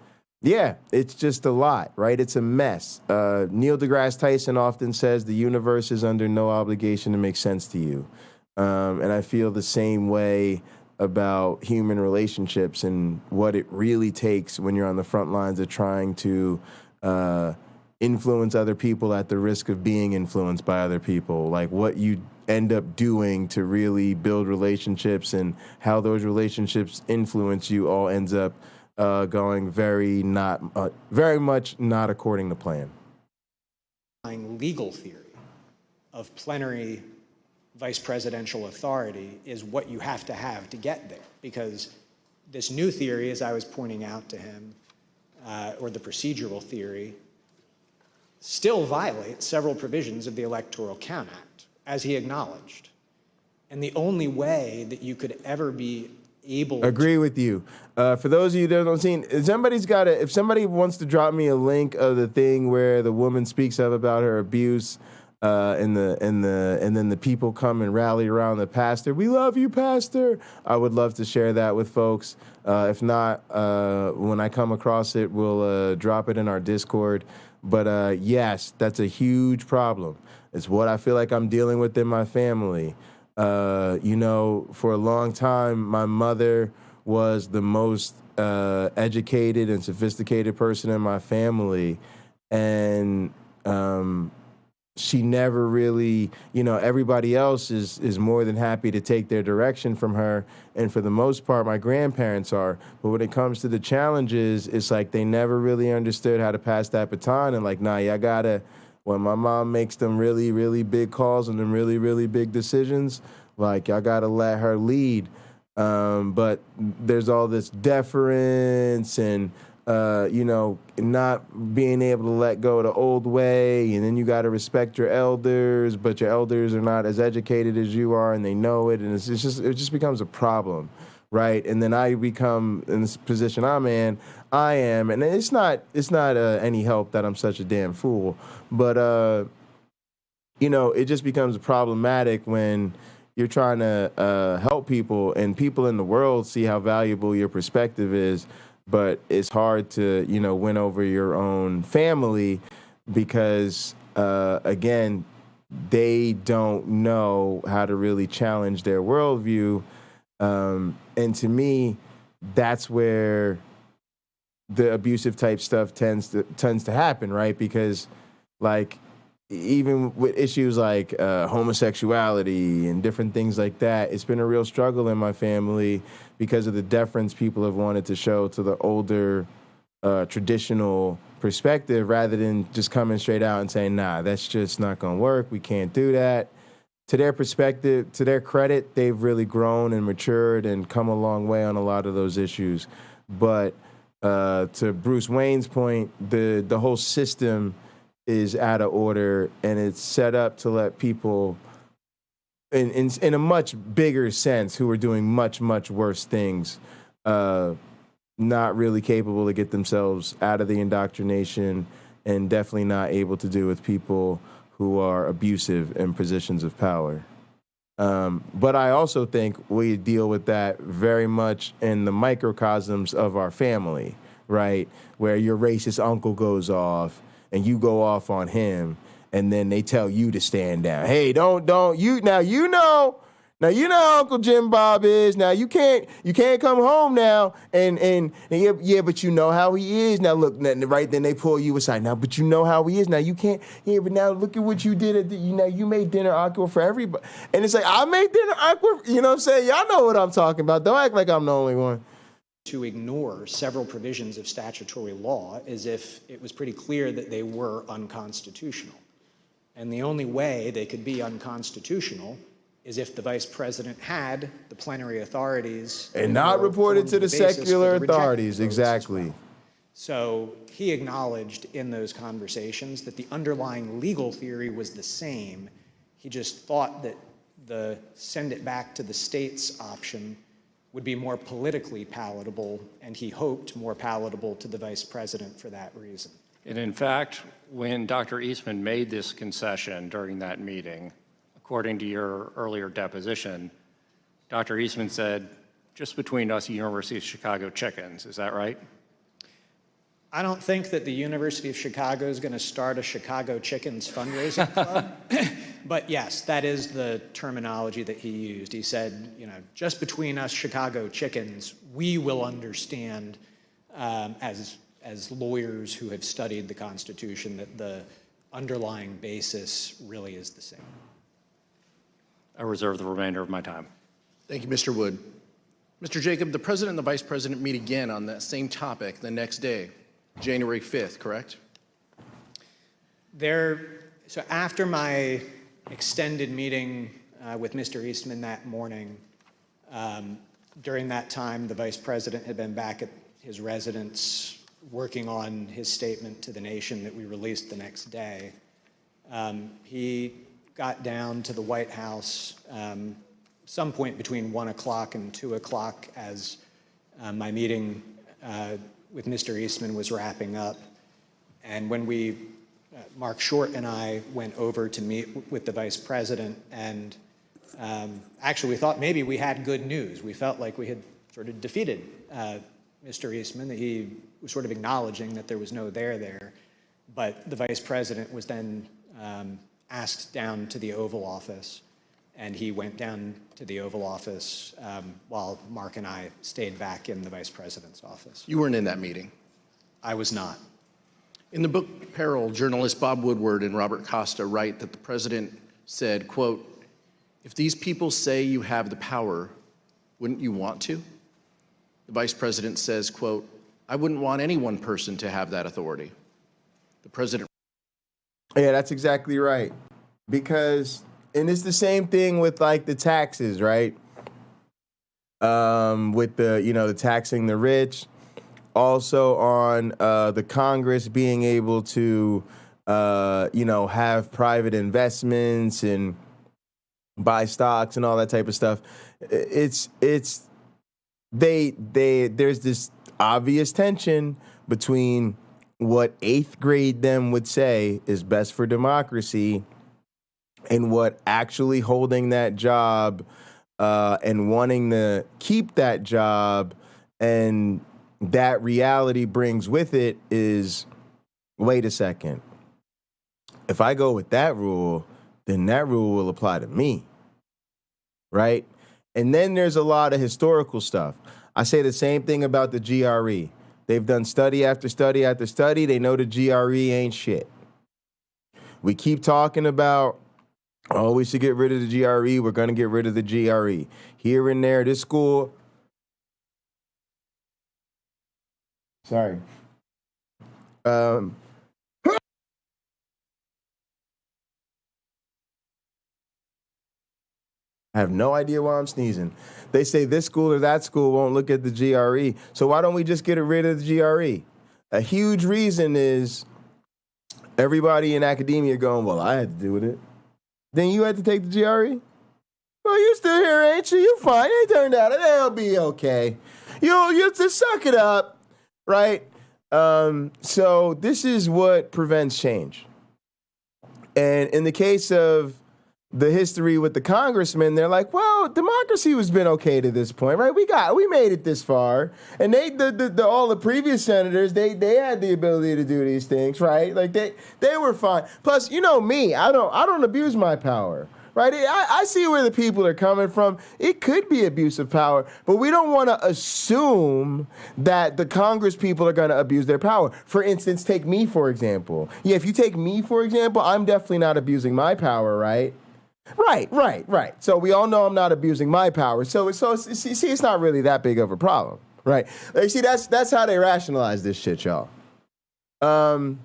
a lot, right? It's a mess. Neil deGrasse Tyson often says the universe is under no obligation to make sense to you. And I feel the same way about human relationships and what it really takes when you're on the front lines of trying to influence other people at the risk of being influenced by other people. Like what you end up doing to really build relationships and how those relationships influence you all ends up going very much not according to plan. Legal theory of plenary vice presidential authority is what you have to get there, because this new theory, as I was pointing out to him, or the procedural theory, still violates several provisions of the Electoral Count Act, as he acknowledged. And the only way that you could ever be able Agree with you. For those of you that don't see, if somebody wants to drop me a link of the thing where the woman speaks up about her abuse, and then the people come and rally around the pastor. We love you, pastor. I would love to share that with folks. If not, when I come across it, we'll drop it in our Discord. But yes, that's a huge problem. It's what I feel like I'm dealing with in my family. You know, for a long time, my mother was the most educated and sophisticated person in my family. And she never really, you know, everybody else is more than happy to take their direction from her. And for the most part, my grandparents are. But when it comes to the challenges, it's like they never really understood how to pass that baton. And like, nah, y'all gotta, when my mom makes them really, really big calls and them really, really big decisions, like, y'all gotta let her lead. But there's all this deference and, you know, not being able to let go of the old way, and then you got to respect your elders, but your elders are not as educated as you are, and they know it, and it just becomes a problem, right? And then I become in this position I am, and it's not any help that I'm such a damn fool, but you know, it just becomes problematic when you're trying to help people, and people in the world see how valuable your perspective is. But it's hard to, you know, win over your own family because, again, they don't know how to really challenge their worldview. And to me, that's where the abusive type stuff tends to happen, right? Because, like, even with issues like homosexuality and different things like that, it's been a real struggle in my family because of the deference people have wanted to show to the older traditional perspective rather than just coming straight out and saying, nah, that's just not going to work. We can't do that. To their perspective, to their credit, they've really grown and matured and come a long way on a lot of those issues. But to Bruce Wayne's point, the whole system is out of order, and it's set up to let people in a much bigger sense who are doing much, much worse things, not really capable to get themselves out of the indoctrination, and definitely not able to do with people who are abusive in positions of power. But I also think we deal with that very much in the microcosms of our family, right? Where your racist uncle goes off and you go off on him, and then they tell you to stand down. Hey, don't you now know how Uncle Jim Bob is. Now you can't come home now and yeah, but you know how he is. Now look, right then they pull you aside. Now, but you know how he is. Now you can't. Yeah, but now look at what you did. You made dinner awkward for everybody, and it's like I made dinner awkward. You know what I'm saying? Y'all know what I'm talking about. Don't act like I'm the only one. To ignore several provisions of statutory law as if it was pretty clear that they were unconstitutional. And the only way they could be unconstitutional is if the vice president had the plenary authorities and not reported to the secular authorities. Exactly. Well. So he acknowledged in those conversations that the underlying legal theory was the same. He just thought that the send it back to the states option would be more politically palatable, and he hoped more palatable to the vice president for that reason. And in fact, when Dr. Eastman made this concession during that meeting, according to your earlier deposition, Dr. Eastman said, just between us, University of Chicago chickens. Is that right? I don't think that the University of Chicago is going to start a Chicago Chickens fundraising club. But yes, that is the terminology that he used. He said, you know, just between us Chicago chickens, we will understand as lawyers who have studied the Constitution that the underlying basis really is the same. I reserve the remainder of my time. Thank you, Mr. Wood. Mr. Jacob, the president and the vice president meet again on that same topic the next day, January 5th, correct? So after my extended meeting with Mr. Eastman that morning, During that time, the vice president had been back at his residence working on his statement to the nation that we released the next day. He got down to the White House some point between 1 o'clock and 2 o'clock as my meeting with Mr. Eastman was wrapping up. And when we, Mark Short and I went over to meet with the vice president, and actually we thought maybe we had good news. We felt like we had sort of defeated Mr. Eastman, that he was sort of acknowledging that there was no there. But the vice president was then asked down to the Oval Office, and he went down to the Oval Office while Mark and I stayed back in the vice president's office. You weren't in that meeting. I was not. In the book Peril, journalists Bob Woodward and Robert Costa write that the president said, quote, "If these people say you have the power, wouldn't you want to?" The vice president says, quote, "I wouldn't want any one person to have that authority." The president. Yeah, that's exactly right. Because, and it's the same thing with like the taxes, right? With the, the taxing the rich. Also on the Congress being able to, have private investments and buy stocks and all that type of stuff. There's this obvious tension between what 8th grade them would say is best for democracy and what actually holding that job and wanting to keep that job and that reality brings with it is, wait a second. If I go with that rule, then that rule will apply to me, right? And then there's a lot of historical stuff. I say the same thing about the GRE. They've done study after study after study. They know the GRE ain't shit. We keep talking about, oh, we should get rid of the GRE. We're going to get rid of the GRE. Here and there, this school. Sorry. I have no idea why I'm sneezing. They say this school or that school won't look at the GRE. So why don't we just get rid of the GRE? A huge reason is everybody in academia going, well, I had to do with it. Then you had to take the GRE? Well, you still here, ain't you? You fine. It turned out it'll be okay. You just suck it up, right? So this is what prevents change. And in the case of the history with the congressmen, they're like, well, democracy has been okay to this point, right? We made it this far. And all the previous senators, they had the ability to do these things, right? Like they were fine. Plus, me, I don't abuse my power, right? I see where the people are coming from. It could be abuse of power, but we don't want to assume that the Congress people are going to abuse their power. For instance, take me, for example. Yeah, if you take me, for example, I'm definitely not abusing my power, right? Right. So we all know I'm not abusing my power. So see, it's not really that big of a problem, right? Like, see, that's how they rationalize this shit, y'all. And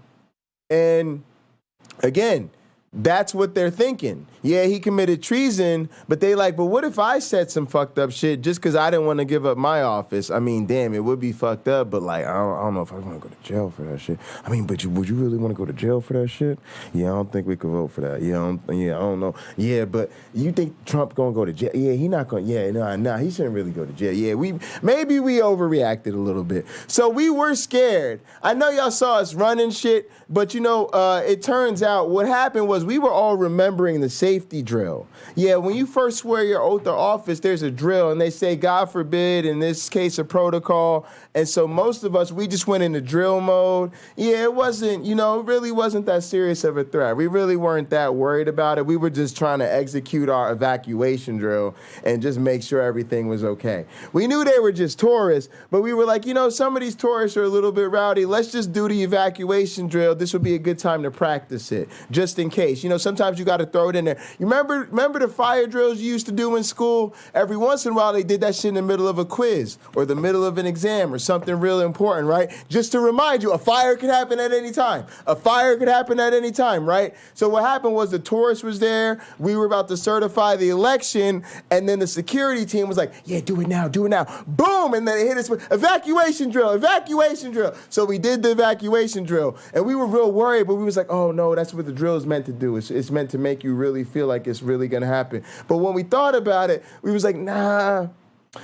again, that's what they're thinking. Yeah, he committed treason, but they like, but what if I said some fucked up shit just because I didn't want to give up my office? I mean, damn, it would be fucked up, but like, I don't know if I want to go to jail for that shit. I mean, but would you really want to go to jail for that shit? Yeah, I don't think we could vote for that. I don't know. Yeah, but you think Trump gonna go to jail? Yeah, he not gonna. Yeah, nah, he shouldn't really go to jail. Yeah, maybe we overreacted a little bit. So we were scared. I know y'all saw us running shit, but it turns out what happened was we were all remembering the safety drill. Yeah, when you first swear your oath of office, there's a drill, and they say, God forbid, in this case, a protocol. And so most of us, we just went into drill mode. Yeah, it wasn't, it really wasn't that serious of a threat. We really weren't that worried about it. We were just trying to execute our evacuation drill and just make sure everything was okay. We knew they were just tourists, but we were like, some of these tourists are a little bit rowdy. Let's just do the evacuation drill. This would be a good time to practice it, just in case. case. You know, sometimes you got to throw it in there. You remember the fire drills you used to do in school? Every once in a while, they did that shit in the middle of a quiz or the middle of an exam or something real important, right? Just to remind you, a fire could happen at any time. A fire could happen at any time, right? So what happened was the tourist was there. We were about to certify the election, and then the security team was like, yeah, do it now, do it now. Boom, and then it hit us with evacuation drill, evacuation drill. So we did the evacuation drill, and we were real worried, but we was like, oh no, that's what the drill is meant to do. It's meant to make you really feel like it's really gonna happen. But when we thought about it, we was like, nah,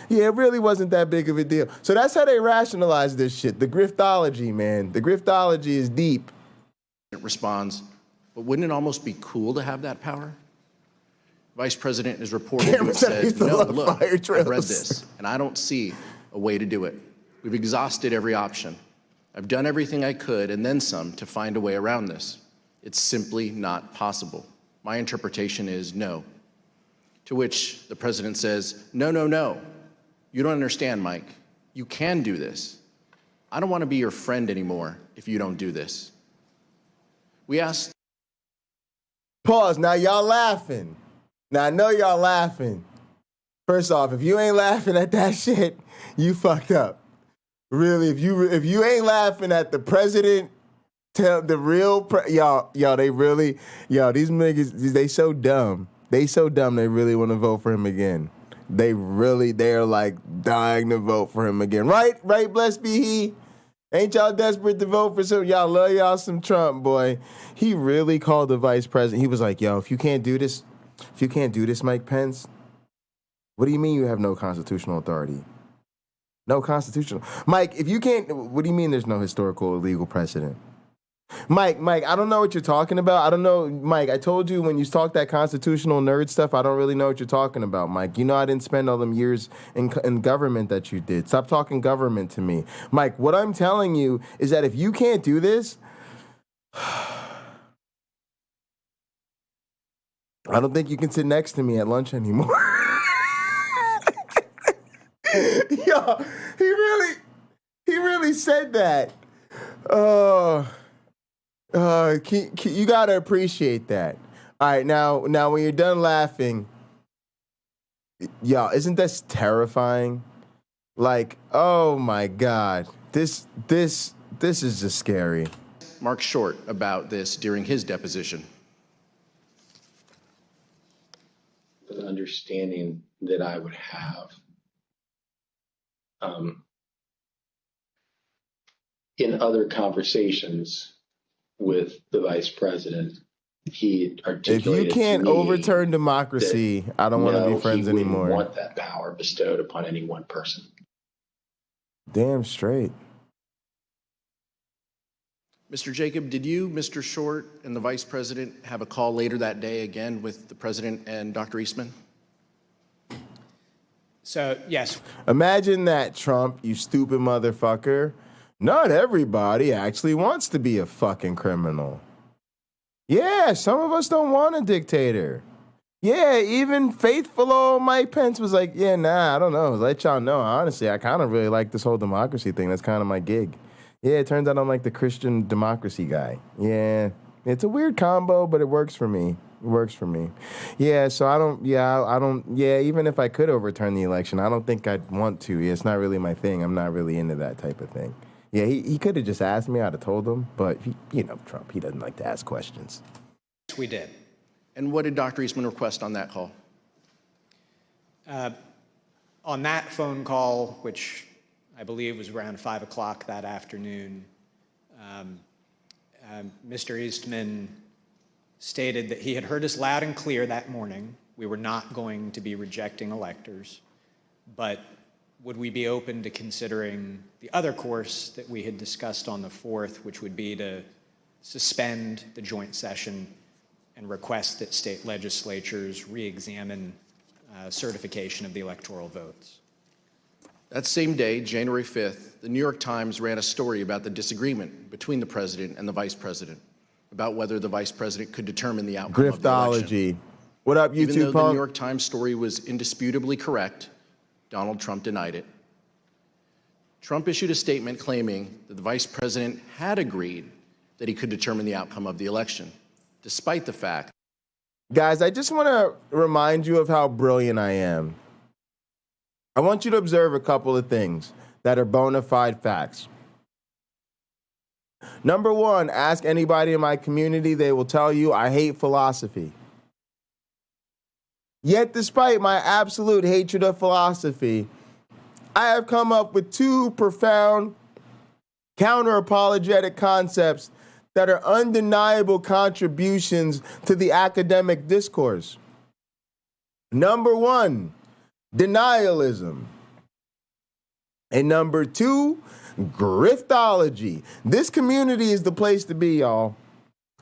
yeah, it really wasn't that big of a deal. So that's how they rationalize this shit. The griftology, man. The griftology is deep. It responds, but wouldn't it almost be cool to have that power? Vice President is reported to have said, no, look, I've read this, and I don't see a way to do it. We've exhausted every option. I've done everything I could and then some to find a way around this. It's simply not possible. My interpretation is no. To which the president says, no, no, no. You don't understand, Mike. You can do this. I don't want to be your friend anymore if you don't do this. We asked. Pause. Now y'all laughing. Now I know y'all laughing. First off, if you ain't laughing at that shit, you fucked up. Really, if you ain't laughing at the president, tell the real y'all, they really, these niggas, they so dumb. They so dumb they really want to vote for him again. They're like dying to vote for him again. Right, blessed be he. Ain't y'all desperate to vote for some? Y'all love y'all some Trump, boy. He really called the vice president. He was like, yo, if you can't do this, Mike Pence, what do you mean you have no constitutional authority? No constitutional. Mike, if you can't, what do you mean there's no historical or legal precedent? Mike, I don't know what you're talking about. I don't know, Mike, I told you when you talk that constitutional nerd stuff, I don't really know what you're talking about, Mike. You know I didn't spend all them years in government that you did. Stop talking government to me. Mike, what I'm telling you is that if you can't do this, I don't think you can sit next to me at lunch anymore. Yo, he really said that. You gotta appreciate that. All right, now when you're done laughing, y'all, isn't this terrifying? Like, oh my God, this is just scary. Mark Short about this during his deposition. The understanding that I would have in other conversations with the vice president, he articulated, if you can't overturn democracy, I don't want to be friends anymore. He wouldn't want that power bestowed upon any one person. Damn straight. Mr. Jacob, did you, Mr. Short, and the vice president have a call later that day again with the president and Dr. Eastman? So, yes. Imagine that, Trump, you stupid motherfucker. Not everybody actually wants to be a fucking criminal. Yeah, some of us don't want a dictator. Yeah, even faithful old Mike Pence was like, yeah, nah, I don't know. Let y'all know, honestly, I kind of really like this whole democracy thing. That's kind of my gig. Yeah, it turns out I'm like the Christian democracy guy. Yeah, it's a weird combo, but it works for me. It works for me. Yeah, so I don't, even if I could overturn the election, I don't think I'd want to. Yeah, it's not really my thing. I'm not really into that type of thing. Yeah, he could have just asked me. I'd have told him. But, Trump, he doesn't like to ask questions. We did. And what did Dr. Eastman request on that call? On that phone call, which I believe was around 5 o'clock that afternoon, Mr. Eastman stated that he had heard us loud and clear that morning. We were not going to be rejecting electors, but would we be open to considering the other course that we had discussed on the 4th, which would be to suspend the joint session and request that state legislatures re-examine certification of the electoral votes? That same day, January 5th, the New York Times ran a story about the disagreement between the president and the vice president about whether the vice president could determine the outcome of the election. What up, YouTube Even though punk? the New York Times story was indisputably correct, Donald Trump denied it. Trump issued a statement claiming that the vice president had agreed that he could determine the outcome of the election. despite the fact. Guys, I just want to remind you of how brilliant I am. I want you to observe a couple of things that are bona fide facts. Number one, ask anybody in my community, they will tell you I hate philosophy. Yet, despite my absolute hatred of philosophy, I have come up with two profound counter-apologetic concepts that are undeniable contributions to the academic discourse. Number one, denialism. And number two, griftology. This community is the place to be, y'all.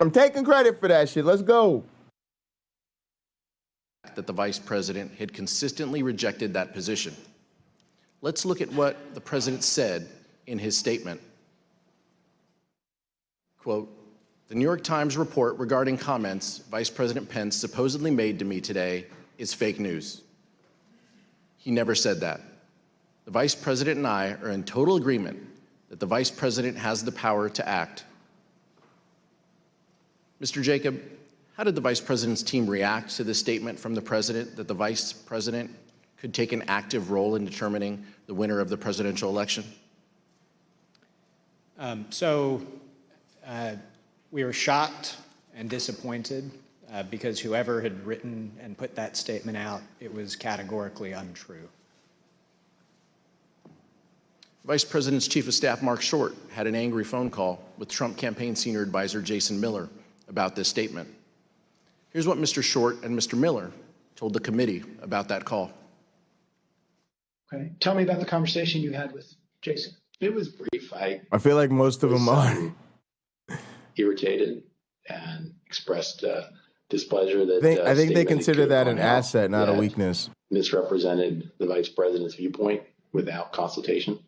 I'm taking credit for that shit. Let's go. That the vice president had consistently rejected that position. Let's look at what the president said in his statement. Quote, "The New York Times report regarding comments Vice President Pence supposedly made to me today is fake news. He never said that. The Vice President and I are in total agreement that the Vice President has the power to act." Mr. Jacob, how did the Vice President's team react to the statement from the President that the Vice President could take an active role in determining the winner of the presidential election? We were shocked and disappointed because whoever had written and put that statement out, it was categorically untrue. Vice President's Chief of Staff Mark Short had an angry phone call with Trump campaign senior advisor Jason Miller about this statement. Here's what Mr. Short and Mr. Miller told the committee about that call. Okay. Tell me about the conversation you had with Jason. It was brief. I feel like most of them are. Irritated and expressed displeasure that I think they consider that an asset, not a weakness. Misrepresented the vice president's viewpoint without consultation.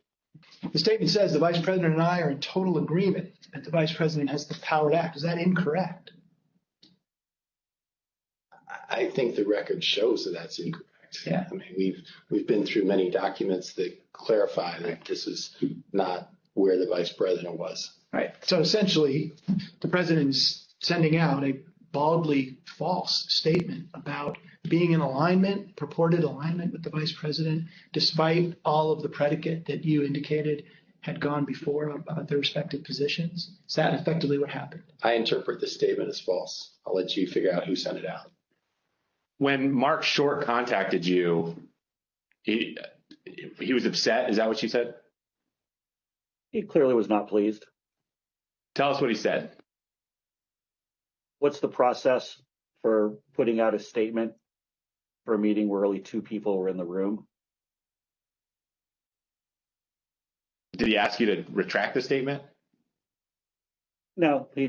The statement says the vice president and I are in total agreement that the vice president has the power to act. Is that incorrect? I think the record shows that that's incorrect. Yeah. I mean, we've been through many documents that clarify that this is not where the vice president was. Right. So essentially, the president is sending out a baldly false statement about being in alignment, purported alignment with the vice president, despite all of the predicate that you indicated had gone before about their respective positions. Is that effectively what happened? I interpret the statement as false. I'll let you figure out who sent it out. When Mark Short contacted you, he was upset. Is that what you said? He clearly was not pleased. Tell us what he said. What's the process for putting out a statement for a meeting where only two people were in the room? Did he ask you to retract the statement? No, I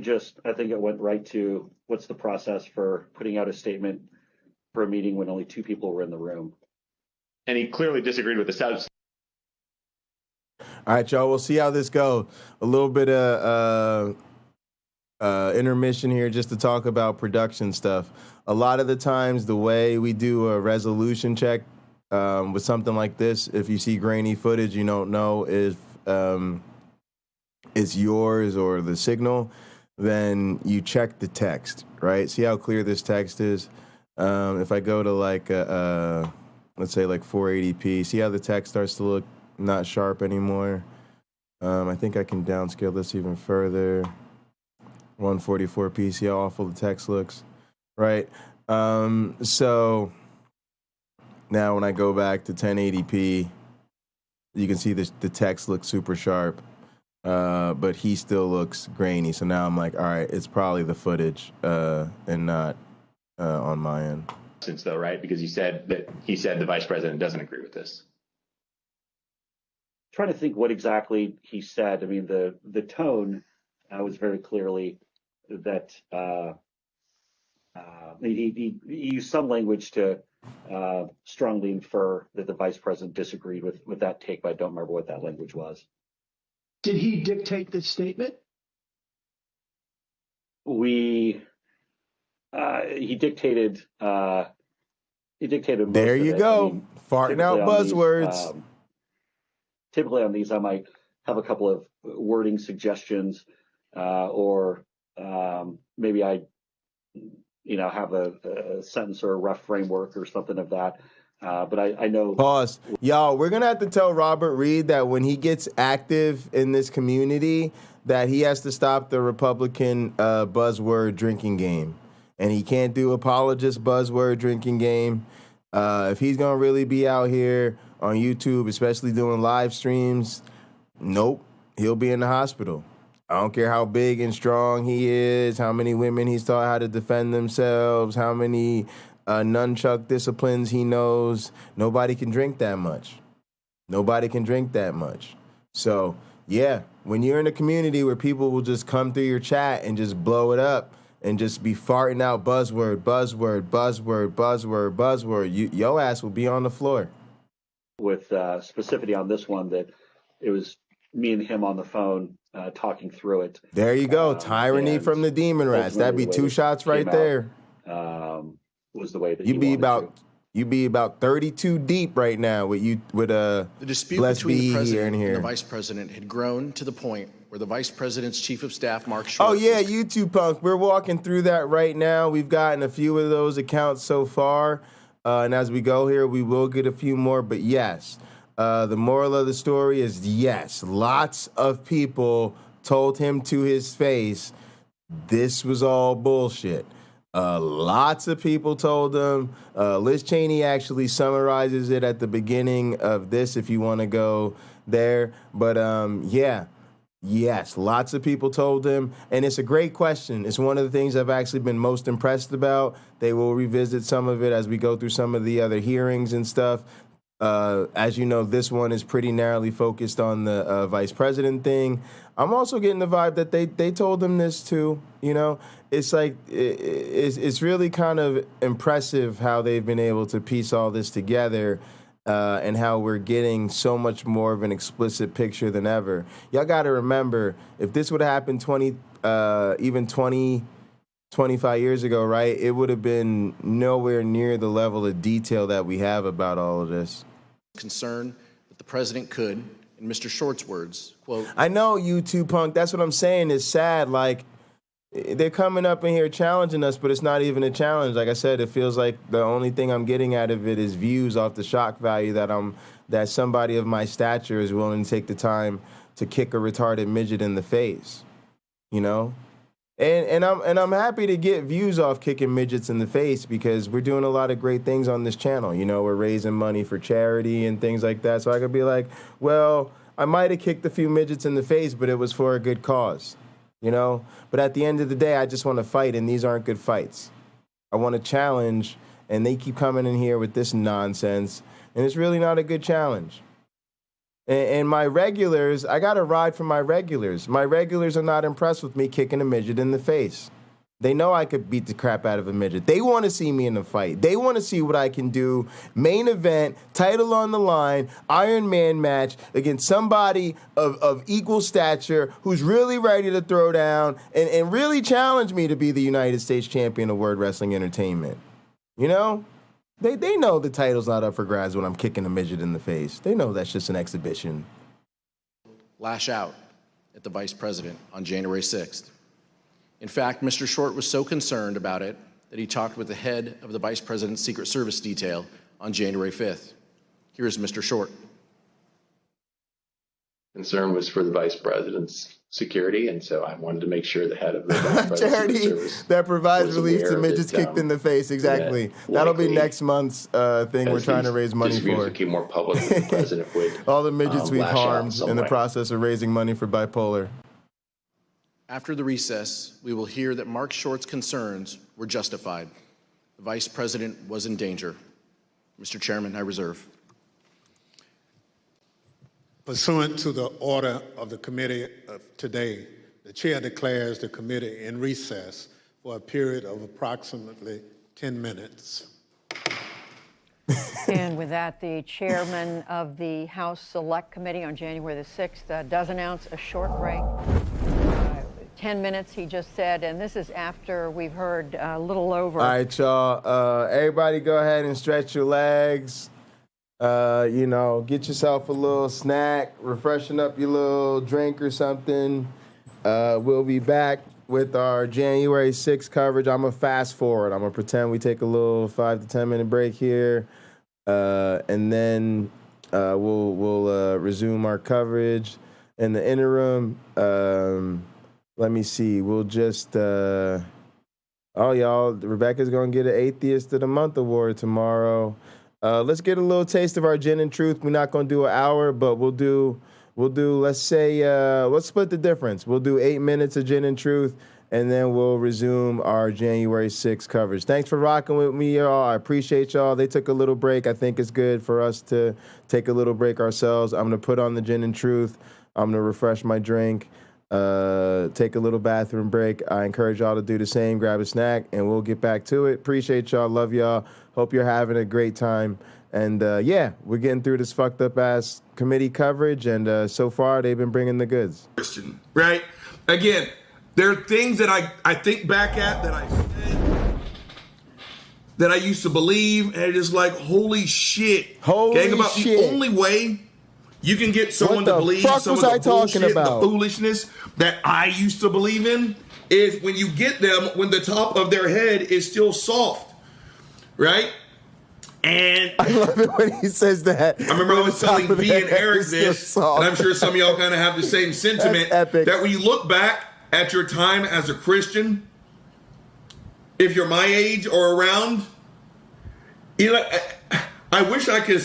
think it went right to what's the process for putting out a statement for a meeting when only two people were in the room. And he clearly disagreed with the substance. All right, y'all, we'll see how this goes. A little bit of intermission here just to talk about production stuff. A lot of the times, the way we do a resolution check with something like this, if you see grainy footage, you don't know if it's yours or the signal, then you check the text, right? See how clear this text is? If I go to like, let's say like 480p, see how the text starts to look not sharp anymore? I think I can downscale this even further. 144p, see how awful the text looks, right? So now when I go back to 1080p, you can see the text looks super sharp, but he still looks grainy. So now I'm like, all right, it's probably the footage and not on my end. Since though, right? Because he said the vice president doesn't agree with this. Trying to think what exactly he said. I mean, the tone was very clearly that he used some language to strongly infer that the vice president disagreed with that take, but I don't remember what that language was. Did he dictate this statement? He dictated. He dictated. There you go, farting out buzzwords. Typically on these, I might have a couple of wording suggestions, or maybe I have a sentence or a rough framework or something of that. But I know. Pause. Y'all, we're going to have to tell Robert Reed that when he gets active in this community, that he has to stop the Republican buzzword drinking game. And he can't do apologist buzzword drinking game. If he's going to really be out here on YouTube, especially doing live streams, nope, he'll be in the hospital. I don't care how big and strong he is, how many women he's taught how to defend themselves, how many nunchuck disciplines he knows. Nobody can drink that much. Nobody can drink that much. So, yeah, when you're in a community where people will just come through your chat and just blow it up and just be farting out buzzword, buzzword, buzzword, buzzword, buzzword, your ass will be on the floor. With specificity on this one, that it was me and him on the phone talking through it. There you go. Tyranny from the demon rats. That'd be 2 shots right there. Was the way that you'd be about 32 deep right now with the dispute between the president and the vice president had grown to the point where the vice president's chief of staff, Mark Short. Oh yeah, YouTube punk. We're walking through that right now. We've gotten a few of those accounts so far, and as we go here, we will get a few more. But yes, the moral of the story is yes. Lots of people told him to his face, this was all bullshit. Lots of people told him. Liz Cheney actually summarizes it at the beginning of this if you want to go there. But yes, lots of people told him. And it's a great question. It's one of the things I've actually been most impressed about. They will revisit some of it as we go through some of the other hearings and stuff. As you know, this one is pretty narrowly focused on the vice president thing. I'm also getting the vibe that they told him this too. It's like it's really kind of impressive how they've been able to piece all this together and how we're getting so much more of an explicit picture than ever. Y'all got to remember, if this would have happened 25 years ago, right, it would have been nowhere near the level of detail that we have about all of this. Concern that the president could, in Mr. Short's words, quote, I know, YouTube punk, that's what I'm saying. It's sad. Like, they're coming up in here challenging us, but it's not even a challenge. Like I said, it feels like the only thing I'm getting out of it is views off the shock value that somebody of my stature is willing to take the time to kick a retarded midget in the face, And I'm happy to get views off kicking midgets in the face because we're doing a lot of great things on this channel. We're raising money for charity and things like that. So I could be like, well, I might have kicked a few midgets in the face, but it was for a good cause, But at the end of the day, I just want to fight, and these aren't good fights. I want to challenge, and they keep coming in here with this nonsense, and it's really not a good challenge. And my regulars, I got a ride from my regulars. My regulars are not impressed with me kicking a midget in the face. They know I could beat the crap out of a midget. They want to see me in a fight. They want to see what I can do. Main event, title on the line, Iron Man match against somebody of equal stature who's really ready to throw down and really challenge me to be the United States champion of Word Wrestling Entertainment. They know the title's not up for grabs when I'm kicking a midget in the face. They know that's just an exhibition. Lash out at the vice president on January 6th. In fact, Mr. Short was so concerned about it that he talked with the head of the vice president's Secret Service detail on January 5th. Here's Mr. Short. Concern was for the vice president's security, and so I wanted to make sure the head of the vice president's charity service that provides relief to midgets kicked in the face. Exactly. That'll be next month's thing we're trying to raise money for. Became more public than the president would. All the midgets we've harmed in the process of raising money for bipolar. After the recess, we will hear that Mark Short's concerns were justified. The vice president was in danger. Mr. Chairman, I reserve. Pursuant to the order of the committee of today, the chair declares the committee in recess for a period of approximately 10 minutes. And with that, the chairman of the House Select Committee on January the 6th does announce a short break. 10 minutes, he just said, and this is after we've heard a little over. All right, y'all. Everybody go ahead and stretch your legs. Get yourself a little snack, refreshing up your little drink or something. We'll be back with our January 6th coverage. I'm going to fast forward. I'm going to pretend we take a little 5 to 10 minute break here. And then we'll resume our coverage. In the interim, let me see. We'll just, y'all, Rebecca's going to get an Atheist of the Month award tomorrow. Let's get a little taste of our gin and truth. We're not going to do an hour, but we'll do, let's say, let's split the difference. We'll do 8 minutes of gin and truth, and then we'll resume our January 6th coverage. Thanks for rocking with me, y'all. I appreciate y'all. They took a little break. I think it's good for us to take a little break ourselves. I'm going to put on the gin and truth. I'm going to refresh my drink, take a little bathroom break. I encourage y'all to do the same. Grab a snack, and we'll get back to it. Appreciate y'all. Love y'all. Hope you're having a great time. And, yeah, we're getting through this fucked up-ass committee coverage, and so far they've been bringing the goods. Christian, right? Again, there are things that I think back at that I said that I used to believe, and it's just like, holy shit. Holy about shit. The only way you can get someone to believe some of the bullshit, the foolishness that I used to believe in is when you get them when the top of their head is still soft, right? And I love it when he says that. I remember I was telling V and Eric this, and I'm sure some of y'all kind of have the same sentiment, that when you look back at your time as a Christian, if you're my age or around, you know, I wish I could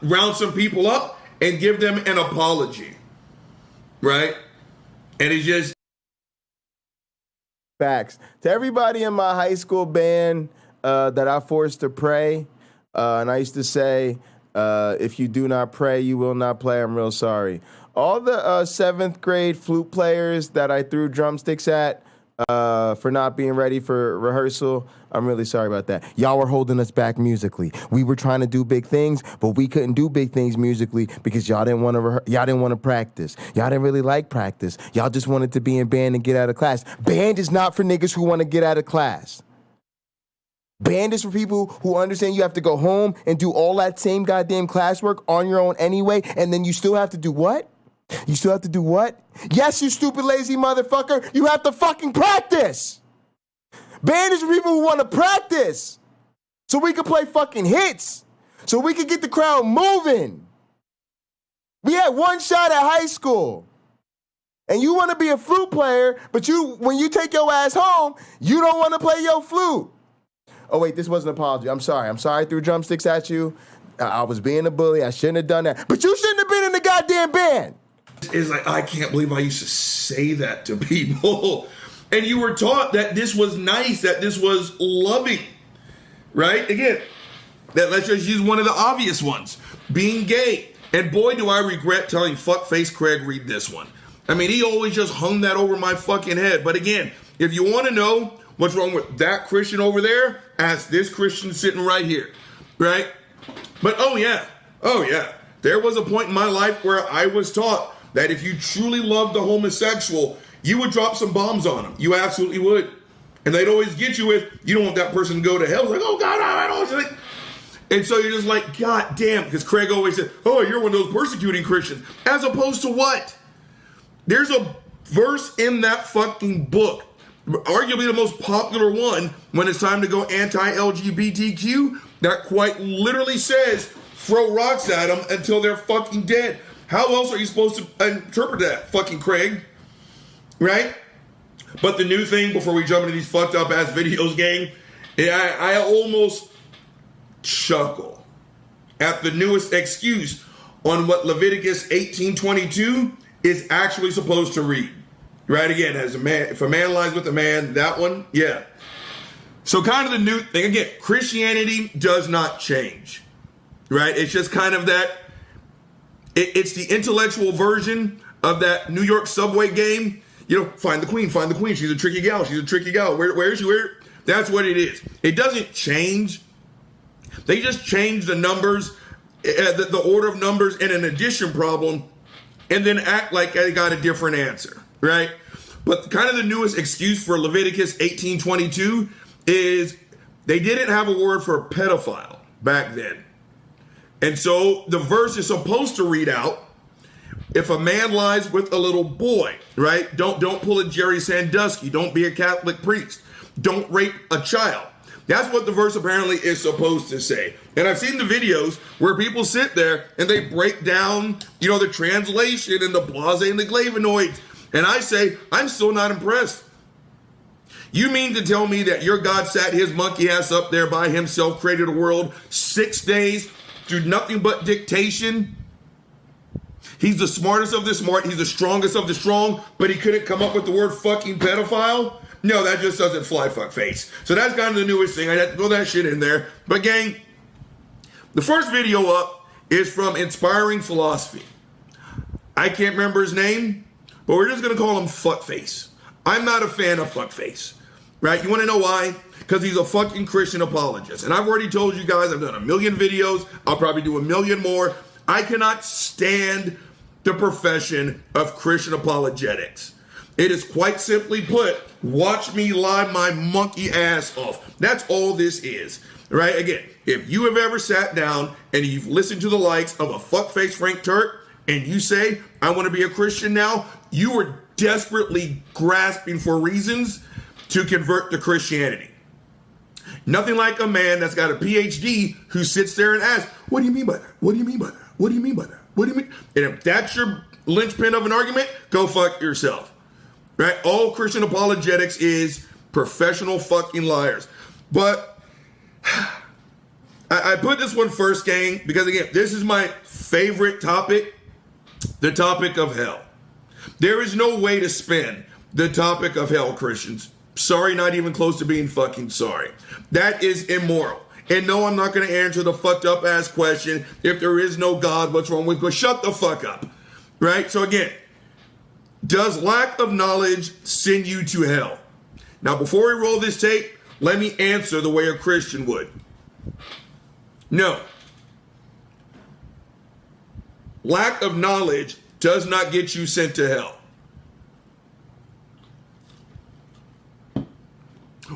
round some people up and give them an apology, right? And it's just facts. To everybody in my high school band that I forced to pray, and I used to say, if you do not pray, you will not play. I'm real sorry. All the 7th grade flute players that I threw drumsticks at for not being ready for rehearsal, I'm really sorry about that. Y'all were holding us back musically. We were trying to do big things, but we couldn't do big things musically because y'all didn't want to practice. Y'all didn't really like practice. Y'all just wanted to be in band and get out of class. Band is not for niggas who want to get out of class. Band is for people who understand you have to go home and do all that same goddamn classwork on your own anyway, and then you still have to do what? You still have to do what? Yes, you stupid lazy motherfucker, you have to fucking practice. Band is for people who want to practice so we can play fucking hits, so we can get the crowd moving. We had one shot at high school. And you want to be a flute player, but when you take your ass home, you don't want to play your flute. Oh, wait, this wasn't an apology. I'm sorry I threw drumsticks at you. I was being a bully. I shouldn't have done that. But you shouldn't have been in the goddamn band. It's like, I can't believe I used to say that to people. And you were taught that this was nice, that this was loving, right? Again, let's just use one of the obvious ones, being gay. And boy, do I regret telling fuckface Craig read this one. I mean, he always just hung that over my fucking head. But again, if you want to know what's wrong with that Christian over there, ask this Christian sitting right here, right? But oh yeah, there was a point in my life where I was taught that if you truly loved the homosexual, you would drop some bombs on them. You absolutely would. And they'd always get you with, you don't want that person to go to hell. It's like, oh God, I don't. And so you're just like, God damn, because Craig always said, oh, you're one of those persecuting Christians. As opposed to what? There's a verse in that fucking book, arguably the most popular one when it's time to go anti-LGBTQ, that quite literally says, throw rocks at them until they're fucking dead. How else are you supposed to interpret that, fucking Craig? Right? But the new thing, before we jump into these fucked up ass videos, gang, I almost chuckle at the newest excuse on what Leviticus 18:22 is actually supposed to read. Right? Again, as a man, if a man lies with a man, that one, yeah. So kind of the new thing, again, Christianity does not change. Right? It's just kind of that, it's the intellectual version of that New York subway game. You know, find the queen. She's a tricky gal. Where is she? Where? That's what it is. It doesn't change. They just change the numbers, the order of numbers in an addition problem, and then act like they got a different answer, right? But kind of the newest excuse for Leviticus 18:22 is they didn't have a word for pedophile back then. And so the verse is supposed to read out, If a man lies with a little boy, right? Don't pull a Jerry Sandusky. Don't be a Catholic priest. Don't rape a child. That's what the verse apparently is supposed to say. And I've seen the videos where people sit there and they break down, the translation and the blase and the glavinoids. And I say, I'm still not impressed. You mean to tell me that your God sat his monkey ass up there by himself, created a world 6 days, through nothing but dictation? He's the smartest of the smart. He's the strongest of the strong, but he couldn't come up with the word fucking pedophile? No, that just doesn't fly, fuck face. So that's kind of the newest thing. I had to throw that shit in there. But gang, the first video up is from Inspiring Philosophy. I can't remember his name, but we're just going to call him Fuckface. I'm not a fan of Fuckface, right? You want to know why? Because he's a fucking Christian apologist. And I've already told you guys, I've done 1 million videos. I'll probably do 1 million more. I cannot stand the profession of Christian apologetics. It is quite simply put, watch me lie my monkey ass off. That's all this is, right? Again, if you have ever sat down and you've listened to the likes of a fuckface Frank Turk and you say, I want to be a Christian now, you are desperately grasping for reasons to convert to Christianity. Nothing like a man that's got a PhD who sits there and asks, what do you mean by that? What do you mean by that? What do you mean by that? What do you mean? And if that's your linchpin of an argument, go fuck yourself. Right? All Christian apologetics is professional fucking liars. But I put this one first, gang, because again, this is my favorite topic, the topic of hell. There is no way to spin the topic of hell, Christians. Sorry, not even close to being fucking sorry. That is immoral. And no, I'm not going to answer the fucked up ass question, if there is no God, what's wrong with God? Shut the fuck up. Right? So again, does lack of knowledge send you to hell? Now, before we roll this tape, let me answer the way a Christian would. No. Lack of knowledge does not get you sent to hell.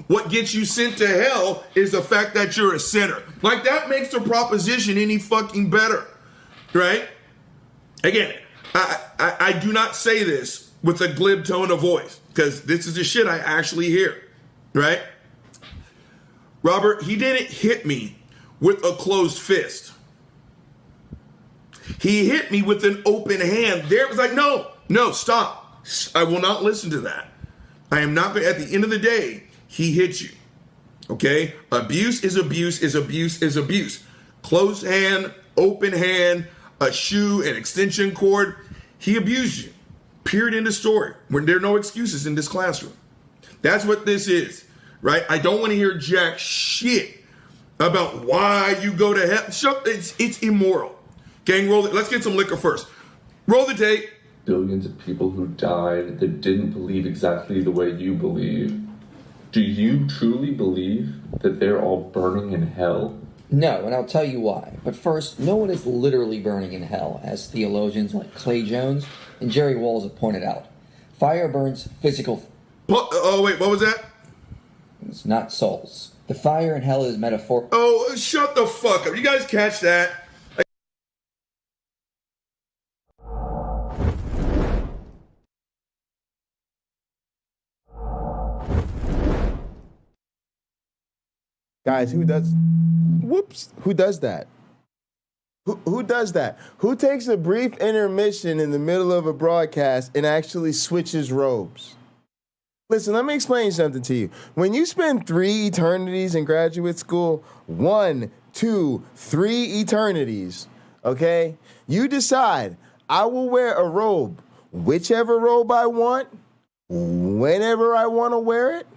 What gets you sent to hell is the fact that you're a sinner. Like, that makes the proposition any fucking better, right? Again, I do not say this with a glib tone of voice, because this is the shit I actually hear, right? Robert, he didn't hit me with a closed fist. He hit me with an open hand. There was like, no, stop. I will not listen to that. I am not going to, at the end of the day, he hit you. Okay? Abuse is abuse is abuse is abuse. Closed hand, open hand, a shoe, an extension cord. He abused you. Period, end of story. When there are no excuses in this classroom. That's what this is, right? I don't want to hear jack shit about why you go to hell. It's immoral. Gang, roll it. Let's get some liquor first. Roll the tape. Billions of people who died that didn't believe exactly the way you believe. Do you truly believe that they're all burning in hell? No, and I'll tell you why. But first, no one is literally burning in hell, as theologians like Clay Jones and Jerry Walls have pointed out. Fire burns physical... Oh, wait, what was that? It's not souls. The fire in hell is metaphor... Oh, shut the fuck up. You guys catch that? Guys, who does that? Who does that? Who takes a brief intermission in the middle of a broadcast and actually switches robes? Listen, let me explain something to you. When you spend 3 eternities in graduate school, 1, 2, 3 eternities, okay? You decide, I will wear a robe, whichever robe I want, whenever I want to wear it,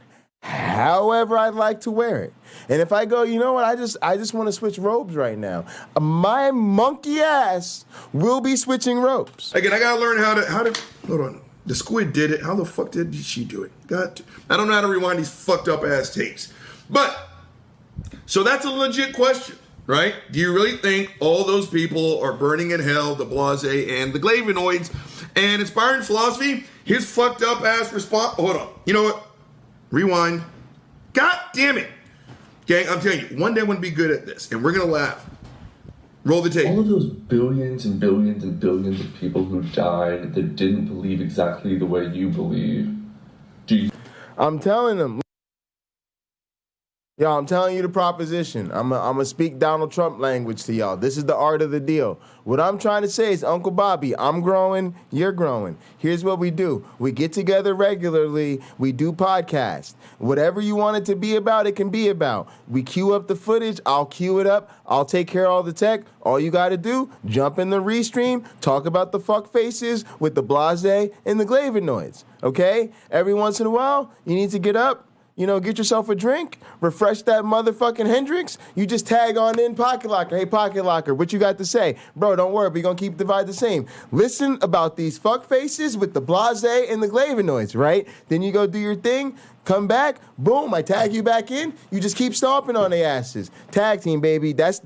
however I'd like to wear it. And if I go, you know what, I just want to switch robes right now, my monkey ass will be switching robes. Again, I gotta learn how to hold on. The squid did it. How the fuck did she do it? I don't know how to rewind these fucked up ass tapes. But, so that's a legit question, right? Do you really think all those people are burning in hell, the blase and the glavinoids? And Inspiring Philosophy, his fucked up ass response, hold on. You know what? Rewind. God damn it. Gang, I'm telling you, one day I'm going to be good at this, and we're going to laugh. Roll the tape. All of those billions and billions and billions of people who died that didn't believe exactly the way you believe. I'm telling them. Y'all, I'm telling you the proposition. I'm gonna speak Donald Trump language to y'all. This is the art of the deal. What I'm trying to say is, Uncle Bobby, I'm growing, you're growing. Here's what we do. We get together regularly. We do podcasts. Whatever you want it to be about, it can be about. We queue up the footage. I'll queue it up. I'll take care of all the tech. All you got to do, jump in the restream, talk about the fuck faces with the blase and the glavinoids, okay? Every once in a while, you need to get up, get yourself a drink, refresh that motherfucking Hendrix. You just tag on in Pocket Locker. Hey, Pocket Locker, what you got to say? Bro, don't worry, we're going to keep the vibe the same. Listen about these fuck faces with the blase and the glavinoids, right? Then you go do your thing, come back, boom, I tag you back in. You just keep stomping on their asses. Tag team, baby. That's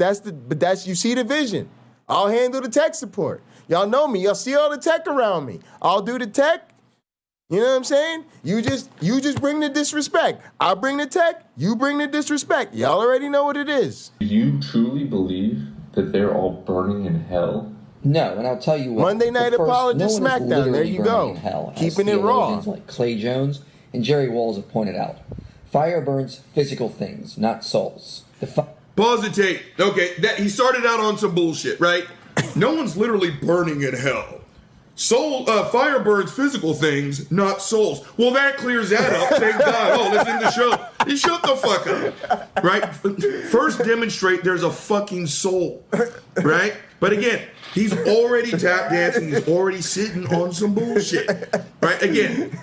you see the vision. I'll handle the tech support. Y'all know me. Y'all see all the tech around me. I'll do the tech. You know what I'm saying? You just bring the disrespect. I'll bring the tech. You bring the disrespect. Y'all already know what it is. Do you truly believe that they're all burning in hell? No, and I'll tell you what. Monday Night Apologist Smackdown. There you go. Hell, keeping it raw. Like Clay Jones and Jerry Walls have pointed out. Fire burns physical things, not souls. Pause the tape. Okay, he started out on some bullshit, right? No one's literally burning in hell. Fire burns physical things, not souls. Well, that clears that up. Thank God. Oh, let's end the show. You shut the fuck up, right? First, demonstrate there's a fucking soul, right? But again, he's already tap dancing. He's already sitting on some bullshit, right? Again,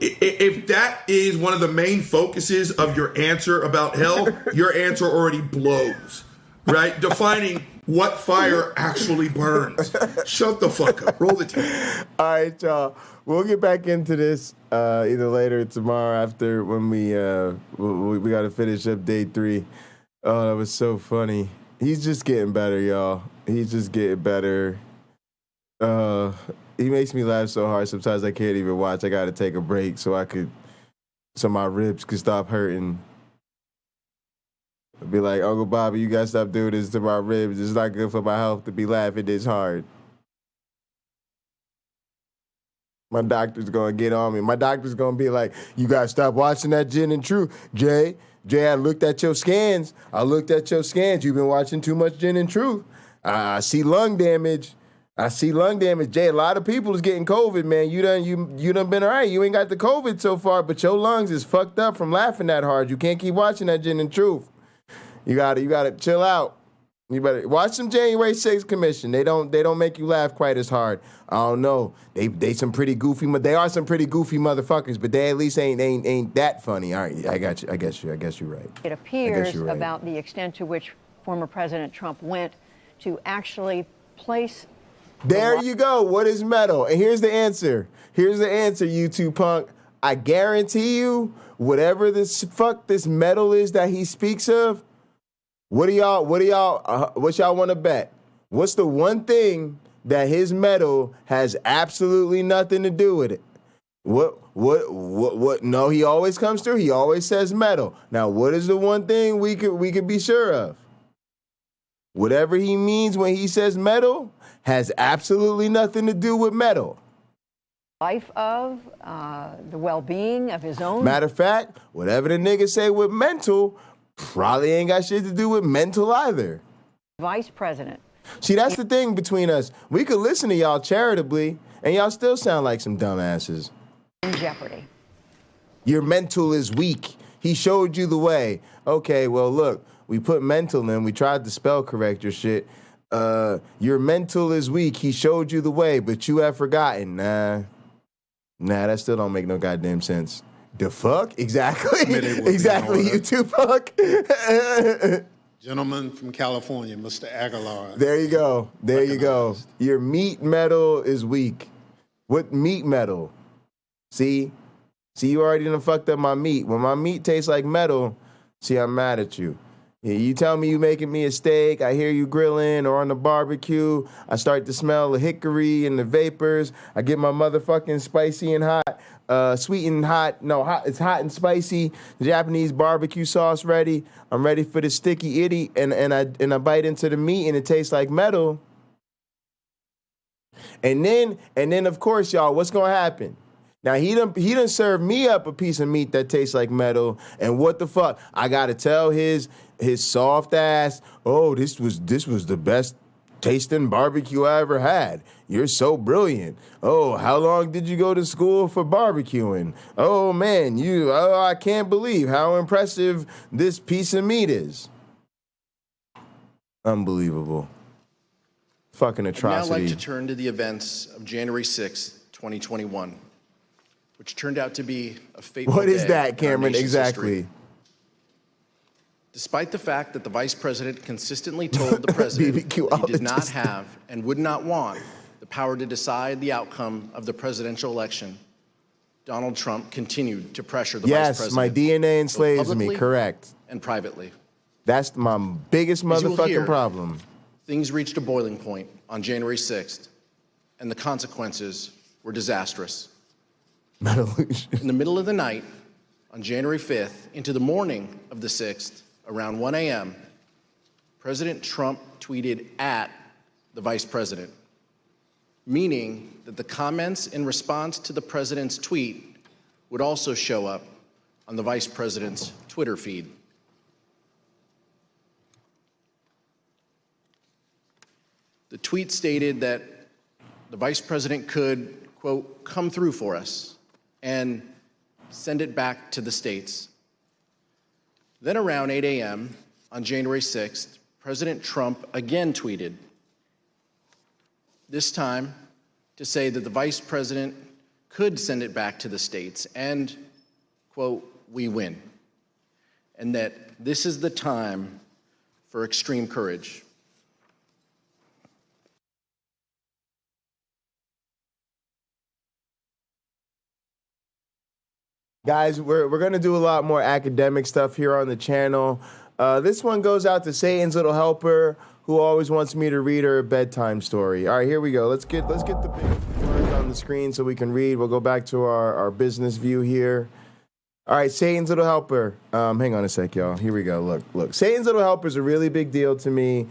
if that is one of the main focuses of your answer about hell, your answer already blows, right? Defining what fire actually burns. Shut the fuck up. Roll the tape. All right, y'all. We'll get back into this either later or tomorrow after when we got to finish up day 3. Oh, that was so funny. He's just getting better, y'all. He's just getting better. He makes me laugh so hard. Sometimes I can't even watch. I got to take a break so my ribs could stop hurting. I'd be like, Uncle Bobby, you gotta stop doing this to my ribs. It's not good for my health to be laughing this hard. My doctor's gonna get on me. My doctor's gonna be like, you gotta stop watching that Gin and Truth. Jay, I looked at your scans. You've been watching too much Gin and Truth. I see lung damage. Jay, a lot of people is getting COVID, man. You done been all right. You ain't got the COVID so far, but your lungs is fucked up from laughing that hard. You can't keep watching that Gin and Truth. You gotta chill out. You better watch some January 6th Commission. They don't make you laugh quite as hard. I don't know. They some pretty goofy. They are some pretty goofy motherfuckers, but they at least ain't that funny. All right, I got you. I guess you're right. It appears about the extent to which former President Trump went to actually place. There you go. What is metal? And here's the answer. You two punk. I guarantee you, whatever this metal is that he speaks of. What y'all want to bet? What's the one thing that his medal has absolutely nothing to do with it? What? No, he always comes through. He always says metal. Now, what is the one thing we could be sure of? Whatever he means when he says metal has absolutely nothing to do with metal. Life of, the well-being of his own. Matter of fact, whatever the niggas say with mental probably ain't got shit to do with mental either. Vice President. See, that's the thing between us. We could listen to y'all charitably, and y'all still sound like some dumbasses. In jeopardy. Your mental is weak. He showed you the way. Okay, well, look, we put mental in. We tried to spell correct your shit. Your mental is weak. He showed you the way, but you have forgotten. Nah, that still don't make no goddamn sense. The fuck? Exactly. Exactly, you two fuck. Gentleman from California, Mr. Aguilar. There you go. Your meat metal is weak. What meat metal? See, you already done fucked up my meat. When my meat tastes like metal, see, I'm mad at you. You tell me you making me a steak, I hear you grilling or on the barbecue, I start to smell the hickory and the vapors, I get my motherfucking spicy and hot sweet and hot. No, hot. It's hot and spicy. Japanese barbecue sauce ready. I'm ready for the sticky itty, and I bite into the meat, and it tastes like metal. And then of course, y'all, what's gonna happen? Now he done served me up a piece of meat that tastes like metal, and what the fuck? I gotta tell his soft ass, oh, this was the best tasting barbecue I ever had. You're so brilliant. Oh, how long did you go to school for barbecuing? Oh man, I can't believe how impressive this piece of meat is. Unbelievable. Fucking atrocity. I'd now like to turn to the events of January 6th, 2021, which turned out to be a fateful What is day that, in our Cameron? nation's Exactly. history. Despite the fact that the vice president consistently told the president that he did not have and would not want the power to decide the outcome of the presidential election, Donald Trump continued to pressure the vice president. Yes, my DNA enslaves me, correct. And privately. That's my biggest As you will motherfucking hear, problem. Things reached a boiling point on January 6th, and the consequences were disastrous. In the middle of the night, on January 5th, into the morning of the 6th, around 1 a.m., President Trump tweeted at the vice president, meaning that the comments in response to the president's tweet would also show up on the vice president's Twitter feed. The tweet stated that the vice president could, quote, come through for us and send it back to the states. Then around 8 a.m. on January 6th, President Trump again tweeted, this time to say that the vice president could send it back to the states and, quote, we win, and that this is the time for extreme courage. Guys, we're going to do a lot more academic stuff here on the channel. This one goes out to Satan's little helper, who always wants me to read her a bedtime story. All right, here we go. Let's get the big words on the screen so we can read. We'll go back to our business view here. All right, Satan's little helper. Hang on a sec, y'all. Here we go. Look. Satan's little helper is a really big deal to me.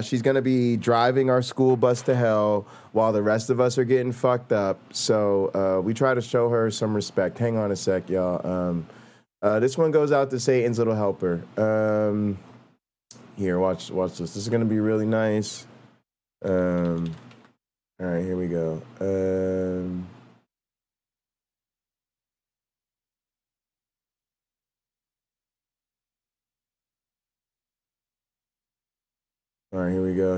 She's going to be driving our school bus to hell while the rest of us are getting fucked up. So we try to show her some respect. Hang on a sec, y'all. This one goes out to Satan's little helper. Here, watch this. This is going to be really nice. All right, here we go. All right, here we go.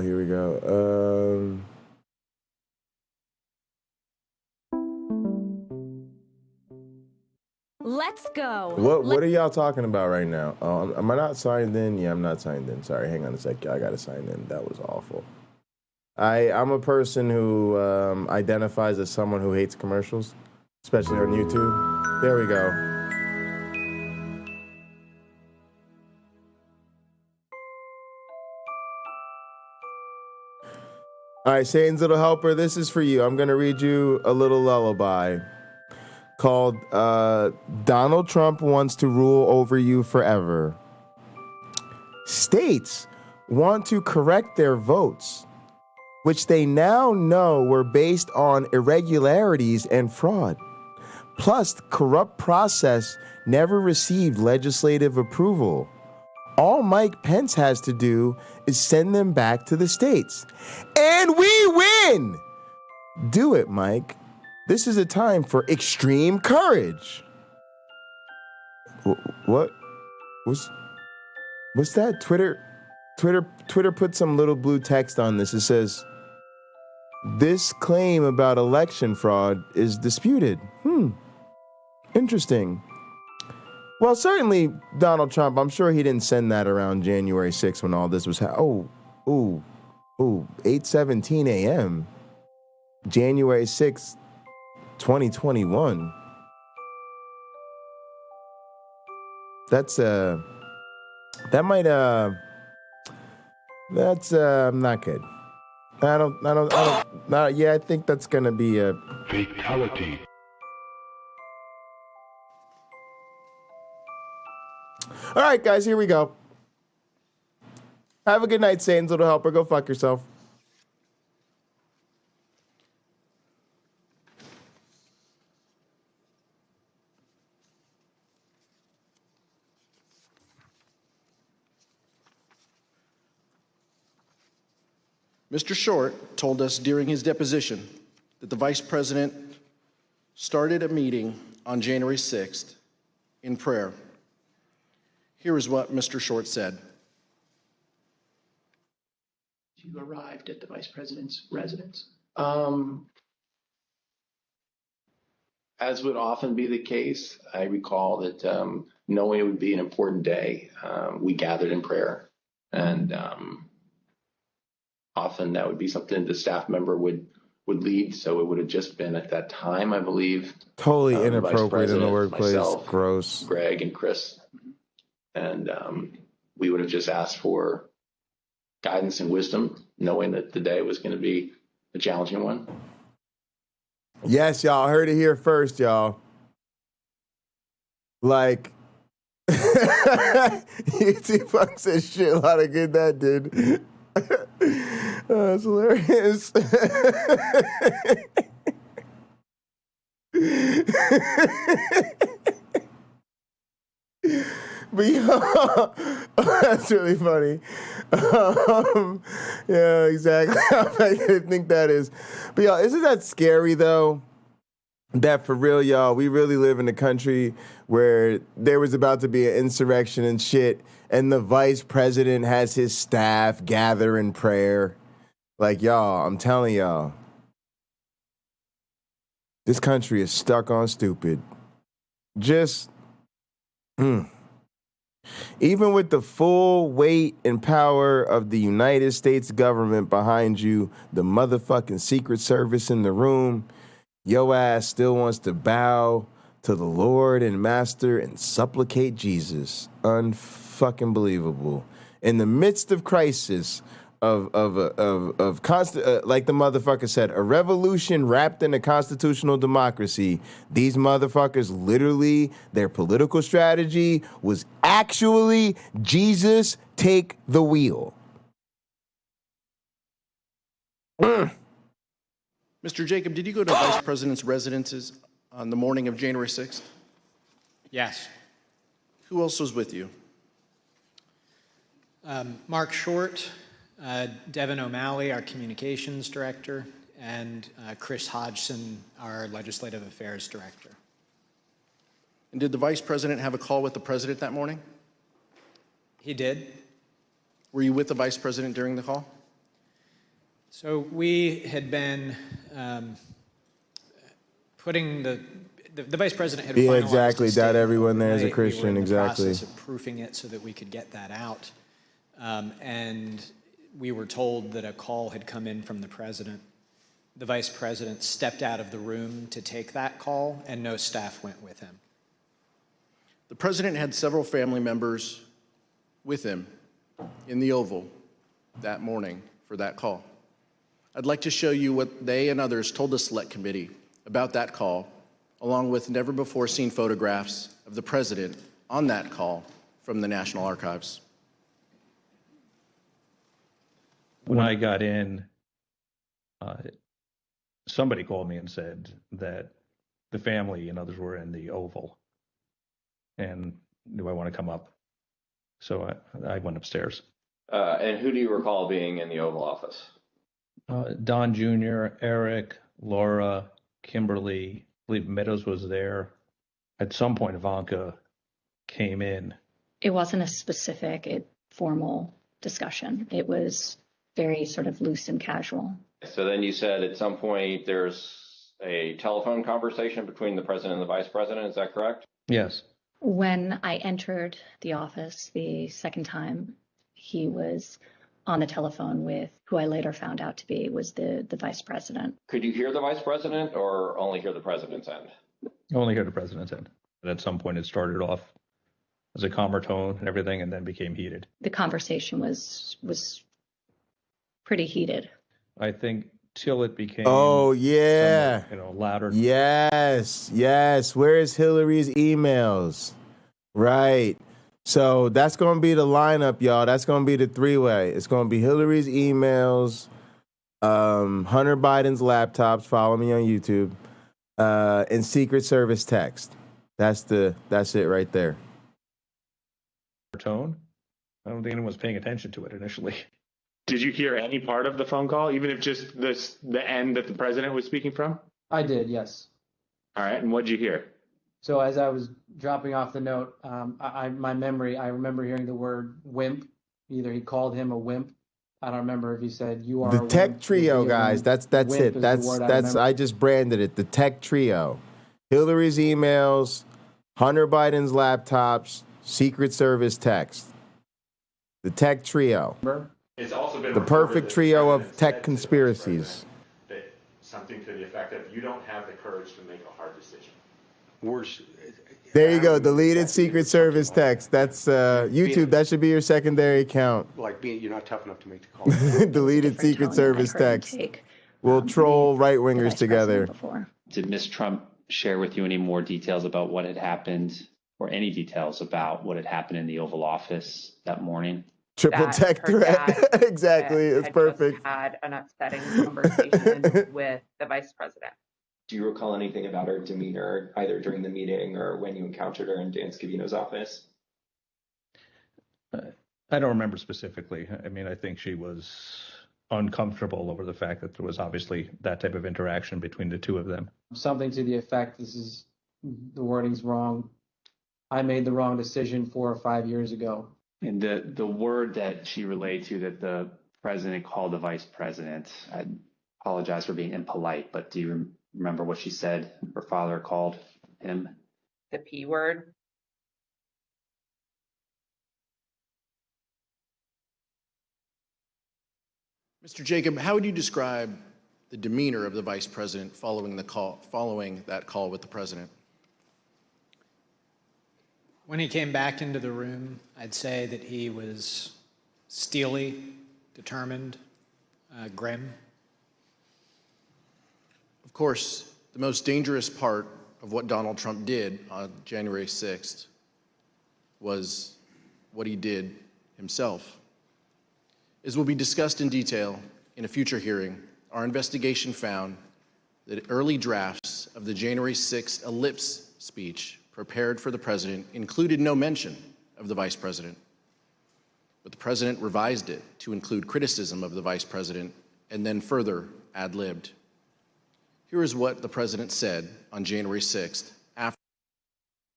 Let's go. What are y'all talking about right now? Am I not signed in? Yeah, I'm not signed in. Sorry, hang on a sec. I gotta sign in. That was awful. I'm a person who identifies as someone who hates commercials, especially on YouTube. There we go. All right, Satan's little helper, this is for you. I'm going to read you a little lullaby called Donald Trump Wants to Rule Over You Forever. States want to correct their votes, which they now know were based on irregularities and fraud. Plus, the corrupt process never received legislative approval. All Mike Pence has to do is send them back to the states. And we win! Do it, Mike. This is a time for extreme courage. What? What's that? Twitter put some little blue text on this. It says, this claim about election fraud is disputed. Interesting. Well, certainly Donald Trump, I'm sure he didn't send that around January 6th when all this was 8:17 a.m. January 6th, 2021. That's not good. I think that's gonna be a fatality. All right, guys, here we go. Have a good night, Satan's little helper. Go fuck yourself. Mr. Short told us during his deposition that the Vice President started a meeting on January 6th in prayer. Here is what Mr. Short said. You arrived at the Vice President's residence. As would often be the case, I recall that knowing it would be an important day, we gathered in prayer. And often that would be something the staff member would lead. So it would have just been at that time, I believe. Totally Vice inappropriate in the President, workplace. myself, Gross. Greg and Chris. And we would have just asked for guidance and wisdom, knowing that the day was going to be a challenging one. Yes, y'all heard it here first, y'all. Like, Tupac said shit. A lot of good that did. That's hilarious. But yo, that's really funny. Yeah, exactly. I think that is. But y'all, isn't that scary though? That for real, y'all, we really live in a country where there was about to be an insurrection and shit, and the vice president has his staff gather in prayer. Like, y'all, I'm telling y'all, this country is stuck on stupid. Just, even with the full weight and power of the United States government behind you, the motherfucking Secret Service in the room, your ass still wants to bow to the Lord and Master and supplicate Jesus. Unfucking believable. In the midst of crisis, of constant, like the motherfucker said, a revolution wrapped in a constitutional democracy. These motherfuckers literally, their political strategy was actually Jesus take the wheel. Mr. Jacob, did you go to Vice President's residences on the morning of January 6th? Yes. Who else was with you? Mark Short, Devin O'Malley, our communications director, and Chris Hodgson, our legislative affairs director. And did the Vice President have a call with the President that morning? He did. Were you with the Vice President during the call? So we had been putting the Vice President had Yeah, finalized exactly. his Doubt statement everyone there is a overnight. We were Christian, in the exactly. process of proofing it so that we could get that out. And we were told that a call had come in from the President. The Vice President stepped out of the room to take that call, and no staff went with him. The President had several family members with him in the Oval that morning for that call. I'd like to show you what they and others told the Select Committee about that call, along with never-before-seen photographs of the President on that call from the National Archives. When I got in, somebody called me and said that the family and others were in the Oval. And do I want to come up? So I went upstairs. And who do you recall being in the Oval Office? Don Jr., Eric, Laura, Kimberly, I believe Meadows was there. At some point, Ivanka came in. It wasn't a specific, formal discussion. It was very sort of loose and casual. So then you said at some point there's a telephone conversation between the President and the Vice President. Is that correct? Yes. When I entered the office the second time, he was on the telephone with who I later found out to be was the Vice President. Could you hear the Vice President or only hear the President's end? Only heard the President's end. But at some point, it started off as a calmer tone and everything, and then became heated. The conversation was pretty heated. I think till it became Oh, yeah. somewhat, louder. Yes. Where is Hillary's emails? Right. So that's going to be the lineup, y'all. That's going to be the three-way. It's going to be Hillary's emails, Hunter Biden's laptops. Follow me on YouTube, and Secret Service text. That's it right there. Tone. I don't think anyone was paying attention to it initially. Did you hear any part of the phone call, even if just the end that the president was speaking from? I did, yes. All right, and what did you hear? So as I was dropping off the note, my memory, I remember hearing the word wimp. Either he called him a wimp. I don't remember if he said you are The a tech wimp, trio, guys. That's Wimp it. is the word I remember. I just branded it. The tech trio. Hillary's emails, Hunter Biden's laptops, Secret Service text. The tech trio. It's also been The perfect trio of tech conspiracies. that something to the effect of you don't have the courage to make a hard decision. There you go. Deleted Secret Service text. That's YouTube. That should be your secondary account. Like being, you're not tough enough to make the call. Deleted Secret Service text. We'll troll right-wingers together. Did Ms. Trump share with you any more details about what had happened, or any details about what had happened in the Oval Office that morning? Triple tech threat. Exactly. It's perfect. Had an upsetting conversation with the vice president. Do you recall anything about her demeanor, either during the meeting or when you encountered her in Dan Scavino's office? I don't remember specifically. I mean, I think she was uncomfortable over the fact that there was obviously that type of interaction between the two of them. Something to the effect, the wording's wrong. I made the wrong decision 4 or 5 years ago. And the word that she relayed to that the president called the vice president, I apologize for being impolite, but do you remember what she said her father called him? The P word. Mr. Jacob, how would you describe the demeanor of the vice president following that call with the president? When he came back into the room, I'd say that he was steely, determined, grim. Of course, the most dangerous part of what Donald Trump did on January 6th was what he did himself. As will be discussed in detail in a future hearing, our investigation found that early drafts of the January 6th ellipse speech prepared for the president included no mention of the vice president. But the president revised it to include criticism of the vice president and then further ad-libbed. Here is what the president said on January 6th after.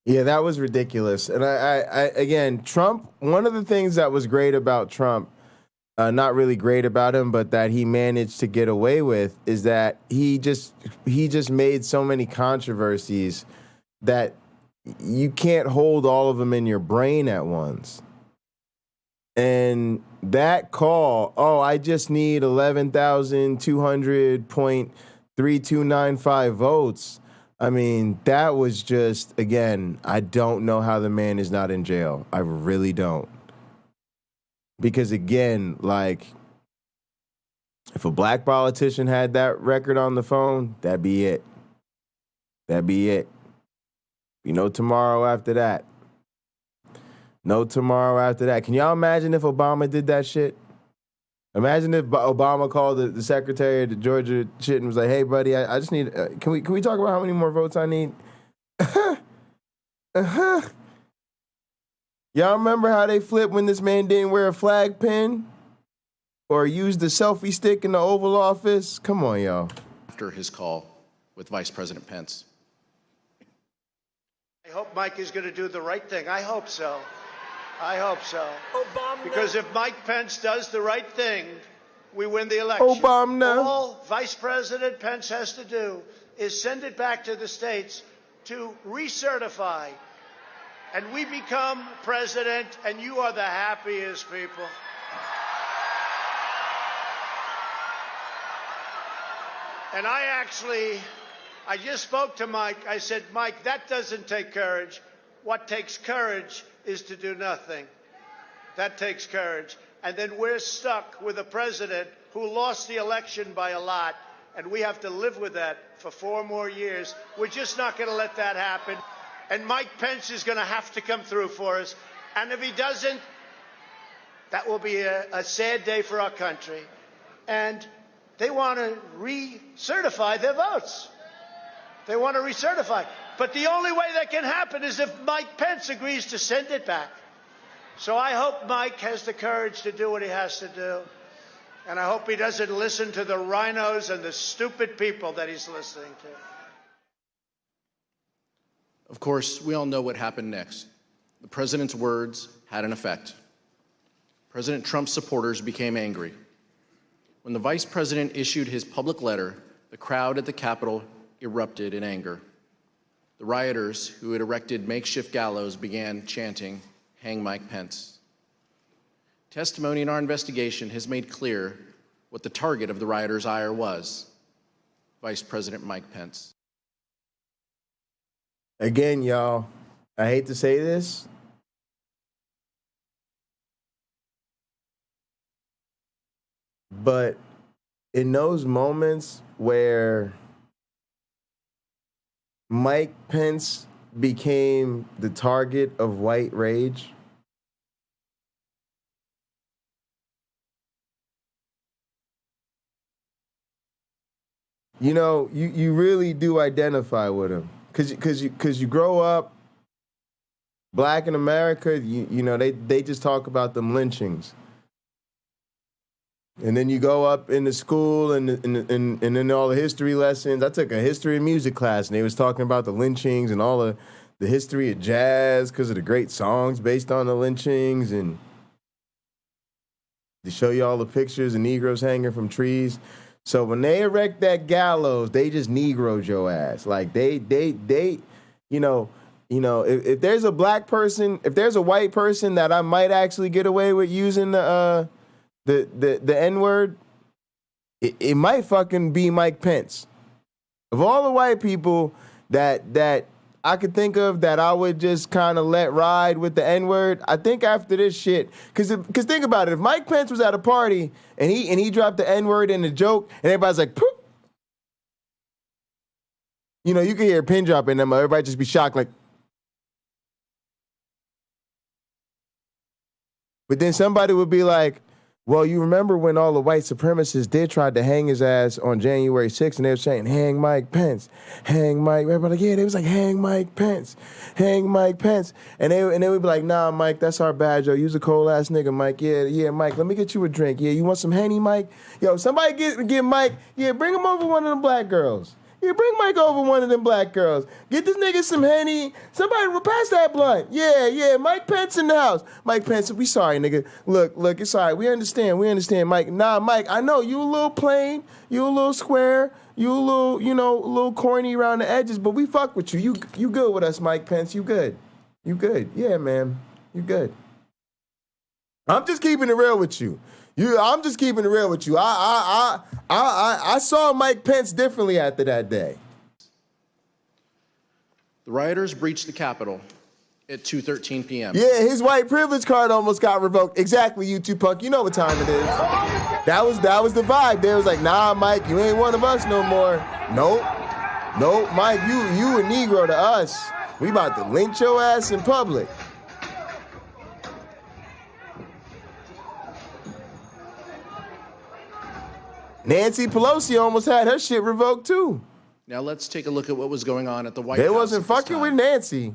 Yeah, that was ridiculous. And I again, Trump, one of the things that was great about Trump, not really great about him, but that he managed to get away with, is that he just made so many controversies that you can't hold all of them in your brain at once. And that call, I just need 11,200.3295 votes. I mean, that was just, again, I don't know how the man is not in jail. I really don't. Because again, like, if a black politician had that record on the phone, that'd be it. That'd be it. No tomorrow after that. No tomorrow after that. Can y'all imagine if Obama did that shit? Imagine if Obama called the secretary of the Georgia shit and was like, "Hey, buddy, I just need. Can we talk about how many more votes I need?" Y'all remember how they flipped when this man didn't wear a flag pin or use the selfie stick in the Oval Office? Come on, y'all. After his call with Vice President Pence. I hope Mike is going to do the right thing. I hope so. I hope so. Obama. Because if Mike Pence does the right thing, we win the election. Obama. All Vice President Pence has to do is send it back to the states to recertify. And we become president, and you are the happiest people. And I just spoke to Mike. I said, Mike, that doesn't take courage. What takes courage is to do nothing. That takes courage. And then we're stuck with a president who lost the election by a lot, and we have to live with that for 4 more years. We're just not going to let that happen. And Mike Pence is going to have to come through for us. And if he doesn't, that will be a sad day for our country. And they want to recertify their votes. They want to recertify. But the only way that can happen is if Mike Pence agrees to send it back. So I hope Mike has the courage to do what he has to do. And I hope he doesn't listen to the rhinos and the stupid people that he's listening to. Of course, we all know what happened next. The president's words had an effect. President Trump's supporters became angry. When the vice president issued his public letter, the crowd at the Capitol erupted in anger. The rioters who had erected makeshift gallows began chanting, "Hang Mike Pence." Testimony in our investigation has made clear what the target of the rioters' ire was: Vice President Mike Pence. Again, y'all, I hate to say this, but in those moments where Mike Pence became the target of white rage, you know, you really do identify with him. Because you grow up black in America, you know, they just talk about them lynchings. And then you go up into school and then all the history lessons. I took a history and music class, and they was talking about the lynchings and all the history of jazz because of the great songs based on the lynchings. And they show you all the pictures of Negroes hanging from trees. So when they erect that gallows, they just Negroed your ass. Like they you know, if there's a black person, if there's a white person that I might actually get away with using the N-word, it might fucking be Mike Pence. Of all the white people that I could think of that I would just kind of let ride with the N-word, I think after this shit, because think about it, if Mike Pence was at a party and he dropped the N-word in a joke and everybody's like, poop, you know, you could hear a pin drop in them, everybody just be shocked like, but then somebody would be like, well, you remember when all the white supremacists did try to hang his ass on January 6th, and they were saying, hang Mike Pence, hang Mike. Everybody like, yeah, they was like, hang Mike Pence, hang Mike Pence. And they would be like, nah, Mike, that's our badge, yo. You's a cold-ass nigga, Mike. Yeah, Mike, let me get you a drink. Yeah, you want some Henny, Mike? Yo, somebody get Mike, yeah, bring him over one of them black girls. Yeah, bring Mike over one of them black girls. Get this nigga some Henny. Somebody pass that blunt. Yeah, Mike Pence in the house. Mike Pence, we sorry, nigga. Look, it's all right. We understand, Mike. Nah, Mike, I know you a little plain, you a little square, you a little, you know, a little corny around the edges, but we fuck with you. You good with us, Mike Pence. You good. Yeah, man. You good. I'm just keeping it real with you. I'm just keeping it real with you. I saw Mike Pence differently after that day. The rioters breached the Capitol at 2:13 p.m. Yeah, his white privilege card almost got revoked. Exactly, you two punk. You know what time it is. That was the vibe. They was like, nah, Mike, you ain't one of us no more. Nope, Mike, you a Negro to us. We about to lynch your ass in public. Nancy Pelosi almost had her shit revoked too. Now let's take a look at what was going on at the White House. They wasn't fucking with Nancy.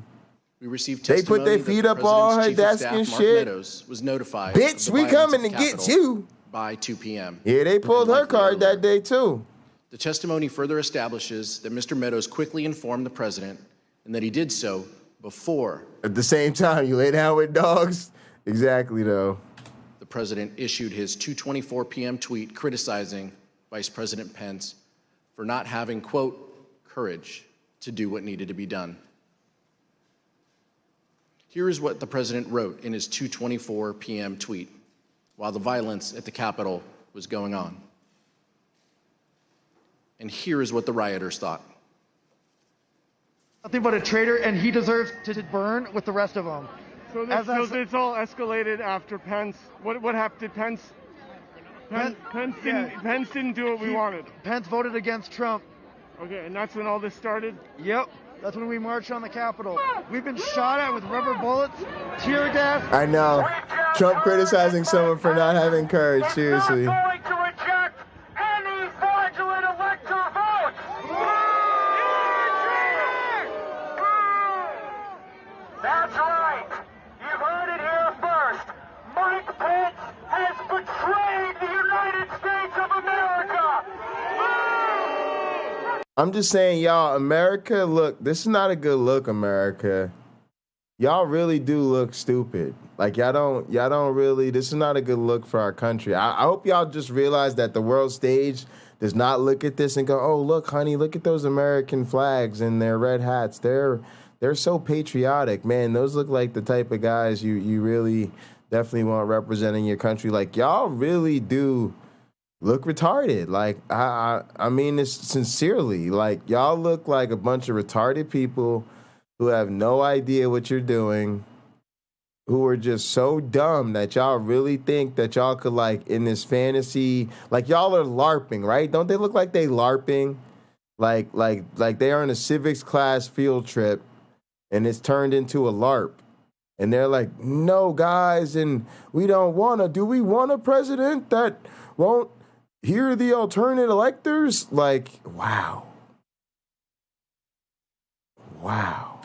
We received they testimony put their feet up on her desk and Mark shit. Meadows was notified. Bitch, we coming to get you. By 2 p.m. Yeah, they pulled her card that day too. The testimony further establishes that Mr. Meadows quickly informed the president and that he did so before. At the same time, you lay down with dogs? Exactly, though. The president issued his 2:24 p.m. tweet criticizing Vice President Pence for not having, quote, courage to do what needed to be done. Here is what the president wrote in his 2:24 p.m. tweet while the violence at the Capitol was going on. And here is what the rioters thought. Nothing but a traitor, and he deserves to burn with the rest of them. So it's all escalated after Pence. What happened to Pence? Pence didn't do what we wanted. Pence voted against Trump. Okay, and that's when all this started? Yep. That's when we marched on the Capitol. We've been shot at with rubber bullets, tear gas. I know. Trump criticizing someone for not having courage, seriously. Going to reject any fraudulent electoral vote. That's right. You've heard it here first. Mike Pence has betrayed the United States of America. I'm just saying, y'all, America, look, this is not a good look, America. Y'all really do look stupid. Like, y'all don't really, this is not a good look for our country. I hope y'all just realize that the world stage does not look at this and go, oh, look, honey, look at those American flags and their red hats. They're so patriotic, man. Those look like the type of guys you really definitely want representing your country. Like, y'all really do look retarded. Like, I mean this sincerely. Like, y'all look like a bunch of retarded people who have no idea what you're doing, who are just so dumb that y'all really think that y'all could, like, in this fantasy, like, y'all are LARPing, right? Don't they look like they LARPing? Like they are in a civics class field trip and it's turned into a LARP. And they're like, no, guys, and we do we want a president that won't hear the alternate electors? Like, wow. Wow.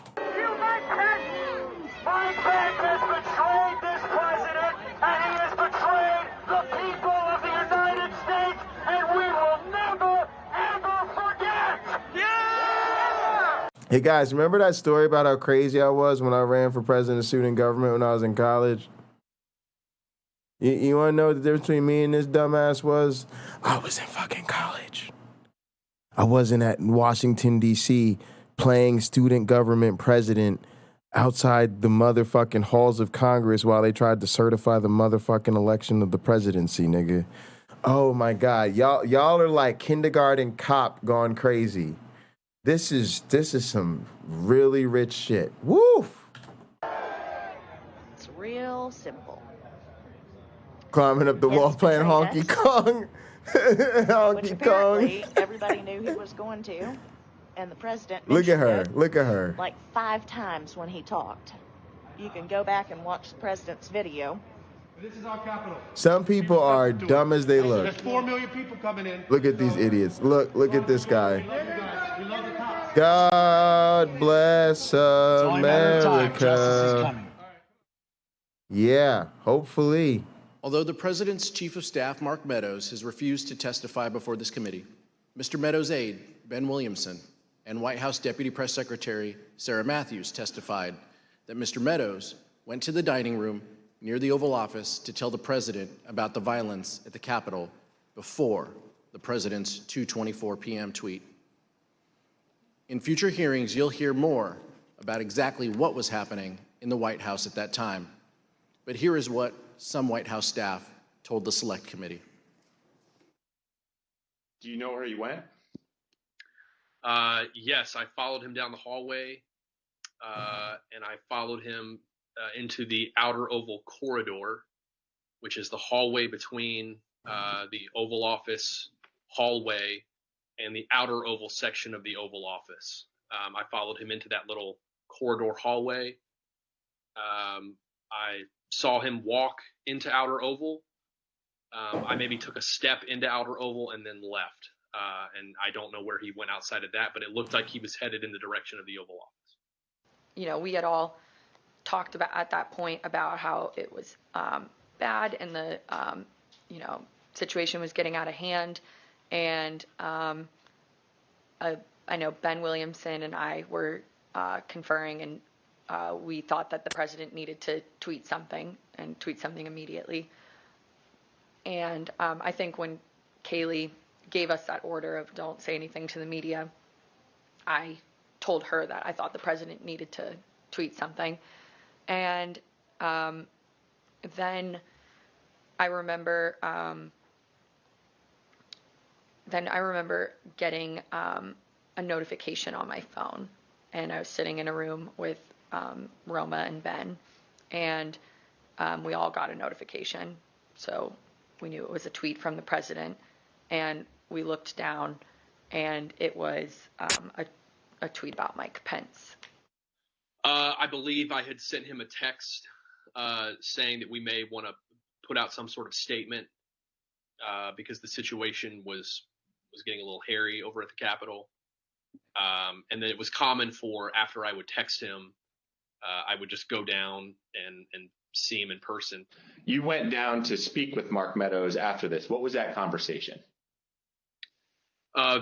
Mike Pence has betrayed this president, and he has betrayed the people of the United States, and we will never, ever forget. Yeah! Hey, guys, remember that story about how crazy I was when I ran for president of student government when I was in college? You want to know what the difference between me and this dumbass was? I was in fucking college. I wasn't at Washington, D.C. playing student government president outside the motherfucking halls of Congress while they tried to certify the motherfucking election of the presidency, nigga. Oh, my God. Y'all are like kindergarten cop gone crazy. This is some really rich shit. Woof! It's real simple. Climbing up the wall playing Honky Kong. Which Honky apparently Kong. everybody knew he was going to, and the president Look at mentioned her. Look at her. like 5 times when he talked. You can go back and watch the president's video. This is our capital. Some people are dumb as they look. There's 4 million people coming in. Look at these idiots. Look at this guy. We love the cops. God bless America. Yeah, hopefully. Although the president's chief of staff, Mark Meadows, has refused to testify before this committee, Mr. Meadows' aide, Ben Williamson, and White House Deputy Press Secretary Sarah Matthews testified that Mr. Meadows went to the dining room near the Oval Office to tell the president about the violence at the Capitol before the president's 2:24 p.m. tweet. In future hearings, you'll hear more about exactly what was happening in the White House at that time. But here is what some White House staff told the Select Committee. Do you know where he went? Yes, I followed him down the hallway, and I followed him into the outer Oval corridor, which is the hallway between the Oval Office hallway and the outer Oval section of the Oval Office. I followed him into that little corridor hallway. I saw him walk into outer Oval. I maybe took a step into outer Oval and then left. And I don't know where he went outside of that, but it looked like he was headed in the direction of the Oval Office. You know, we had all talked about at that point about how it was bad and the, situation was getting out of hand. And I know Ben Williamson and I were conferring, and we thought that the president needed to tweet something immediately. And I think when Kaylee gave us that order of don't say anything to the media, I told her that I thought the president needed to tweet something. And then I remember getting a notification on my phone, and I was sitting in a room with Roma and Ben, and we all got a notification. So we knew it was a tweet from the president, and we looked down, and it was a a tweet about Mike Pence. I believe I had sent him a text saying that we may want to put out some sort of statement because the situation was getting a little hairy over at the Capitol. And then it was common for, after I would text him, I would just go down and see him in person. You went down to speak with Mark Meadows after this. What was that conversation?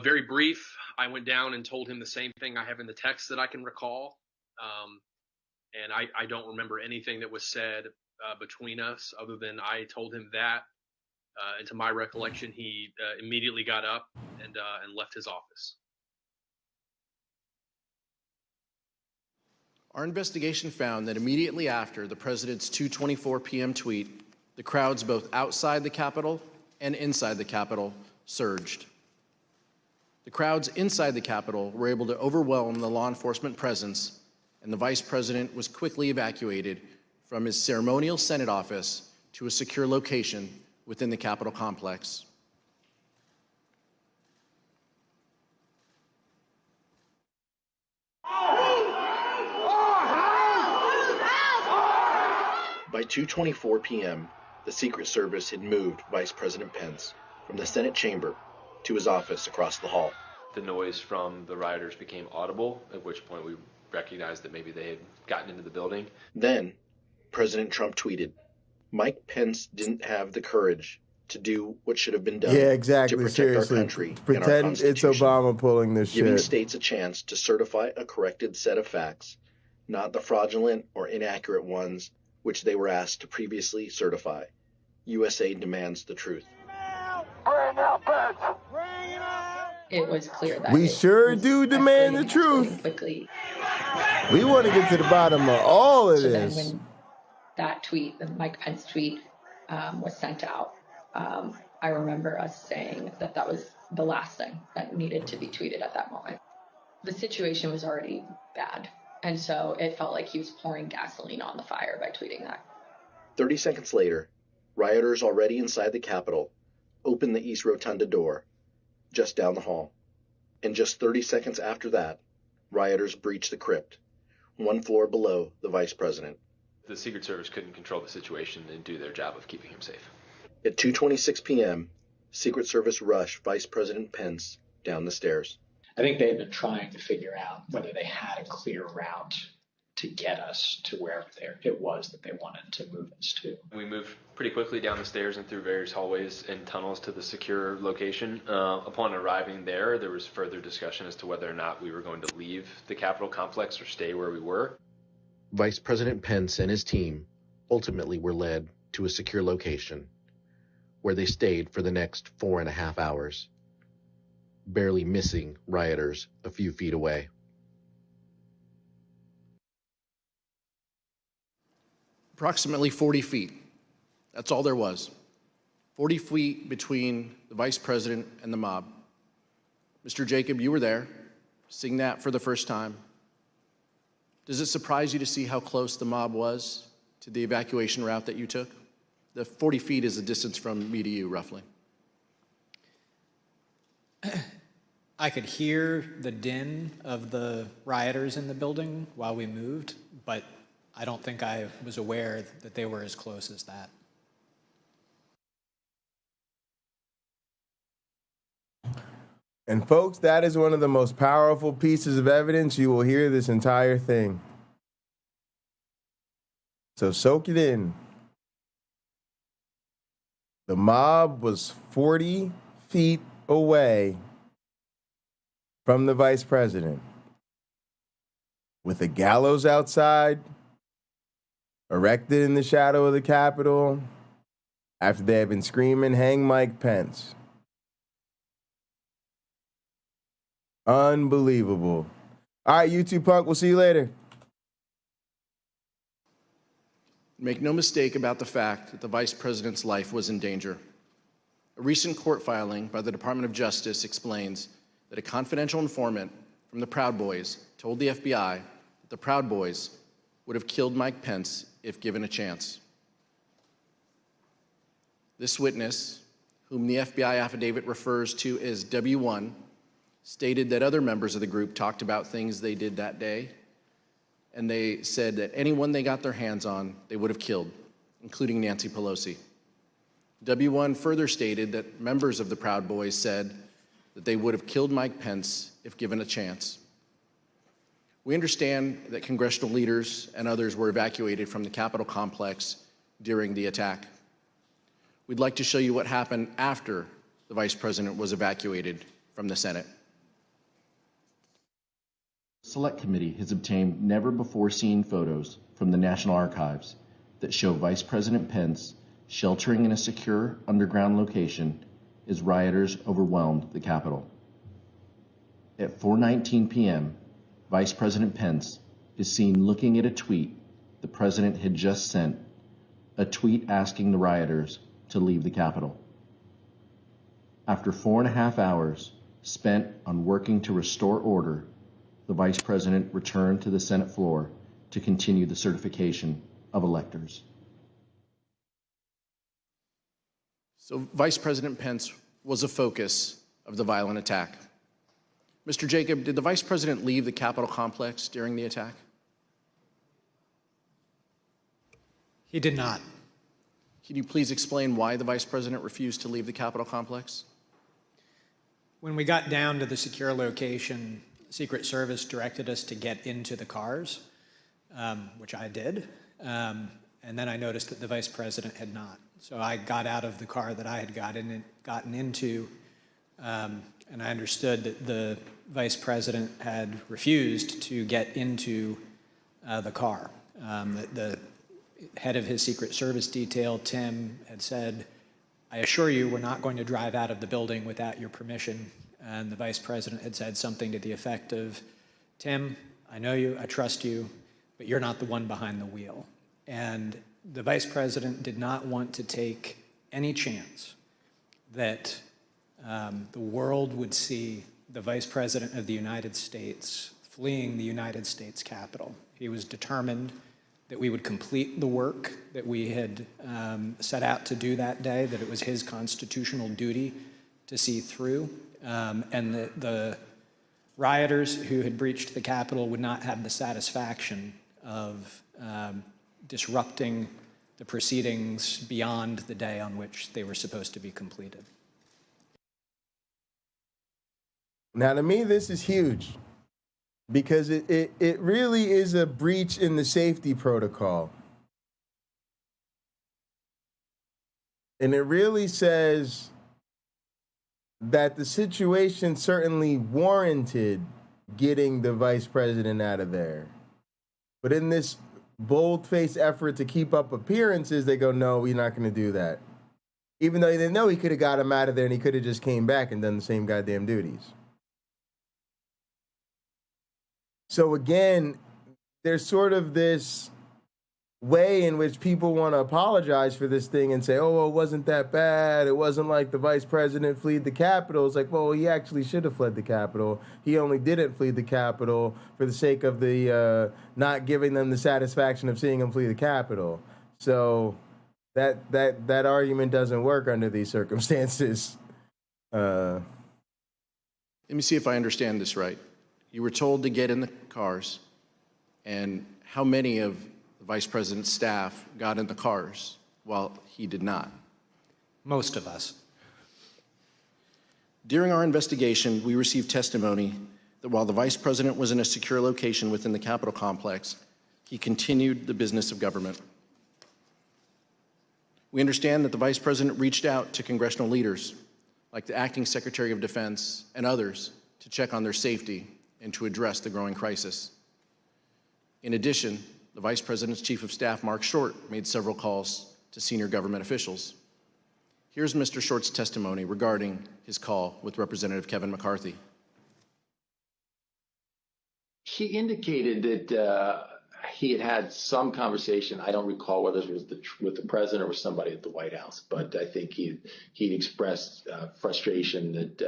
Very brief. I went down and told him the same thing I have in the text that I can recall. And I don't remember anything that was said between us other than I told him that. And to my recollection, he immediately got up and left his office. Our investigation found that immediately after the president's 2:24 p.m. tweet, the crowds both outside the Capitol and inside the Capitol surged. The crowds inside the Capitol were able to overwhelm the law enforcement presence, and the vice president was quickly evacuated from his ceremonial Senate office to a secure location within the Capitol complex. By 2:24 p.m., the Secret Service had moved Vice President Pence from the Senate chamber to his office across the hall. The noise from the rioters became audible, at which point we recognized that maybe they had gotten into the building. Then, President Trump tweeted, "Mike Pence didn't have the courage to do what should have been done Yeah, exactly. to protect Seriously. our country and our Pretend Constitution, it's Obama pulling this giving shit. states a chance to certify a corrected set of facts, not the fraudulent or inaccurate ones which they were asked to previously certify. USA demands the truth." Bring out Pence! It was clear that We sure do demand the truth. quickly. We want to get to the bottom of all of So then this. when that tweet, the Mike Pence tweet, was sent out, I remember us saying that that was the last thing that needed to be tweeted at that moment. The situation was already bad, and so it felt like he was pouring gasoline on the fire by tweeting that. 30 seconds later, rioters already inside the Capitol opened the East Rotunda door just down the hall. And just 30 seconds after that, rioters breached the crypt, one floor below the vice president. The Secret Service couldn't control the situation and do their job of keeping him safe. At 2:26 p.m., Secret Service rushed Vice President Pence down the stairs. I think they had been trying to figure out whether they had a clear route to get us to wherever it was that they wanted to move us to. We moved pretty quickly down the stairs and through various hallways and tunnels to the secure location. Upon arriving there was further discussion as to whether or not we were going to leave the Capitol complex or stay where we were. Vice President Pence and his team ultimately were led to a secure location, where they stayed for the next 4.5 hours, barely missing rioters a few feet away. Approximately 40 feet. That's all there was. 40 feet between the vice president and the mob. Mr. Jacob, you were there, seeing that for the first time. Does it surprise you to see how close the mob was to the evacuation route that you took? The 40 feet is the distance from me to you, roughly. I could hear the din of the rioters in the building while we moved, but I don't think I was aware that they were as close as that. And folks, that is one of the most powerful pieces of evidence you will hear this entire thing. So soak it in. The mob was 40 feet away from the vice president, with a gallows outside, erected in the shadow of the Capitol, after they had been screaming, "Hang Mike Pence." Unbelievable. All right, YouTube punk, we'll see you later. Make no mistake about the fact that the vice president's life was in danger. A recent court filing by the Department of Justice explains that a confidential informant from the Proud Boys told the FBI that the Proud Boys would have killed Mike Pence if given a chance. This witness, whom the FBI affidavit refers to as W1, stated that other members of the group talked about things they did that day, and they said that anyone they got their hands on, they would have killed, including Nancy Pelosi. W1 further stated that members of the Proud Boys said that they would have killed Mike Pence if given a chance. We understand that congressional leaders and others were evacuated from the Capitol complex during the attack. We'd like to show you what happened after the Vice President was evacuated from the Senate. The Select Committee has obtained never-before-seen photos from the National Archives that show Vice President Pence sheltering in a secure underground location as rioters overwhelmed the Capitol. At 4:19 p.m., Vice President Pence is seen looking at a tweet the President had just sent, a tweet asking the rioters to leave the Capitol. After 4.5 hours spent on working to restore order, the Vice President returned to the Senate floor to continue the certification of electors. So Vice President Pence was a focus of the violent attack. Mr. Jacob, did the Vice President leave the Capitol complex during the attack? He did not. Can you please explain why the Vice President refused to leave the Capitol complex? When we got down to the secure location, Secret Service directed us to get into the cars, which I did, and then I noticed that the Vice President had not. So I got out of the car that I had gotten into, and I understood that the Vice President had refused to get into the car. The head of his Secret Service detail, Tim, had said, "I assure you we're not going to drive out of the building without your permission." And the Vice President had said something to the effect of, "Tim, I know you, I trust you, but you're not the one behind the wheel." And the Vice President did not want to take any chance that the world would see the Vice President of the United States fleeing the United States Capitol. He was determined that we would complete the work that we had set out to do that day, that it was his constitutional duty to see through, and that the rioters who had breached the Capitol would not have the satisfaction of disrupting the proceedings beyond the day on which they were supposed to be completed. Now, to me, this is huge because it really is a breach in the safety protocol. And it really says that the situation certainly warranted getting the Vice President out of there. But in this bold-faced effort to keep up appearances, they go, no, we're not going to do that. Even though they know he could have got him out of there and he could have just came back and done the same goddamn duties. So again, there's sort of this way in which people want to apologize for this thing and say, oh, well, it wasn't that bad. It wasn't like the Vice President fled the Capitol. It's like, well, he actually should have fled the Capitol. He only didn't flee the Capitol for the sake of the not giving them the satisfaction of seeing him flee the Capitol. So that argument doesn't work under these circumstances. Let me see if I understand this right. You were told to get in the cars, and how many of the Vice President's staff got in the cars while he did not? Most of us. During our investigation, we received testimony that while the Vice President was in a secure location within the Capitol complex, he continued the business of government. We understand that the Vice President reached out to congressional leaders, like the Acting Secretary of Defense and others, to check on their safety and to address the growing crisis. In addition, the Vice President's Chief of Staff, Mark Short, made several calls to senior government officials. Here's Mr. Short's testimony regarding his call with Representative Kevin McCarthy. He indicated that he had some conversation. I don't recall whether it was with the president or with somebody at the White House, but I think he'd expressed frustration that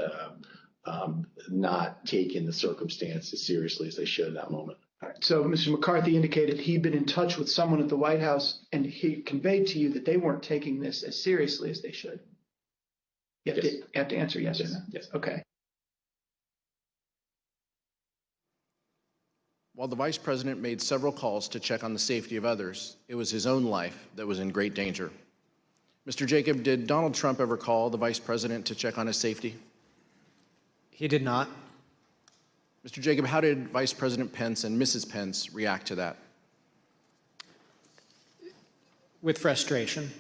not taking the circumstances seriously as they should in that moment. All right. So Mr. McCarthy indicated he'd been in touch with someone at the White House, and he conveyed to you that they weren't taking this as seriously as they should. You have to answer yes or no. Yes. Okay. While the vice president made several calls to check on the safety of others, it was his own life that was in great danger. Mr. Jacob, did Donald Trump ever call the vice president to check on his safety? He did not. Mr. Jacob, how did Vice President Pence and Mrs. Pence react to that? With frustration.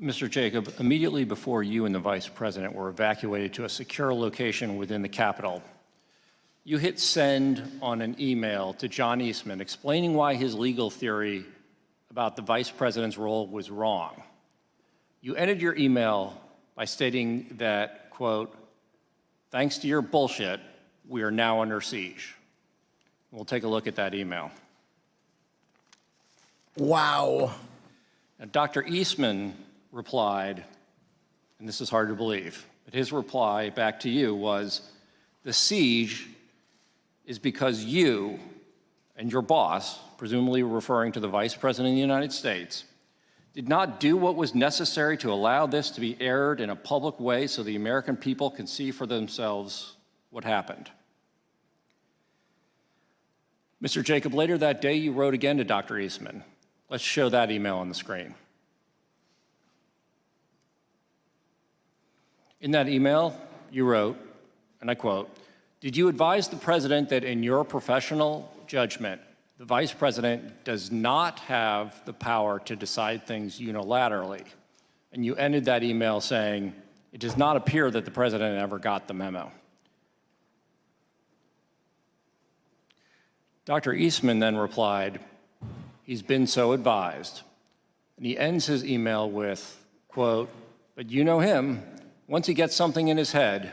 Mr. Jacob, immediately before you and the vice president were evacuated to a secure location within the Capitol, you hit send on an email to John Eastman explaining why his legal theory about the vice president's role was wrong. You ended your email by stating that, quote, "Thanks to your bullshit, we are now under siege." We'll take a look at that email. Wow. Now, Dr. Eastman replied, and this is hard to believe, but his reply back to you was, "The siege is because you and your boss," presumably referring to the Vice President of the United States, "did not do what was necessary to allow this to be aired in a public way so the American people can see for themselves what happened." Mr. Jacob, later that day, you wrote again to Dr. Eastman. Let's show that email on the screen. In that email, you wrote, and I quote, "Did you advise the president that in your professional judgment, the vice president does not have the power to decide things unilaterally?" And you ended that email saying, "It does not appear that the president ever got the memo." Dr. Eastman then replied, "He's been so advised." And he ends his email with, quote, "But you know him. Once he gets something in his head,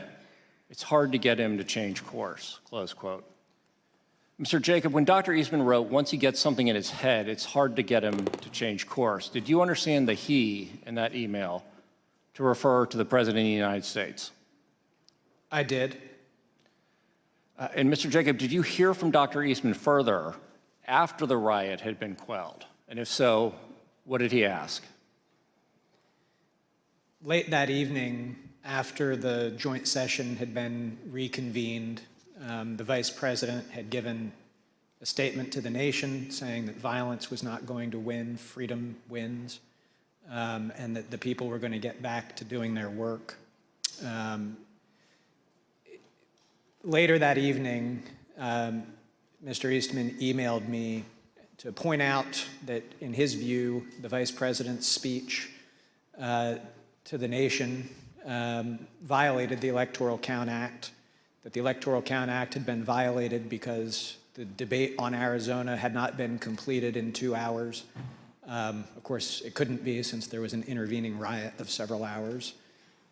it's hard to get him to change course," close quote. Mr. Jacob, when Dr. Eastman wrote, "Once he gets something in his head, it's hard to get him to change course," did you understand the he in that email to refer to the President of the United States? I did. And Mr. Jacob, did you hear from Dr. Eastman further after the riot had been quelled? And if so, what did he ask? Late that evening, after the joint session had been reconvened, the vice president had given a statement to the nation saying that violence was not going to win, freedom wins, and that the people were going to get back to doing their work. Later that evening, Mr. Eastman emailed me to point out that, in his view, the vice president's speech to the nation violated the Electoral Count Act, that the Electoral Count Act had been violated because the debate on Arizona had not been completed in 2 hours. Of course, it couldn't be since there was an intervening riot of several hours.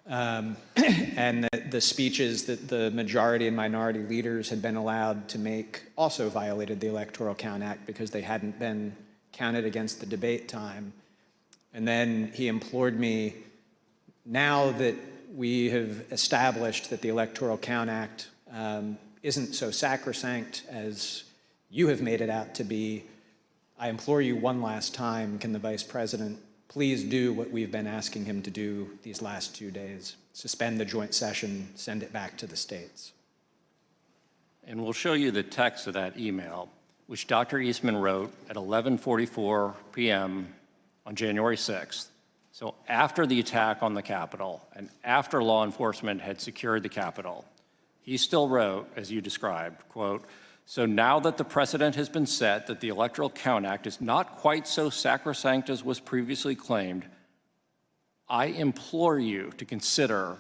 And that the speeches that the majority and minority leaders had been allowed to make also violated the Electoral Count Act because they hadn't been counted against the debate time. And then he implored me, now that we have established that the Electoral Count Act isn't so sacrosanct as you have made it out to be, I implore you one last time, can the Vice President please do what we've been asking him to do these last 2 days? Suspend the joint session, send it back to the states. And we'll show you the text of that email, which Dr. Eastman wrote at 11:44 p.m. on January 6th. So after the attack on the Capitol and after law enforcement had secured the Capitol, he still wrote, as you described, quote, "So now that the precedent has been set that the Electoral Count Act is not quite so sacrosanct as was previously claimed, I implore you to consider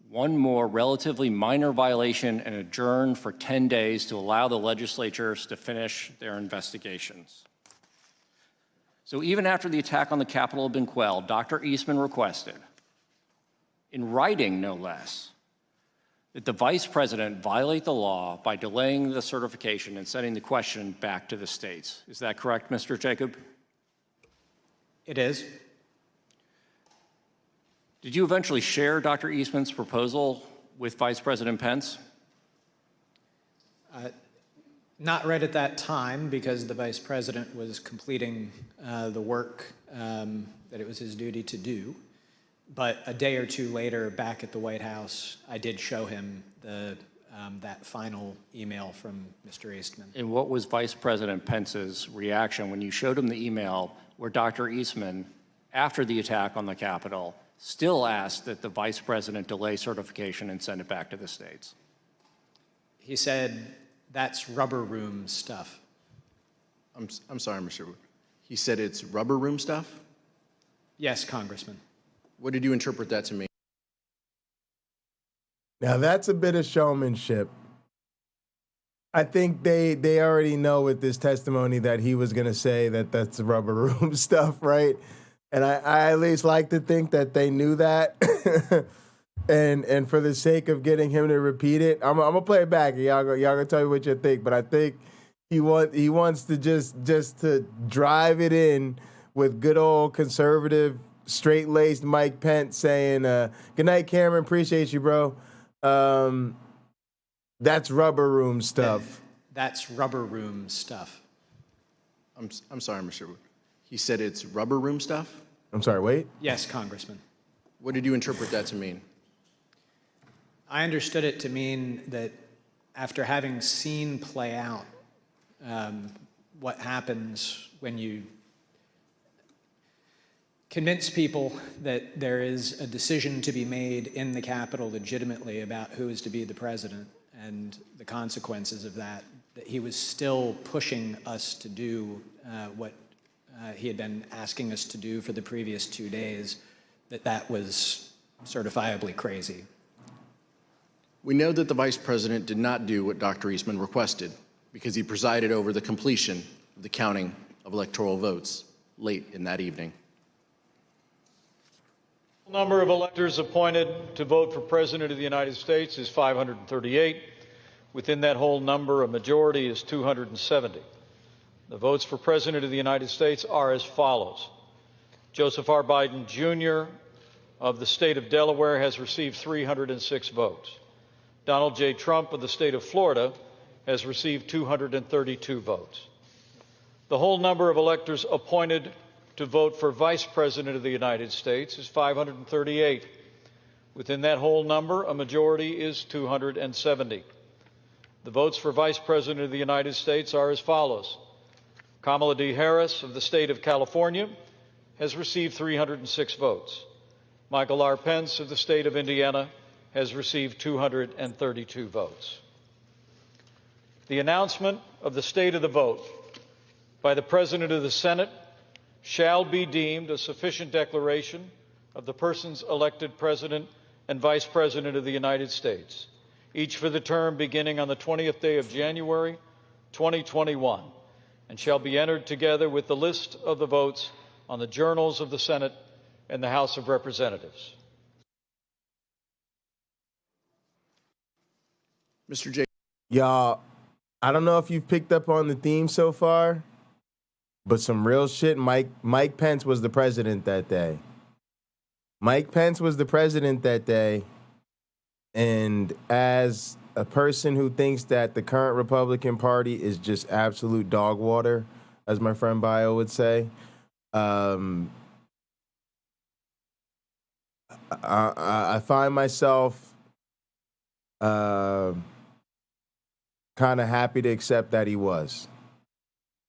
one more relatively minor violation and adjourn for 10 days to allow the legislatures to finish their investigations." So even after the attack on the Capitol had been quelled, Dr. Eastman requested, in writing no less, that the vice president violate the law by delaying the certification and sending the question back to the states. Is that correct, Mr. Jacob? It is. Did you eventually share Dr. Eastman's proposal with Vice President Pence? Not right at that time, because the vice president was completing the work that it was his duty to do. But a day or two later, back at the White House, I did show him the that final email from Mr. Eastman. And what was Vice President Pence's reaction when you showed him the email where Dr. Eastman, after the attack on the Capitol, still asked that the Vice President delay certification and send it back to the states? He said, that's rubber room stuff. I'm sorry, Mr. Wood. He said it's rubber room stuff? Yes, Congressman. What did you interpret that to mean? Now that's a bit of showmanship. I think they already know with this testimony that he was going to say that that's rubber room stuff, right? And I at least like to think that they knew that. and for the sake of getting him to repeat it, I'm gonna play it back. Y'all gonna tell me what you think. But I think he wants to just to drive it in with good old conservative, straight-laced Mike Pence saying, "Good night, Cameron. Appreciate you, bro." That's rubber room stuff. That's rubber room stuff. I'm sorry, Mr. Wood. He said it's rubber room stuff? I'm sorry, wait? Yes, Congressman. What did you interpret that to mean? I understood it to mean that after having seen play out what happens when you convince people that there is a decision to be made in the Capitol legitimately about who is to be the president and the consequences of that, that he was still pushing us to do what he had been asking us to do for the previous 2 days, that was certifiably crazy. We know that the Vice President did not do what Dr. Eastman requested because he presided over the completion of the counting of electoral votes late in that evening. The number of electors appointed to vote for President of the United States is 538. Within that whole number, a majority is 270. The votes for President of the United States are as follows. Joseph R. Biden, Jr. of the state of Delaware has received 306 votes. Donald J. Trump of the state of Florida has received 232 votes. The whole number of electors appointed to vote for Vice President of the United States is 538. Within that whole number, a majority is 270. The votes for Vice President of the United States are as follows. Kamala D. Harris of the state of California has received 306 votes. Michael R. Pence of the state of Indiana has received 232 votes. The announcement of the state of the vote by the President of the Senate shall be deemed a sufficient declaration of the persons elected President and Vice President of the United States, each for the term beginning on the 20th day of January, 2021, and shall be entered together with the list of the votes on the journals of the Senate and the House of Representatives. Mr. J. Y'all, I don't know if you've picked up on the theme so far, but some real shit. Mike Pence was the president that day. Mike Pence was the president that day, and as a person who thinks that the current Republican Party is just absolute dog water, as my friend Bio would say, I find myself kind of happy to accept that he was.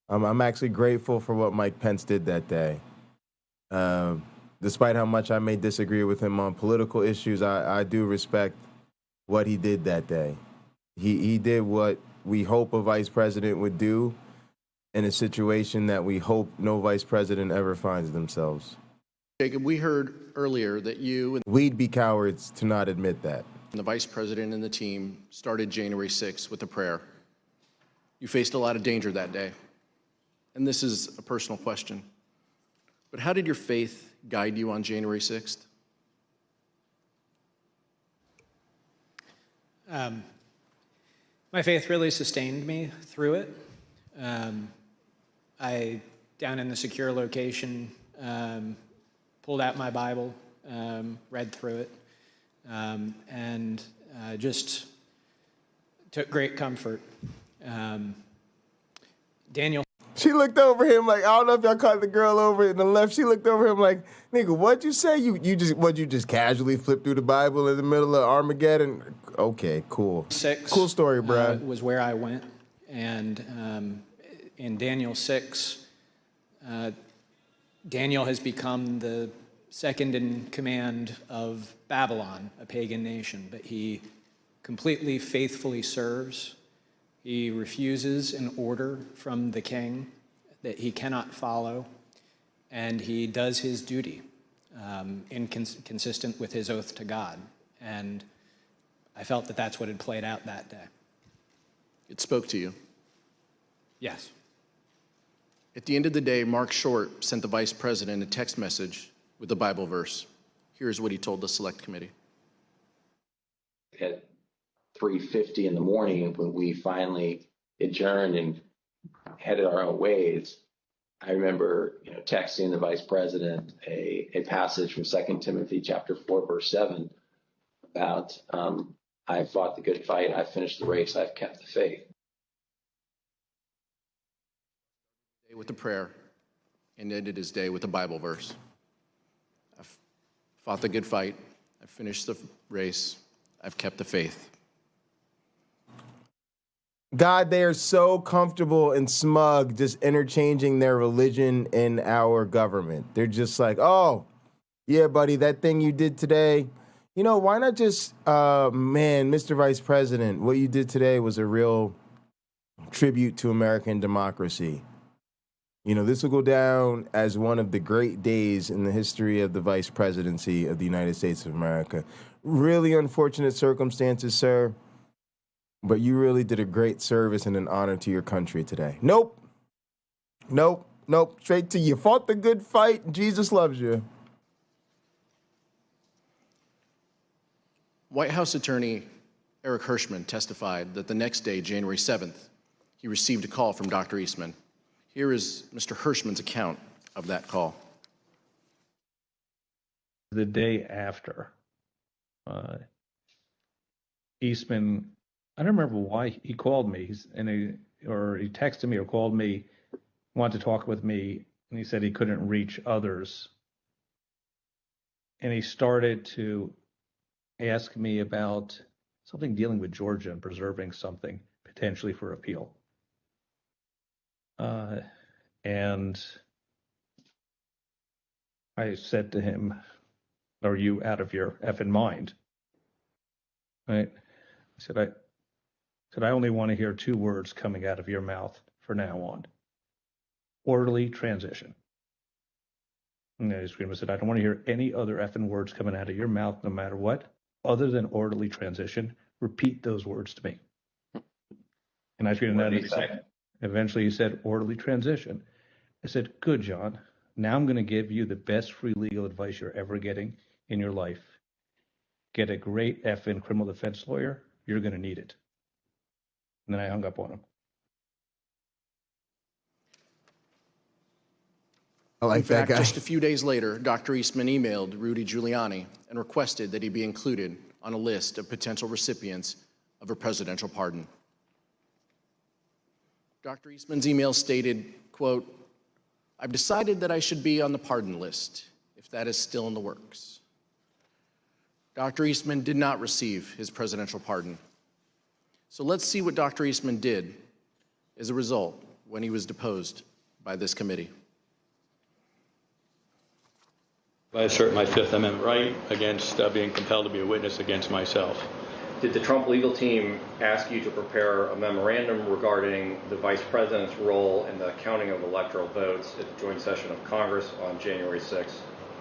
I'm actually grateful for what Mike Pence did that day. Despite how much I may disagree with him on political issues, I do respect what he did that day. He did what we hope a vice president would do in a situation that we hope no vice president ever finds themselves. Jacob, we heard earlier that you and We'd be cowards to not admit that. the vice president and the team started January 6th with a prayer. You faced a lot of danger that day. And this is a personal question. But how did your faith guide you on January 6th? My faith really sustained me through it. I, down in the secure location, pulled out my Bible, read through it, and just took great comfort. Daniel. She looked over him like, I don't know if y'all caught the girl over in the left. She looked over him like, nigga, what'd you say? You just casually flip through the Bible in the middle of Armageddon? Okay, cool. Cool story, bro. Was where I went. And in Daniel 6, Daniel has become the second in command of Babylon, a pagan nation, but he completely faithfully serves. He refuses an order from the king that he cannot follow, and he does his duty consistent with his oath to God. And I felt that that's what had played out that day. It spoke to you? Yes. At the end of the day, Mark Short sent the vice president a text message with a Bible verse. Here's what he told the select committee. At 3:50 in the morning, when we finally adjourned and headed our own ways, I remember, texting the vice president a passage from 2 Timothy chapter 4, verse 7 about, I fought the good fight, I finished the race, I've kept the faith. With a prayer and ended his day with a Bible verse. I've fought the good fight, I've finished the race, I've kept the faith. God, they are so comfortable and smug just interchanging their religion in our government. They're just like, oh, yeah, buddy, that thing you did today, why not just, man, Mr. Vice President, what you did today was a real tribute to American democracy. This will go down as one of the great days in the history of the vice presidency of the United States of America. Really unfortunate circumstances, sir. But you really did a great service and an honor to your country today. Nope. Straight to you fought the good fight. Jesus loves you. White House attorney Eric Hirschman testified that the next day, January 7th, he received a call from Dr. Eastman. Here is Mr. Hirschman's account of that call. The day after, Eastman, I don't remember why he called me, he texted me or called me, wanted to talk with me, and he said he couldn't reach others. And he started to ask me about something dealing with Georgia and preserving something potentially for appeal. And I said to him, are you out of your effing mind? Right? I said, I only want to hear two words coming out of your mouth from now on. Orderly transition. And I screamed, I said, I don't want to hear any other effing words coming out of your mouth, no matter what, other than orderly transition. Repeat those words to me. And I screamed, eventually he said, orderly transition. I said, good, John. Now I'm going to give you the best free legal advice you're ever getting in your life. Get a great effing criminal defense lawyer. You're going to need it. And then I hung up on him. I like that guy. Just a few days later, Dr. Eastman emailed Rudy Giuliani and requested that he be included on a list of potential recipients of a presidential pardon. Dr. Eastman's email stated, quote, I've decided that I should be on the pardon list, if that is still in the works. Dr. Eastman did not receive his presidential pardon. So let's see what Dr. Eastman did as a result when he was deposed by this committee. I assert my Fifth Amendment right against being compelled to be a witness against myself. Did the Trump legal team ask you to prepare a memorandum regarding the vice president's role in the counting of electoral votes at the joint session of Congress on January 6,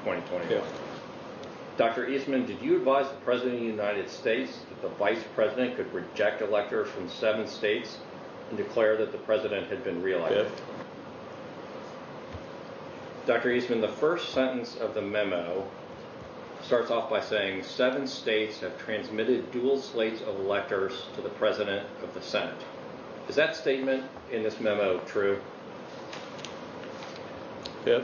2021? Yeah. Dr. Eastman, did you advise the President of the United States that the Vice President could reject electors from 7 states and declare that the President had been reelected? Yeah. Dr. Eastman, the first sentence of the memo starts off by saying 7 states have transmitted dual slates of electors to the President of the Senate. Is that statement in this memo true? Yeah.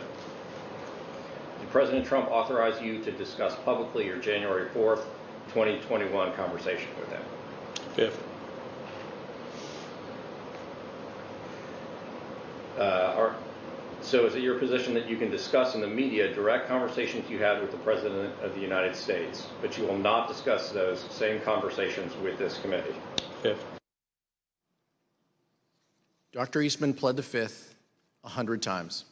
Did President Trump authorize you to discuss publicly your January 4th, 2021 conversation with him? Yeah. So is it your position that you can discuss in the media direct conversations you had with the President of the United States, but you will not discuss those same conversations with this committee? Fifth. Dr. Eastman pled the fifth 100 times.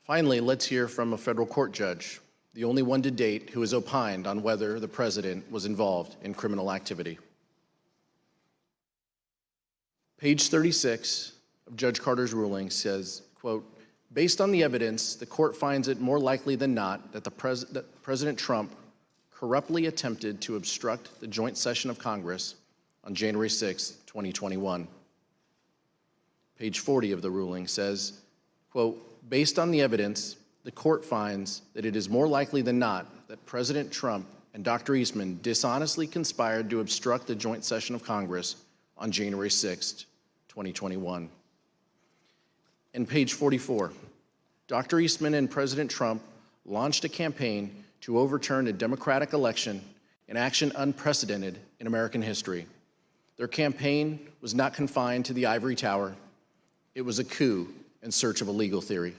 Finally, let's hear from a federal court judge, the only one to date who has opined on whether the president was involved in criminal activity. Page 36 of Judge Carter's ruling says, quote, based on the evidence, the court finds it more likely than not that President Trump corruptly attempted to obstruct the joint session of Congress on January 6, 2021. Page 40 of the ruling says, quote, based on the evidence, the court finds that it is more likely than not that President Trump and Dr. Eastman dishonestly conspired to obstruct the joint session of Congress on January 6, 2021. And page 44, Dr. Eastman and President Trump launched a campaign to overturn a Democratic election, an action unprecedented in American history. Their campaign was not confined to the ivory tower. It was a coup in search of a legal theory.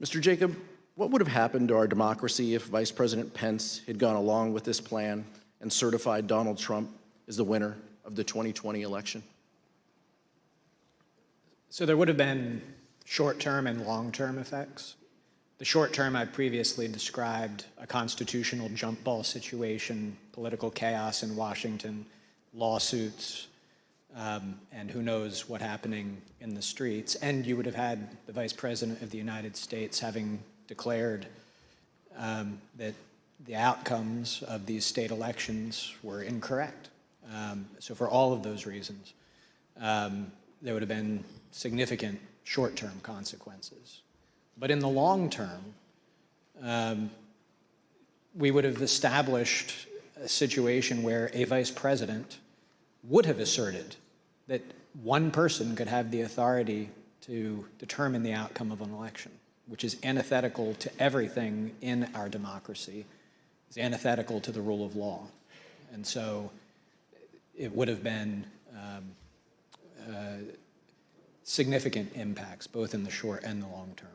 Mr. Jacob, what would have happened to our democracy if Vice President Pence had gone along with this plan and certified Donald Trump as the winner of the 2020 election? So there would have been short-term and long-term effects. The short-term I previously described, a constitutional jump ball situation, political chaos in Washington, lawsuits, and who knows what happening in the streets. And you would have had the Vice President of the United States having declared that the outcomes of these state elections were incorrect. So for all of those reasons, there would have been significant short-term consequences. But in the long term, we would have established a situation where a vice president would have asserted that one person could have the authority to determine the outcome of an election, which is antithetical to everything in our democracy. It's antithetical to the rule of law. And so it would have been significant impacts, both in the short and the long term.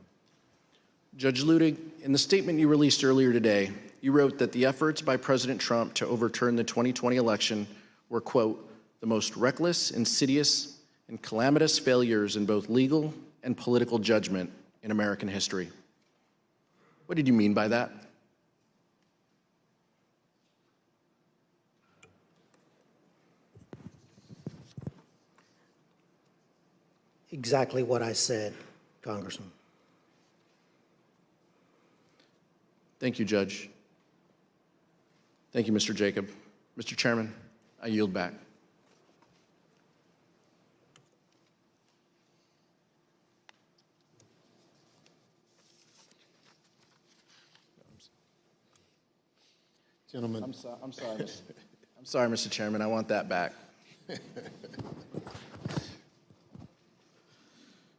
Judge Ludig, in the statement you released earlier today, you wrote that the efforts by President Trump to overturn the 2020 election were, quote, the most reckless, insidious, and calamitous failures in both legal and political judgment in American history. What did you mean by that? Exactly what I said, Congressman. Thank you, Judge. Thank you, Mr. Jacob. Mr. Chairman, I yield back. Gentlemen. I'm sorry, Mr. Chairman. I want that back.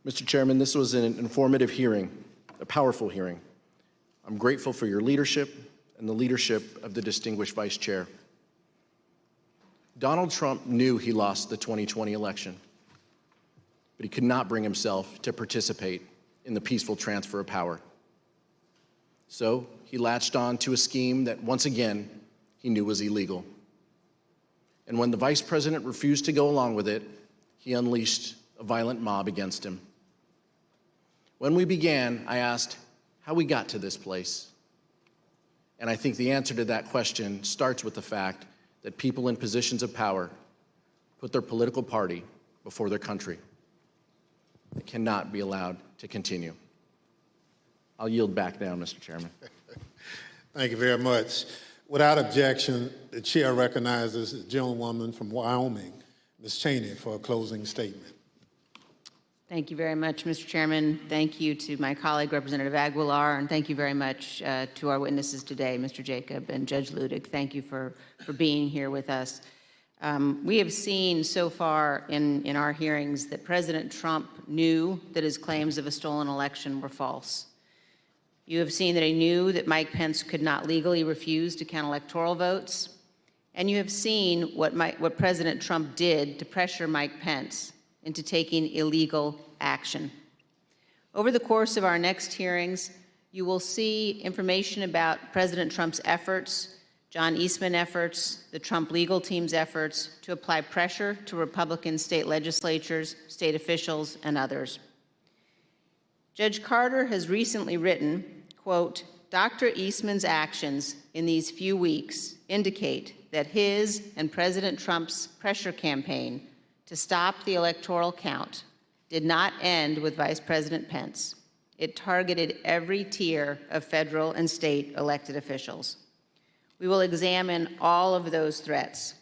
Mr. Chairman, this was an informative hearing, a powerful hearing. I'm grateful for your leadership and the leadership of the distinguished Vice Chair. Donald Trump knew he lost the 2020 election, but he could not bring himself to participate in the peaceful transfer of power. So he latched on to a scheme that, once again, he knew was illegal. And when the Vice President refused to go along with it, he unleashed a violent mob against him. When we began, I asked how we got to this place. And I think the answer to that question starts with the fact that people in positions of power put their political party before their country. It cannot be allowed to continue. I'll yield back now, Mr. Chairman. Thank you very much. Without objection, the chair recognizes the gentlewoman from Wyoming, Ms. Cheney, for a closing statement. Thank you very much, Mr. Chairman. Thank you to my colleague, Representative Aguilar, and thank you very much to our witnesses today, Mr. Jacob and Judge Ludig. Thank you for being here with us. We have seen so far in our hearings that President Trump knew that his claims of a stolen election were false. You have seen that he knew that Mike Pence could not legally refuse to count electoral votes. And you have seen what President Trump did to pressure Mike Pence into taking illegal action. Over the course of our next hearings, you will see information about President Trump's efforts, John Eastman efforts, the Trump legal team's efforts to apply pressure to Republican state legislatures, state officials, and others. Judge Carter has recently written, quote, Dr. Eastman's actions in these few weeks indicate that his and President Trump's pressure campaign to stop the electoral count did not end with Vice President Pence. It targeted every tier of federal and state elected officials. We will examine all of those threats,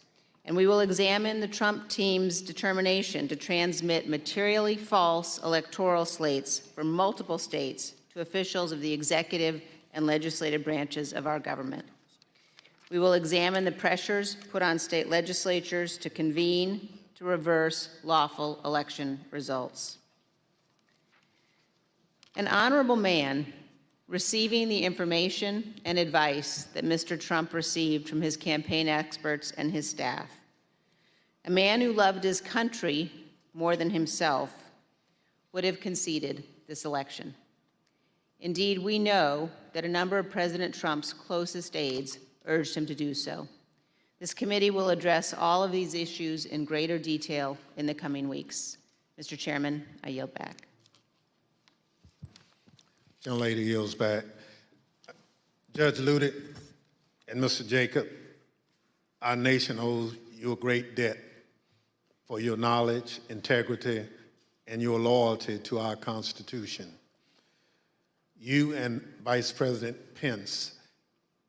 and we will examine the Trump team's determination to transmit materially false electoral slates from multiple states to officials of the executive and legislative branches of our government. We will examine the pressures put on state legislatures to convene to reverse lawful election results. An honorable man receiving the information and advice that Mr. Trump received from his campaign experts and his staff, a man who loved his country more than himself, would have conceded this election. Indeed, we know that a number of President Trump's closest aides urged him to do so. This committee will address all of these issues in greater detail in the coming weeks. Mr. Chairman, I yield back. Young lady yields back. Judge Ludick and Mr. Jacob, our nation owes you a great debt for your knowledge, integrity, and your loyalty to our Constitution. You and Vice President Pence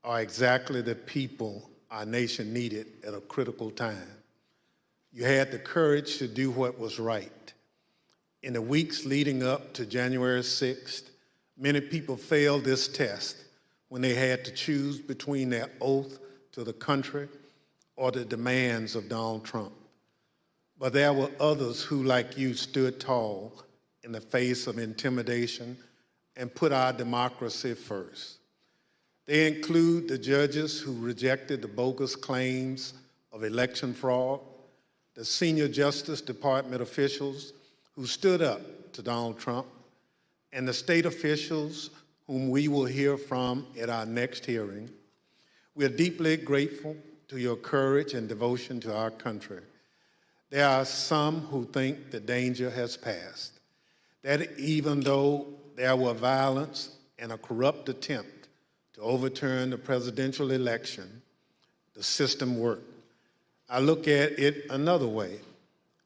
are exactly the people our nation needed at a critical time. You had the courage to do what was right. In the weeks leading up to January 6th, many people failed this test when they had to choose between their oath to the country or the demands of Donald Trump. But there were others who, like you, stood tall in the face of intimidation and put our democracy first. They include the judges who rejected the bogus claims of election fraud, the senior Justice Department officials who stood up to Donald Trump, and the state officials whom we will hear from at our next hearing. We are deeply grateful to your courage and devotion to our country. There are some who think the danger has passed, that even though there were violence and a corrupt attempt to overturn the presidential election, the system worked. I look at it another way.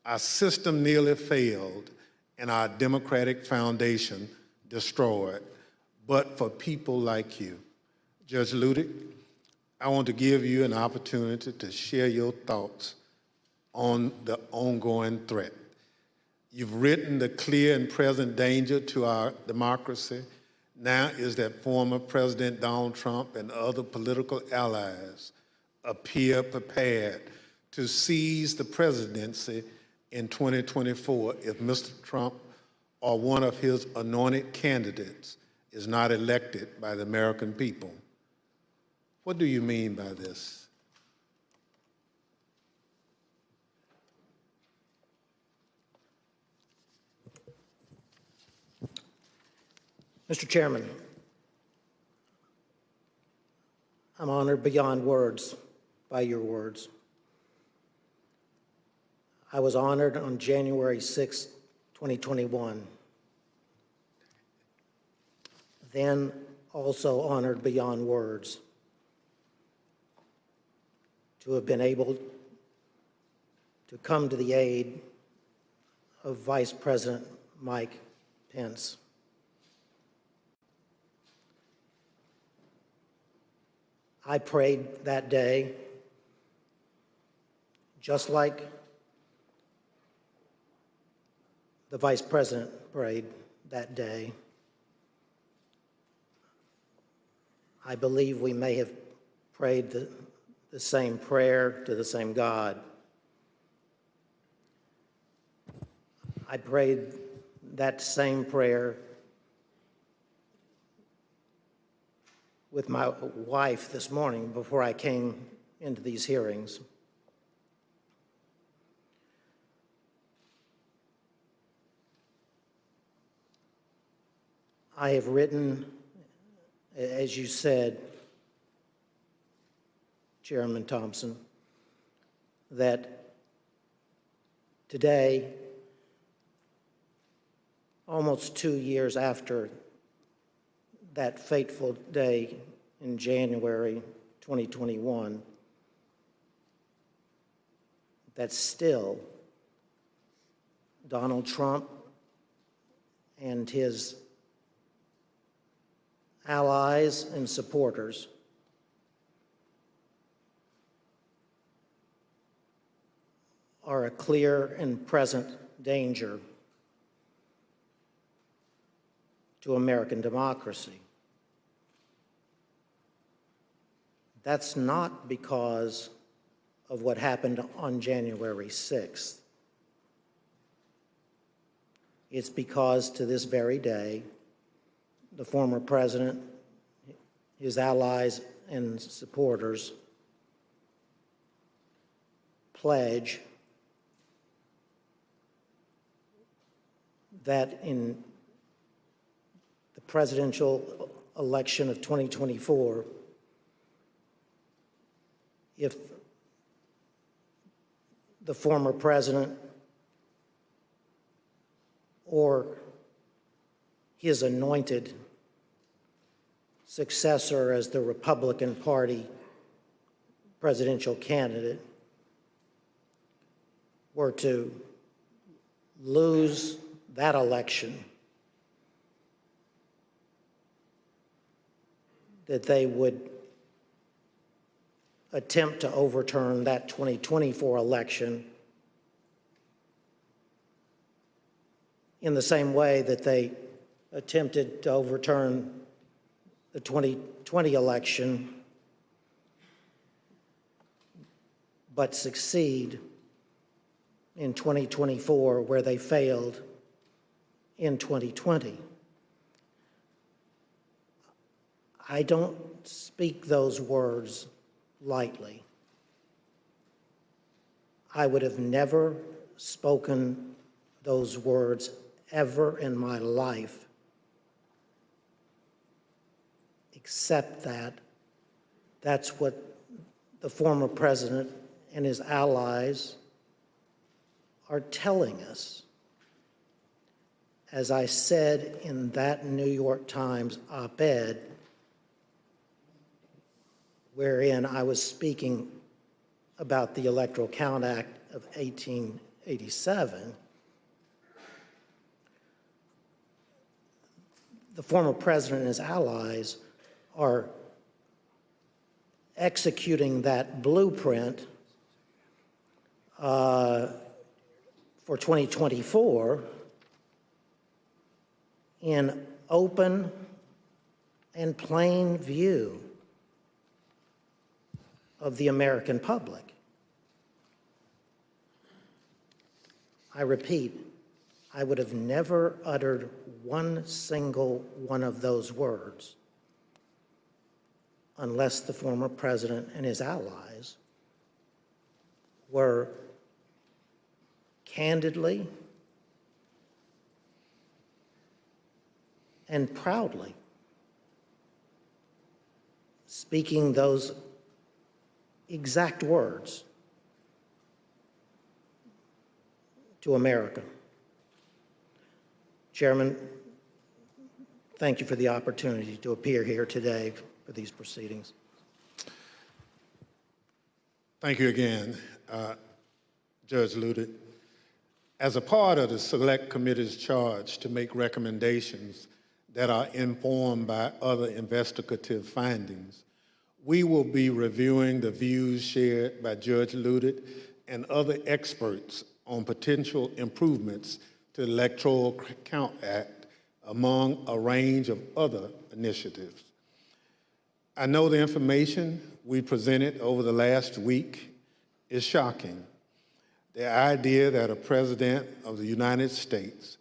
Our system nearly failed and our democratic foundation destroyed, but for people like you. Judge Ludick, I want to give you an opportunity to share your thoughts on the ongoing threat. You've written the clear and present danger to our democracy. Now is that former President Donald Trump and other political allies appear prepared to seize the presidency in 2024 if Mr. Trump or one of his anointed candidates is not elected by the American people. What do you mean by this? Mr. Chairman, I'm honored beyond words by your words. I was honored on January 6, 2021, then also honored beyond words to have been able to come to the aid of Vice President Mike Pence. I prayed that day, just like the Vice President prayed that day. I believe we may have prayed the same prayer to the same God. I prayed that same prayer with my wife this morning before I came into these hearings. I have written, as you said, Chairman Thompson, that today, almost 2 years after that fateful day in January 2021, that still Donald Trump and his allies and supporters are a clear and present danger to American democracy. That's not because of what happened on January 6th. It's because to this very day, the former president, his allies and supporters pledge that in the presidential election of 2024, if the former president or his anointed successor as the Republican Party presidential candidate were to lose that election, that they would attempt to overturn that 2024 election in the same way that they attempted to overturn the 2020 election, but succeed in 2024 where they failed in 2020. I don't speak those words lightly. I would have never spoken those words ever in my life, except that that's what the former president and his allies are telling us. As I said in that New York Times op-ed, wherein I was speaking about the Electoral Count Act of 1887, the former president and his allies are executing that blueprint for 2024 in open and plain view of the American public. I repeat, I would have never uttered one single one of those words unless the former president and his allies were candidly and proudly speaking those exact words to America. Chairman, thank you for the opportunity to appear here today for these proceedings. Thank you again, Judge Ludick. As a part of the Select Committee's charge to make recommendations that are informed by other investigative findings, we will be reviewing the views shared by Judge Ludick and other experts on potential improvements to the Electoral Count Act, among a range of other initiatives. I know the information we presented over the last week is shocking. The idea that a president of the United States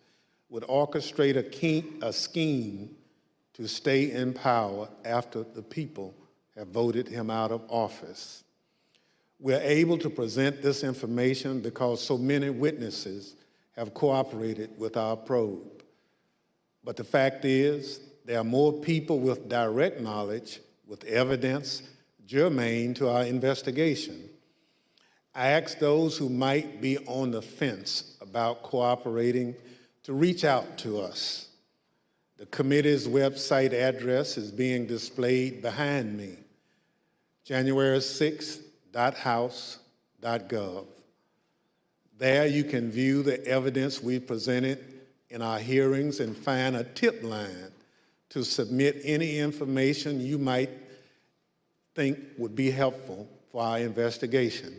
would orchestrate a scheme to stay in power after the people have voted him out of office. We're able to present this information because so many witnesses have cooperated with our probe. But the fact is, there are more people with direct knowledge, with evidence germane to our investigation. I ask those who might be on the fence about cooperating to reach out to us. The committee's website address is being displayed behind me, january6.house.gov. There you can view the evidence we presented in our hearings and find a tip line to submit any information you might think would be helpful for our investigation.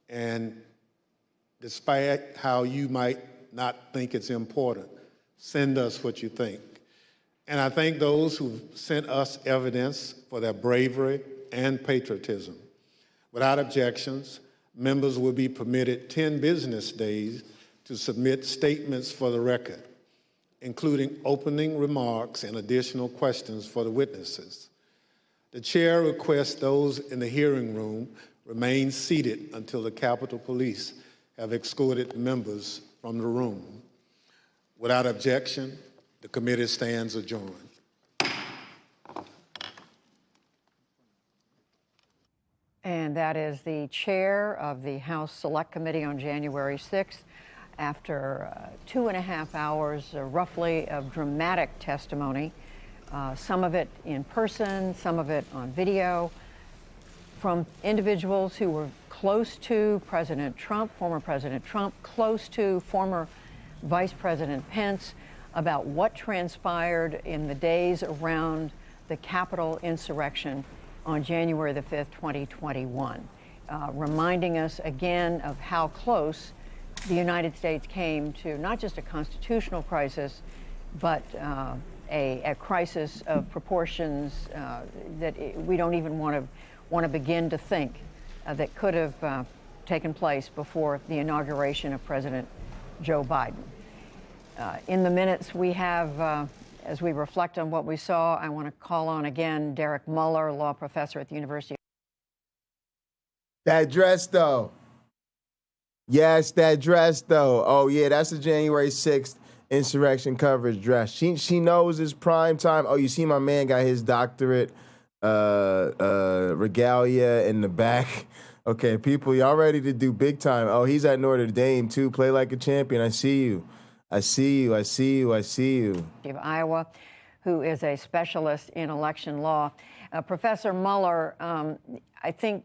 And despite how you might not think it's important, send us what you think. And I thank those who sent us evidence for their bravery and patriotism. Without objections, members will be permitted 10 business days to submit statements for the record, including opening remarks and additional questions for the witnesses. The chair requests those in the hearing room remain seated until the Capitol Police have escorted members from the room. Without objection, the committee stands adjourned. And that is the chair of the House Select Committee on January 6th. After 2.5 hours, roughly, of dramatic testimony, some of it in person, some of it on video, from individuals who were close to President Trump, former President Trump, close to former Vice President Pence, about what transpired in the days around the Capitol insurrection on January the 5th, 2021, reminding us again of how close the United States came to not just a constitutional crisis, but a crisis of proportions that we don't even want to begin to think that could have taken place before the inauguration of President Joe Biden. In the minutes we have, as we reflect on what we saw, I want to call on again Derek Muller, law professor at the University of... That dress, though. Yes, that dress, though. Oh, yeah, that's the January 6th insurrection coverage dress. She knows it's prime time. Oh, you see my man got his doctorate regalia in the back. Okay, people, y'all ready to do big time. Oh, he's at Notre Dame, too. Play like a champion. I see you. I see you. I see you. I see you. Of Iowa, who is a specialist in election law. Professor Muller, I think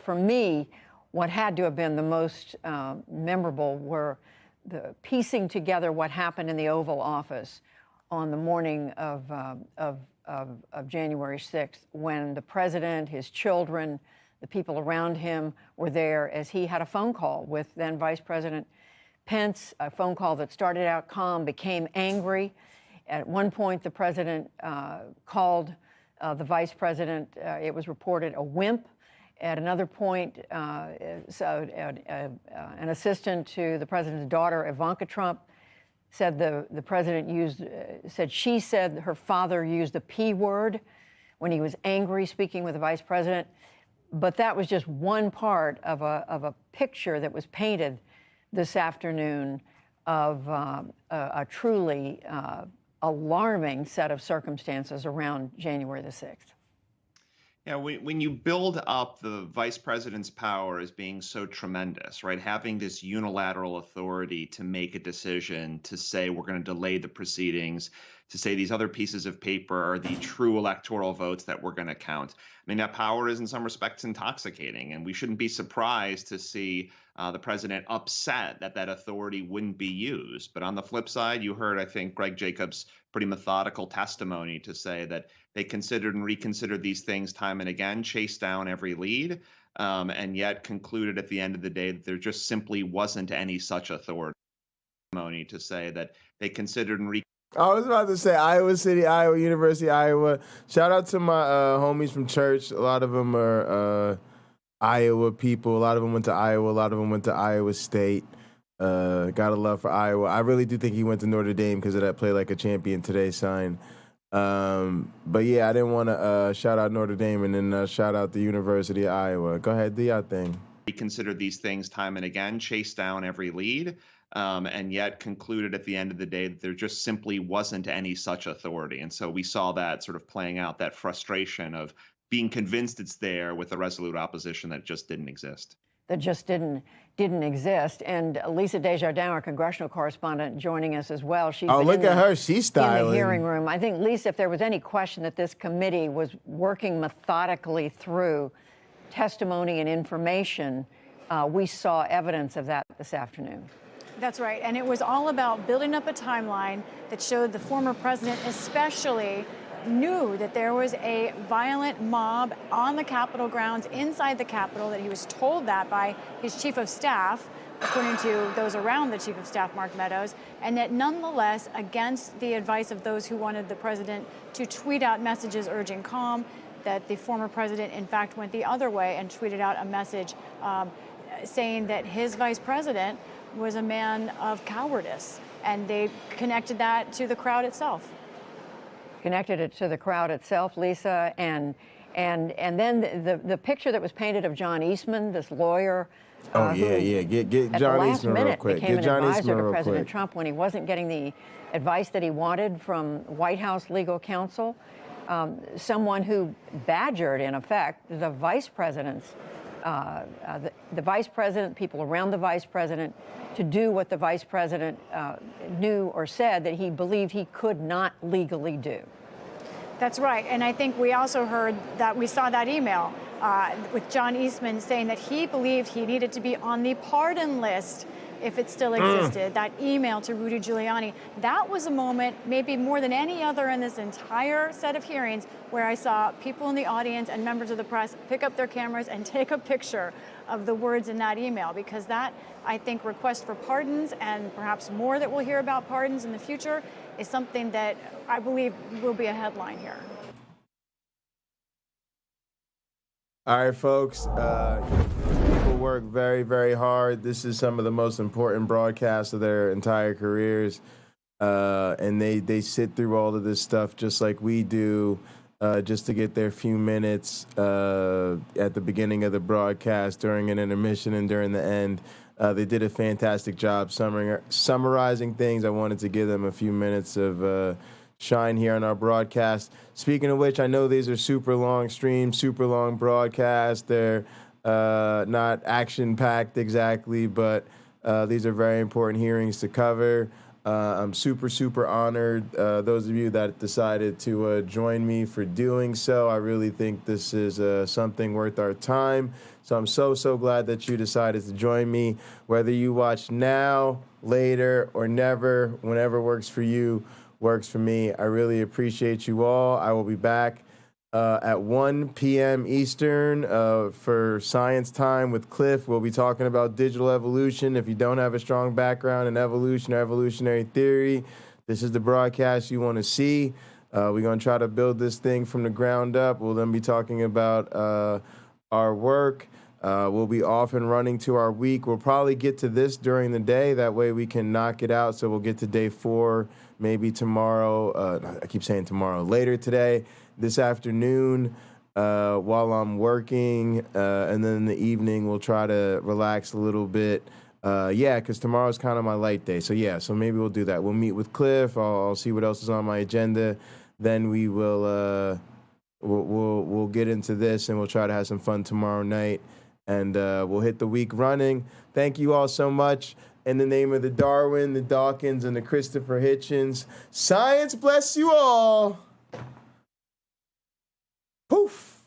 for me, what had to have been the most memorable were the piecing together what happened in the Oval Office on the morning of January 6th, when the president, his children, the people around him were there, as he had a phone call with then Vice President Pence, a phone call that started out calm, became angry. At one point, the president called the vice president, it was reported, a wimp. At another point, an assistant to the president's daughter, Ivanka Trump, said the president she said her father used the P word when he was angry speaking with the vice president. But that was just one part of a picture that was painted this afternoon of a truly alarming set of circumstances around January the 6th. Yeah, when you build up the vice president's power as being so tremendous, right, having this unilateral authority to make a decision, to say we're going to delay the proceedings, to say these other pieces of paper are the true electoral votes that we're going to count. I mean, that power is in some respects intoxicating, and we shouldn't be surprised to see the president upset that that authority wouldn't be used. But on the flip side, you heard, I think, Greg Jacobs' pretty methodical testimony to say that they considered and reconsidered these things time and again, chased down every lead, and yet concluded at the end of the day that there just simply wasn't any such authority. To say that they considered and I was about to say Iowa City, Iowa, University of Iowa. Shout out to my homies from church. A lot of them are Iowa people. A lot of them went to Iowa. A lot of them went to Iowa State. Got a love for Iowa. I really do think he went to Notre Dame because of that play like a champion today sign. But yeah, I didn't want to shout out Notre Dame and then shout out the University of Iowa. Go ahead, do your thing. We considered these things time and again, chased down every lead, and yet concluded at the end of the day that there just simply wasn't any such authority. And so we saw that sort of playing out, that frustration of being convinced it's there with a resolute opposition that just didn't exist. That just didn't exist. And Lisa Desjardins, our congressional correspondent, joining us as well. She's look at her. She's styling. In the hearing room. I think, Lisa, if there was any question that this committee was working methodically through testimony and information, we saw evidence of that this afternoon. That's right. And it was all about building up a timeline that showed the former president especially knew that there was a violent mob on the Capitol grounds inside the Capitol, that he was told that by his chief of staff, according to those around the chief of staff, Mark Meadows, and that nonetheless, against the advice of those who wanted the president to tweet out messages urging calm, that the former president, in fact, went the other way and tweeted out a message saying that his vice president was a man of cowardice. And they connected that to the crowd itself. Connected it to the crowd itself, Lisa, and then the picture that was painted of John Eastman, this lawyer. Get John Eastman real quick. Became Get John an advisor Eastman to real President quick. Trump when he wasn't getting the advice that he wanted from White House legal counsel. Someone who badgered, in effect, the vice president's, the vice president, people around the vice president, to do what the vice president knew or said that he believed he could not legally do. That's right. And I think we also heard that we saw that email with John Eastman saying that he believed he needed to be on the pardon list if it still existed. That email to Rudy Giuliani. That was a moment, maybe more than any other in this entire set of hearings, where I saw people in the audience and members of the press pick up their cameras and take a picture of the words in that email, because that, I think, request for pardons, and perhaps more that we'll hear about pardons in the future, is something that I believe will be a headline here. All right, folks. People work very, very hard. This is some of the most important broadcasts of their entire careers. And they sit through all of this stuff just like we do, just to get their few minutes at the beginning of the broadcast, during an intermission, and during the end. They did a fantastic job summarizing things. I wanted to give them a few minutes of shine here on our broadcast. Speaking of which, I know these are super long streams, super long broadcasts. They're not action-packed exactly, but these are very important hearings to cover. I'm super, super honored. Those of you that decided to join me for doing so, I really think this is something worth our time. So I'm so glad that you decided to join me. Whether you watch now, later, or never, whenever works for you, works for me. I really appreciate you all. I will be back at 1 p.m. Eastern for Science Time with Cliff. We'll be talking about digital evolution. If you don't have a strong background in evolution or evolutionary theory, this is the broadcast you want to see. We're going to try to build this thing from the ground up. We'll then be talking about our work. We'll be off and running to our week. We'll probably get to this during the day. That way we can knock it out. So we'll get to day 4 maybe tomorrow. I keep saying tomorrow. Later today, this afternoon, while I'm working. And then in the evening, we'll try to relax a little bit. Because tomorrow's kind of my light day. So maybe we'll do that. We'll meet with Cliff. I'll see what else is on my agenda. Then we will we'll get into this, and we'll try to have some fun tomorrow night. And we'll hit the week running. Thank you all so much. In the name of the Darwin, the Dawkins, and the Christopher Hitchens, science bless you all. Poof.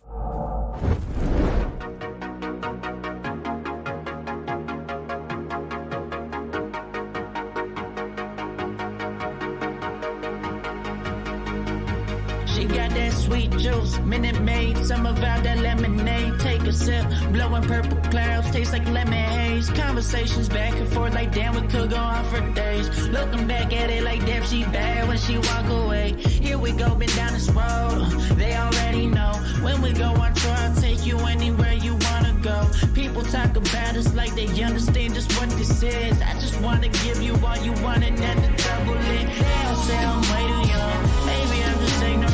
She got that sweet juice, Minute Maid, some of out that lemonade. Take a sip, blowing purple clouds, taste like lemon haze. Conversations back and forth like damn, we could go on for days. Looking back at it like damn, she bad when she walk away. Here we go, been down this road, they already know. When we go on tour, I'll take you anywhere you wanna go. People talk about us like they understand just what this is. I just wanna give you all you want and then the double it. They all say I'm way too young, maybe I'm just ignorant.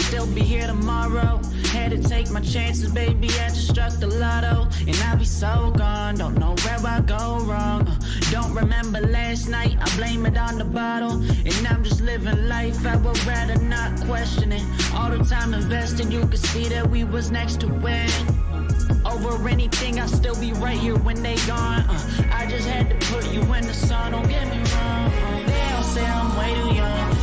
still be here tomorrow. Had to take my chances, baby, I just struck the lotto. And I'll be so gone, don't know where I go wrong. Don't remember last night, I blame it on the bottle. And I'm just living life, I would rather not question it. All the time invested, you could see that we was next to win. Over anything, I'll still be right here when they gone. I just had to put you in the sun, don't get me wrong. They all say I'm way too young.